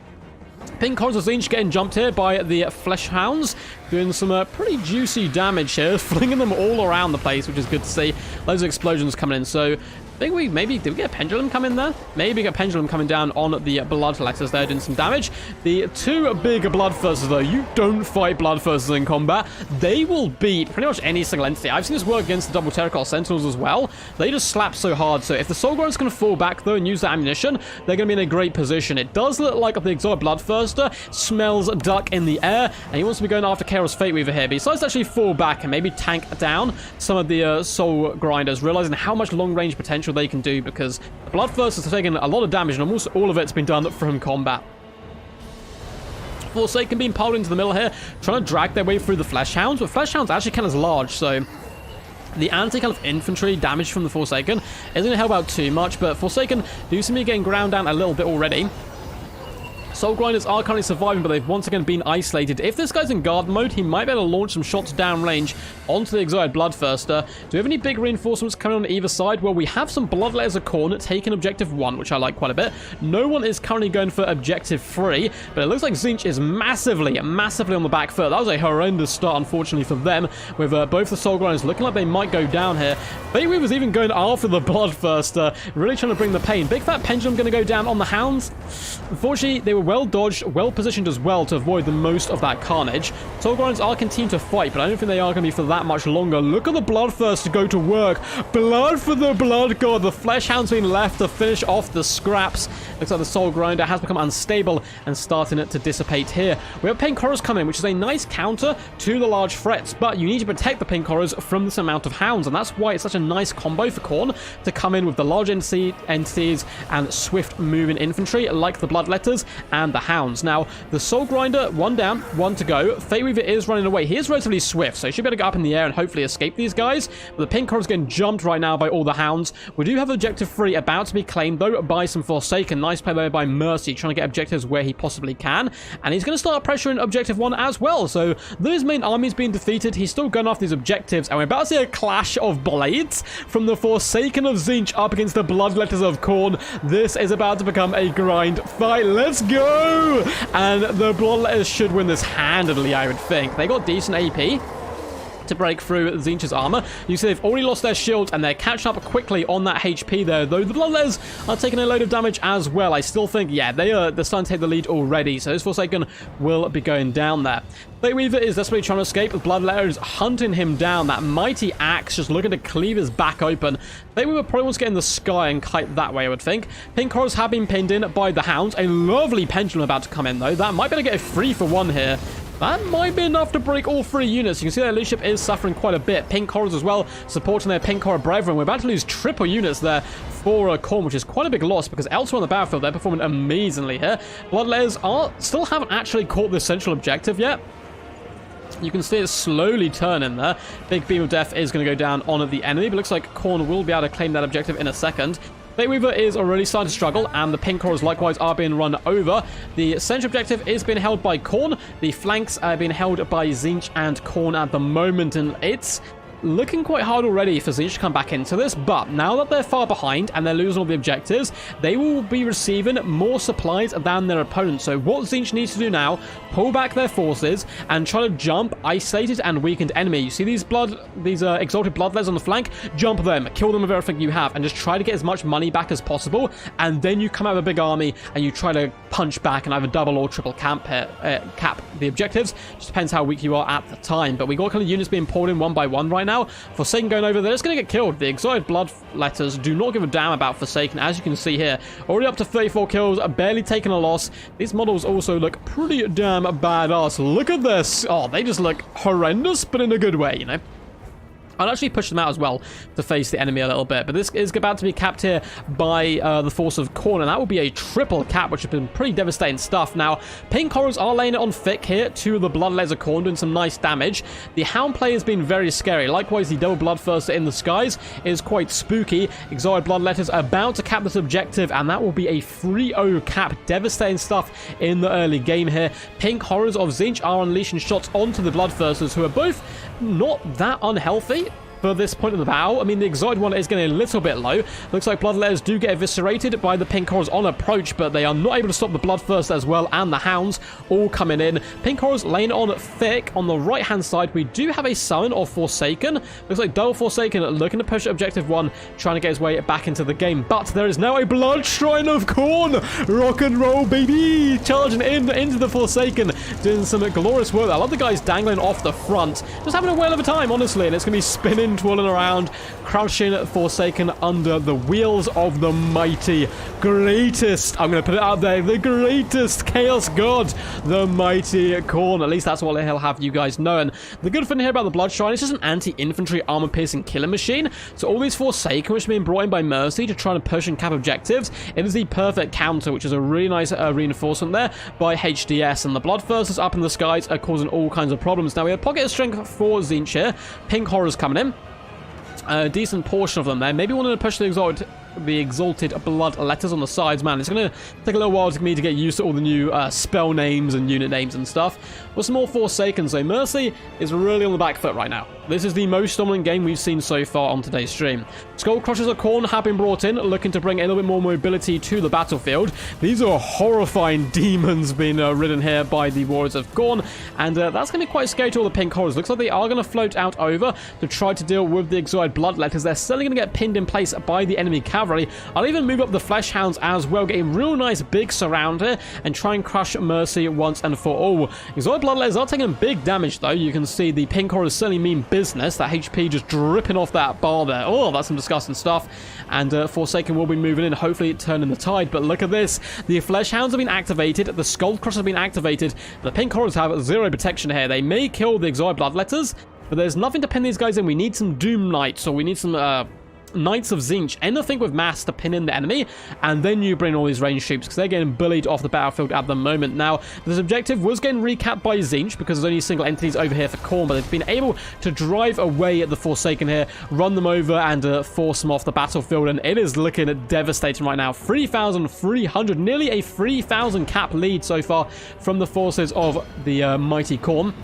Pink Horrors of Tzeentch getting jumped here by the Flesh Hounds, doing some pretty juicy damage here, flinging them all around the place, which is good to see. Loads of explosions coming in. So I think did we get a Pendulum come in there? Maybe a Pendulum coming down on the Bloodletters there doing some damage. The two big Bloodthirsters though, you don't fight Bloodthirsters in combat. They will beat pretty much any single entity. I've seen this work against the Double Terracotta Sentinels as well. They just slap so hard. So if the Soul Grinders is going to fall back though and use that ammunition, they're going to be in a great position. It does look like the Exiled Bloodthirster smells duck in the air, and he wants to be going after Chaos Fate Weaver here. But he decides to actually fall back and maybe tank down some of the Soul Grinders, realizing how much long-range potential they can do, because the Bloodthirsters are taking a lot of damage, and almost all of it's been done from combat. Forsaken being pulled into the middle here, trying to drag their way through the Flesh Hounds, but Flesh Hounds actually kind of large, so the anti-kind of infantry damage from the Forsaken isn't going to help out too much, but Forsaken do seem to be getting ground down a little bit already. Soul Grinders are currently surviving, but they've once again been isolated. If this guy's in guard mode, he might be able to launch some shots downrange onto the Exiled Bloodthirster. Do we have any big reinforcements coming on either side? Well, we have some Bloodletters of Khorne taking Objective 1, which I like quite a bit. No one is currently going for Objective 3, but it looks like Tzeentch is massively on the back foot. That was a horrendous start, unfortunately, for them, with both the Soul Grinders looking like they might go down here. Fate Weaver's even going after the Bloodthirster, really trying to bring the pain. Big Fat Pendulum going to go down on the Hounds. Unfortunately, they were well dodged, well positioned as well to avoid the most of that carnage. Soul Grinders are continuing to fight, but I don't think they are going to be for that much longer. Look at the Bloodthirster go to work. Blood for the Blood God. The Flesh Hound's been left to finish off the scraps. Looks like the Soul Grinder has become unstable and starting to dissipate here. We have Pink Horrors coming, which is a nice counter to the large threats, but you need to protect the Pink Horrors from this amount of Hounds, and that's why it's such a nice combo for Khorne to come in with the large entities and swift moving infantry like the Bloodletters and the Hounds. Now, the Soul Grinder, one down, one to go. Fate Weaver is running away. He is relatively swift, so he should be able to get up in the air and hopefully escape these guys. But the Pink Horror's getting jumped right now by all the Hounds. We do have Objective 3 about to be claimed, though, by some Forsaken. Nice play there by Mercy, trying to get objectives where he possibly can. And he's going to start pressuring Objective 1 as well. So, though his main army's being defeated, he's still going after these objectives. And we're about to see a clash of blades from the Forsaken of Tzeentch up against the Bloodletters of Khorne. This is about to become a grind fight. Let's go! And the Bloodletters should win this handily, I would think. They got decent AP to break through Tzeentch's armor. You see they've already lost their shields and they're catching up quickly on that HP there, though the Bloodletters are taking a load of damage as well. I still think, yeah, they're starting to take the lead already, so this Forsaken will be going down there. Fate Weaver is desperately trying to escape. The Bloodletter is hunting him down. That mighty axe just looking to cleave his back open. Fate Weaver probably wants to get in the sky and kite that way, I would think. Pink Horrors have been pinned in by the Hounds. A lovely Pendulum about to come in, though. That might be able to get a 3-for-1 here. That might be enough to break all 3 units. You can see their leadership is suffering quite a bit. Pink Horrors as well, supporting their Pink Horror brethren. We're about to lose triple units there for Khorne, which is quite a big loss because elsewhere on the battlefield, they're performing amazingly here. Bloodletters still haven't actually caught the central objective yet. You can see it slowly turning there. Big Beam of Death is going to go down on the enemy, but looks like Khorne will be able to claim that objective in a second. Fate Weaver is already starting to struggle, and the Pink Horrors likewise are being run over. The central objective is being held by Khorne. The flanks are being held by Tzeentch and Khorne at the moment, and it's looking quite hard already for Tzeentch to come back into this, but now that they're far behind and they're losing all the objectives, they will be receiving more supplies than their opponents. So what Tzeentch needs to do now, pull back their forces and try to jump isolated and weakened enemy. You see these exalted bloodletters on the flank? Jump them, kill them with everything you have, and just try to get as much money back as possible, and then you come out with a big army and you try to punch back and either double or triple cap the objectives. Just depends how weak you are at the time. But we got kind of units being pulled in one by one right now. Forsaken going over, they're just going to get killed. The exalted bloodletters do not give a damn about Forsaken, as you can see here. Already up to 34 kills, barely taking a loss. These models also look pretty damn badass. Look at this. Oh, they just look horrendous, but in a good way, you know. I'll actually push them out as well to face the enemy a little bit. But this is about to be capped here by the force of Khorne, and that will be a triple cap, which has been pretty devastating stuff. Now, Pink Horrors are laying it on thick here to the Bloodletters of Khorne, doing some nice damage. The Hound play has been very scary. Likewise, the double Bloodthirster in the skies is quite spooky. Exiled Bloodletters are about to cap this objective, and that will be a 3-0 cap. Devastating stuff in the early game here. Pink Horrors of Tzeentch are unleashing shots onto the Bloodthirsters, who are both not that unhealthy for this point of the battle. I mean, the Exiled one is getting a little bit low. Looks like Bloodletters do get eviscerated by the Pink Horrors on approach, but they are not able to stop the Bloodthirster as well, and the Hounds all coming in. Pink Horrors laying on thick. On the right-hand side, we do have a summon of Forsaken. Looks like double Forsaken looking to push Objective 1, trying to get his way back into the game. But there is now a Blood Shrine of Khorne. Rock and roll, baby! Charging into the Forsaken, doing some glorious work. I love the guys dangling off the front. Just having a whale of a time, honestly, and it's going to be spinning, twirling around, crouching Forsaken under the wheels of the mighty greatest, I'm going to put it out there, the greatest Chaos God, the mighty Khorne. At least that's what he'll have you guys know. And the good thing here about the Blood Shrine, it's just an anti-infantry armor-piercing killing machine. So all these Forsaken, which have been brought in by Mercy to try and push and cap objectives, it is the perfect counter, which is a really nice reinforcement there by HDS. And the Bloodthirsters up in the skies are causing all kinds of problems. Now we have Pocket of Strength for Tzeentch here. Pink Horrors coming in. A decent portion of them there. Maybe wanting to push the exalted blood letters on the sides. Man, it's going to take a little while for me to get used to all the new spell names and unit names and stuff. But some more Forsaken, so Mercy is really on the back foot right now. This is the most dominant game we've seen so far on today's stream. Skull Crushers of Khorne have been brought in, looking to bring a little bit more mobility to the battlefield. These are horrifying demons being ridden here by the Warriors of Khorne, and that's going to be quite scary to all the Pink Horrors. Looks like they are going to float out over to try to deal with the exiled bloodletters. They're certainly going to get pinned in place by the enemy cavalry. I'll even move up the Flesh Hounds as well, get a real nice big surround here and try and crush Mercy once and for all. Exiled bloodletters are taking big damage though. You can see the Pink Horrors certainly mean business. That HP just dripping off that bar there. Oh, that's some disgusting stuff. And Forsaken will be moving in, hopefully turning the tide. But look at this. The Flesh Hounds have been activated. The Skull Crushers have been activated. The Pink Horrors have zero protection here. They may kill the Exiled Bloodletters, but there's nothing to pin these guys in. We need some Doom Knights, or we need some Knights of Tzeentch, anything with mass to pin in the enemy, and then you bring all these ranged troops, because they're getting bullied off the battlefield at the moment. Now, this objective was getting recapped by Tzeentch, because there's only single entities over here for Khorne, but they've been able to drive away the Forsaken here, run them over, and force them off the battlefield, and it is looking devastating right now. 3,300, nearly a 3,000 cap lead so far from the forces of the mighty Khorne.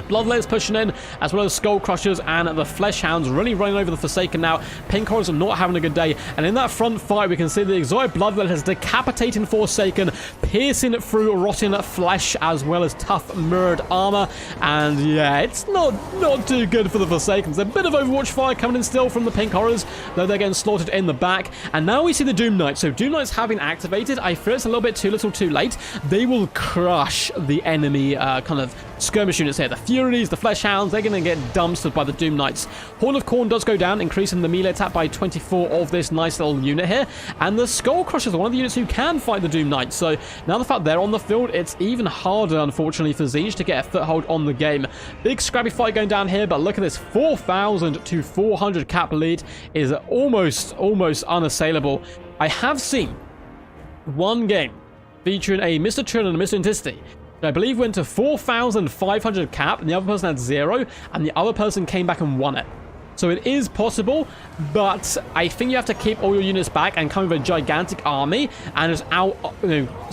Bloodletters pushing in, as well as Skull Crushers and the Flesh Hounds really running over the Forsaken now. Pink Horrors are not having a good day, and in that front fight we can see the Exiled Bloodletters decapitating Forsaken, piercing through rotten flesh as well as tough mirrored armor, and yeah, it's not too good for the Forsakens. A bit of Overwatch fire coming in still from the Pink Horrors, though they're getting slaughtered in the back. And now we see the Doom Knights. So Doom Knights have been activated. I fear it's a little bit too little too late. They will crush the enemy kind of skirmish units here. The Furies, the Flesh Hounds, they're going to get dumpstered by the Doom Knights. Horn of Khorne does go down, increasing the melee attack by 24 of this nice little unit here. And the Skull Crushers are one of the units who can fight the Doom Knights. So now the fact they're on the field, it's even harder, unfortunately, for Tzeentch to get a foothold on the game. Big scrappy fight going down here, but look at this. 4,000 to 400 cap lead is almost unassailable. I have seen one game featuring a Mr. Trin and a Mr. Intisty. I believe went to 4,500 cap, and the other person had 0, and the other person came back and won it. So it is possible, but I think you have to keep all your units back and come with a gigantic army and just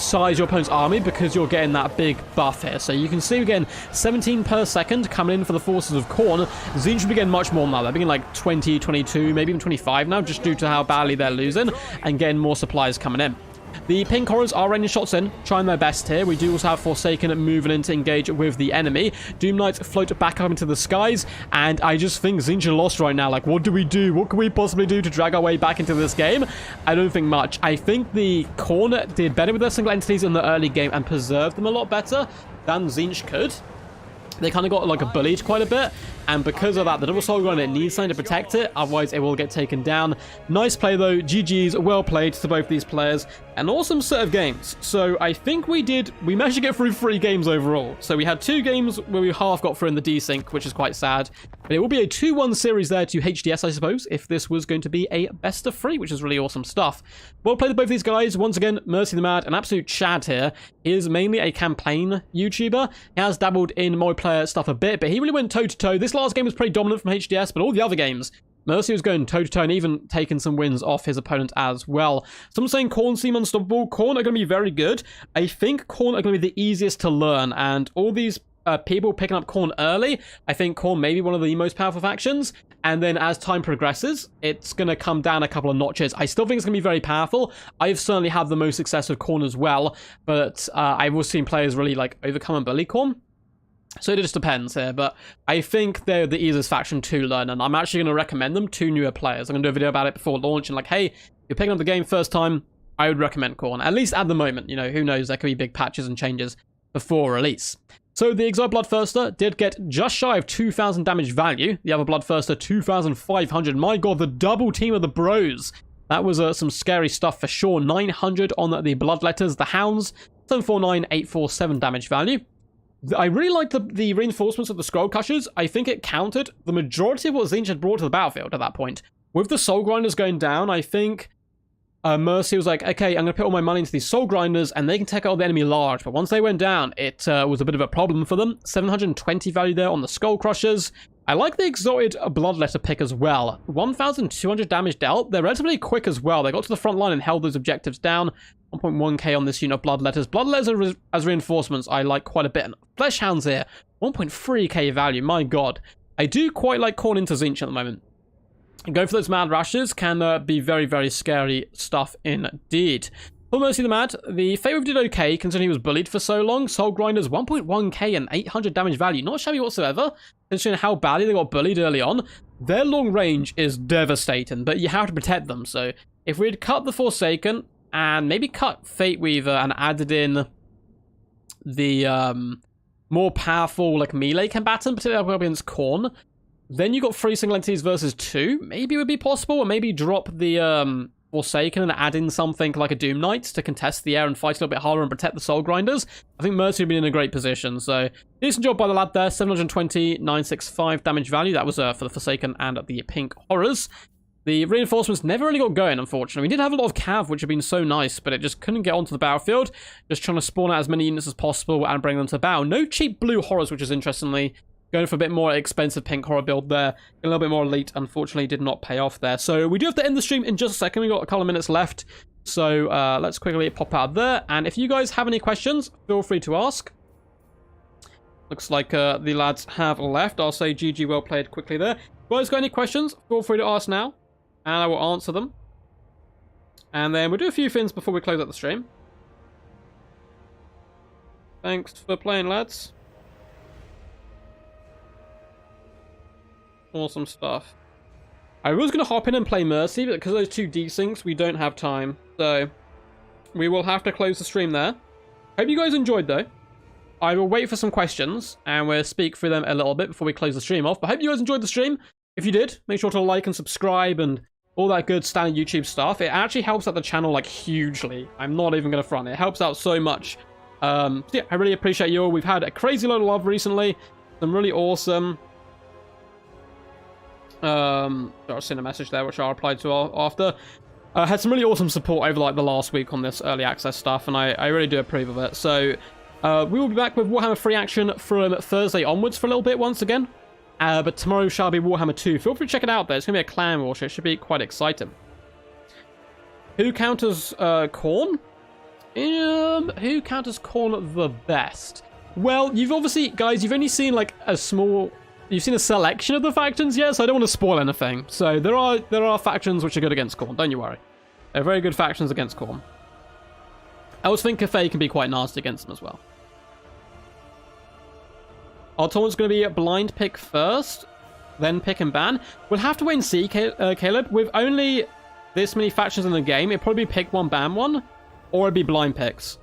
size your opponent's army because you're getting that big buff here. So you can see again 17 per second coming in for the forces of Khorne. Tzeentch should be getting much more now. They're being like 20, 22, maybe even 25 now, just due to how badly they're losing and getting more supplies coming in. The pink horrors are raining shots in, trying their best here. We do also have Forsaken moving in to engage with the enemy. Doom Knights float back up into the skies, and I just think Tzeentch are lost right now. Like, what do we do? What can we possibly do to drag our way back into this game? I don't think much. I think the Khorne did better with their single entities in the early game and preserved them a lot better than Tzeentch could. They kind of got like bullied quite a bit, and because of that, the double soul grinder, it needs something to protect it, otherwise it will get taken down. Nice play though, GG's, well played to both these players. An awesome set of games. So I think we managed to get through 3 games overall. So we had 2 games where we half got through in the desync, which is quite sad. But it will be a 2-1 series there to HDS, I suppose, if this was going to be a best of 3, which is really awesome stuff. Well played to both these guys. Once again, Mercy the Mad, an absolute Chad here. He is mainly a campaign YouTuber. He has dabbled in multiplayer stuff a bit, but he really went toe-to-toe. This last game was pretty dominant from HDS, but all the other games, Mercy was going toe-to-toe and even taking some wins off his opponent as well. Some saying Khorne seem unstoppable. Khorne are going to be very good. I think Khorne are going to be the easiest to learn, and all these people picking up Khorne early, I think Khorne may be one of the most powerful factions, and then as time progresses, it's going to come down a couple of notches. I still think it's going to be very powerful. I've certainly had the most success with Khorne as well, but I've also seen players really overcome and bully Khorne. So it just depends here, but I think they're the easiest faction to learn, and I'm actually going to recommend them to newer players. I'm going to do a video about it before launch, and hey, you're picking up the game first time, I would recommend Khorne, at least at the moment. Who knows, there could be big patches and changes before release. So the Exiled Bloodthirster did get just shy of 2,000 damage value. The other Bloodthirster, 2,500. My god, the double team of the bros. That was some scary stuff for sure. 900 on the Bloodletters. The Hounds, 749, 847 damage value. I really like the reinforcements of the Scroll Crushers. I think it countered the majority of what Tzeentch had brought to the battlefield at that point. With the Soul Grinders going down, I think Mercy was like, okay, I'm going to put all my money into these Soul Grinders, and they can take out the enemy large. But once they went down, it was a bit of a problem for them. 720 value there on the Skull Crushers. I like the Exalted Bloodletter pick as well. 1,200 damage dealt. They're relatively quick as well. They got to the front line and held those objectives down. 1.1k on this unit of Bloodletters. Bloodletters as reinforcements I like quite a bit. And Flesh Hounds here, 1.3k value. My god. I do quite like Khorne into Tzeentch at the moment. Going for those Mad Rashes can be very, very scary stuff indeed. For Mercy the Mad, the Fate did okay considering he was bullied for so long. Soul Grinders, 1.1k and 800 damage value. Not shabby whatsoever, considering how badly they got bullied early on. Their long range is devastating, but you have to protect them. So if we had cut the Forsaken and maybe cut Fate Weaver and added in the more powerful melee combatant, particularly against Khorne, then you got 3 single entities versus 2. Maybe it would be possible, or maybe drop the Forsaken and add in something like a Doom Knight to contest the air and fight a little bit harder and protect the Soul Grinders. I think Mercy would be in a great position. So decent job by the lad there. 720, 965 damage value. That was for the Forsaken and the Pink Horrors. The reinforcements never really got going, unfortunately. We did have a lot of cav, which have been so nice, but it just couldn't get onto the battlefield. Just trying to spawn out as many units as possible and bring them to battle. No cheap blue horrors, which is interestingly going for a bit more expensive pink horror build there. A little bit more elite, unfortunately, did not pay off there. So we do have to end the stream in just a second. We've got a couple of minutes left. So let's quickly pop out there. And if you guys have any questions, feel free to ask. Looks like the lads have left. I'll say GG, well played quickly there. If you guys got any questions, feel free to ask now, and I will answer them. And then we'll do a few things before we close out the stream. Thanks for playing, lads. Awesome stuff. I was going to hop in and play Mercy, but because of those 2 desyncs, we don't have time. So we will have to close the stream there. Hope you guys enjoyed, though. I will wait for some questions, and we'll speak through them a little bit before we close the stream off. But I hope you guys enjoyed the stream. If you did, make sure to like and subscribe and all that good standard YouTube stuff. It actually helps out the channel, hugely. I'm not even going to front. It helps out so much. So yeah, I really appreciate you all. We've had a crazy load of love recently. Some really awesome... I've seen a message there, which I'll reply to after. Had some really awesome support over the last week on this early access stuff, and I really do approve of it. So we will be back with Warhammer free action from Thursday onwards for a little bit once again. But tomorrow shall be Warhammer 2. Feel free to check it out, though. It's going to be a clan war, so it should be quite exciting. Who counters Khorne? Who counters Khorne the best? Well, you've obviously, guys, you've only seen like a small... You've seen a selection of the factions, yes? I don't want to spoil anything. So there are factions which are good against Khorne, don't you worry. They're very good factions against Khorne. I also think Cathay can be quite nasty against them as well. Our tournament's going to be a blind pick first, then pick and ban. We'll have to wait and see, Caleb. With only this many factions in the game, it'd probably be pick one, ban one, or it'd be blind picks.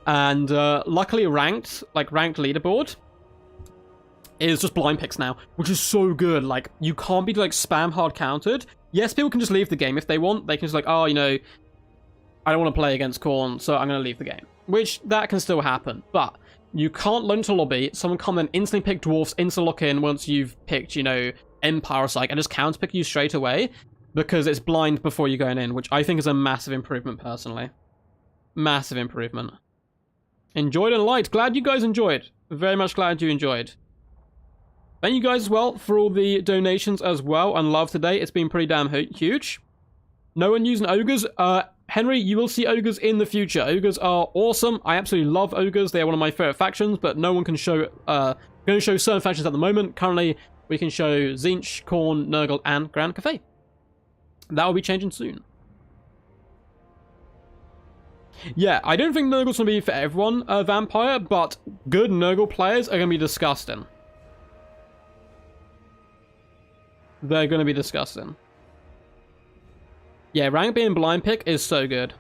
And luckily ranked leaderboard is just blind picks now, which is so good. Like, you can't be like spam hard countered. Yes, people can just leave the game if they want. They can just like, oh, you know, I don't want to play against Khorne, so I'm going to leave the game. Which, that can still happen. But you can't load into lobby, someone come and instantly pick dwarfs, instant lock in once you've picked, you know, Empire or Psych, and just counter pick you straight away, because it's blind before you're going in, which I think is a massive improvement, personally. Massive improvement. Enjoyed and liked. Glad you guys enjoyed. Very much glad you enjoyed. Thank you guys as well for all the donations as well, and love today. It's been pretty damn huge. No one using ogres. Henry, you will see ogres in the future. Ogres are awesome. I absolutely love ogres. They are one of my favorite factions, but no one can show, going to show certain factions at the moment. Currently, we can show Tzeentch, Khorne, Nurgle, and Grand Cathay. That will be changing soon. Yeah, I don't think Nurgle's going to be for everyone, Vampire, but good Nurgle players are going to be disgusting. They're going to be disgusting. Yeah, rank being blind pick is so good.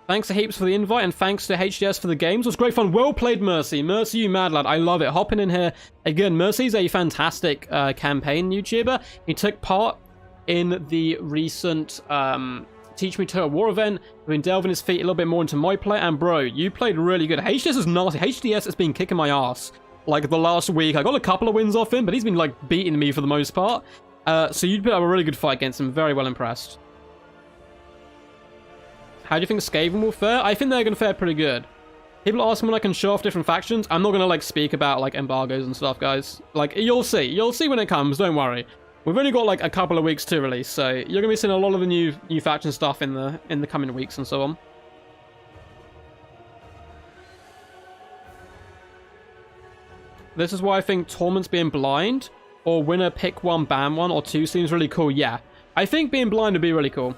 Thanks to Heaps for the invite, and thanks to HDS for the games. It was great fun. Well played, Mercy. Mercy, you mad lad. I love it. Hopping in here. Again, Mercy's a fantastic campaign YouTuber. He took part in the recent Teach Me Total War event. I've been delving his feet a little bit more into my play, and bro, you played really good. HDS is nasty. HDS has been kicking my ass. Like the last week, I got a couple of wins off him, but he's been like beating me for the most part. So you'd put up a really good fight against him. Very well impressed. How do you think Skaven will fare? I think they're going to fare pretty good. People ask me when I can show off different factions. I'm not going to like speak about like embargoes and stuff, guys. Like, you'll see. You'll see when it comes. Don't worry. We've only got like a couple of weeks to release, so you're going to be seeing a lot of the new faction stuff in the coming weeks and so on. This is why I think tournaments being blind or winner pick one, ban one, or two seems really cool. Yeah, I think being blind would be really cool.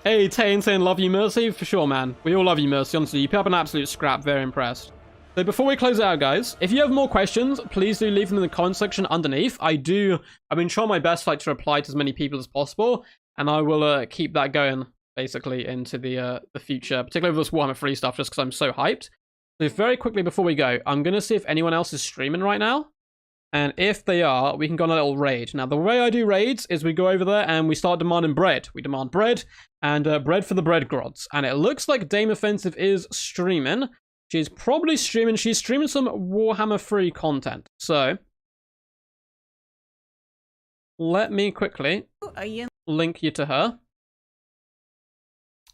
Hey, Tayin saying love you, Mercy. For sure, man. We all love you, Mercy. Honestly, you put up an absolute scrap. Very impressed. So before we close it out, guys, if you have more questions, please do leave them in the comment section underneath. I've been trying my best like to reply to as many people as possible, and I will keep that going basically into the future, particularly with this Warhammer 3 stuff, just because I'm so hyped. So very quickly before we go, I'm going to see if anyone else is streaming right now. And if they are, we can go on a little raid. Now, the way I do raids is we go over there and we start demanding bread. We demand bread and bread for the bread gods. And it looks like Dame Offensive is streaming. She's probably streaming. She's streaming some Warhammer 3 content. So, let me quickly link you to her.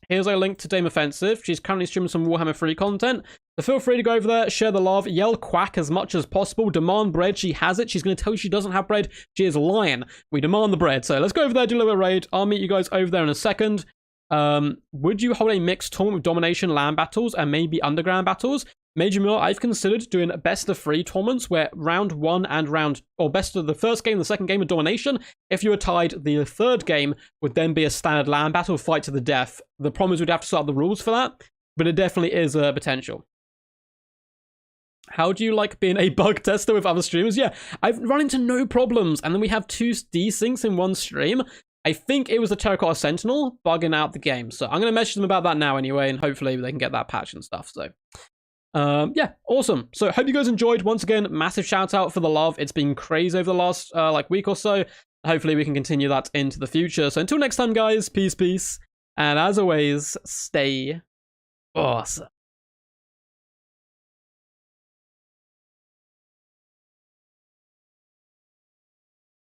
Here's a link to Dame Offensive. She's currently streaming some Warhammer 3 content. So feel free to go over there, share the love, yell quack as much as possible, demand bread. She has it. She's going to tell you she doesn't have bread. She is lying. We demand the bread. So let's go over there, do a little raid. I'll meet you guys over there in a second. Would you hold a mixed tournament with domination, land battles, and maybe underground battles? Major Mill, I've considered doing best of 3 tournaments where round 1 and best of the first game, the second game of domination. If you were tied, the third game would then be a standard land battle fight to the death. The problem is we'd have to start the rules for that, but it definitely is a potential. How do you like being a bug tester with other streamers? Yeah, I've run into no problems, and then we have 2 desyncs in one stream. I think it was the Terracotta Sentinel bugging out the game, so I'm going to message them about that now anyway, and hopefully they can get that patch and stuff, so... yeah, awesome. So hope you guys enjoyed. Once again, massive shout out for the love. It's been crazy over the last like week or so. Hopefully we can continue that into the future. So until next time, guys, peace, and as always, stay awesome.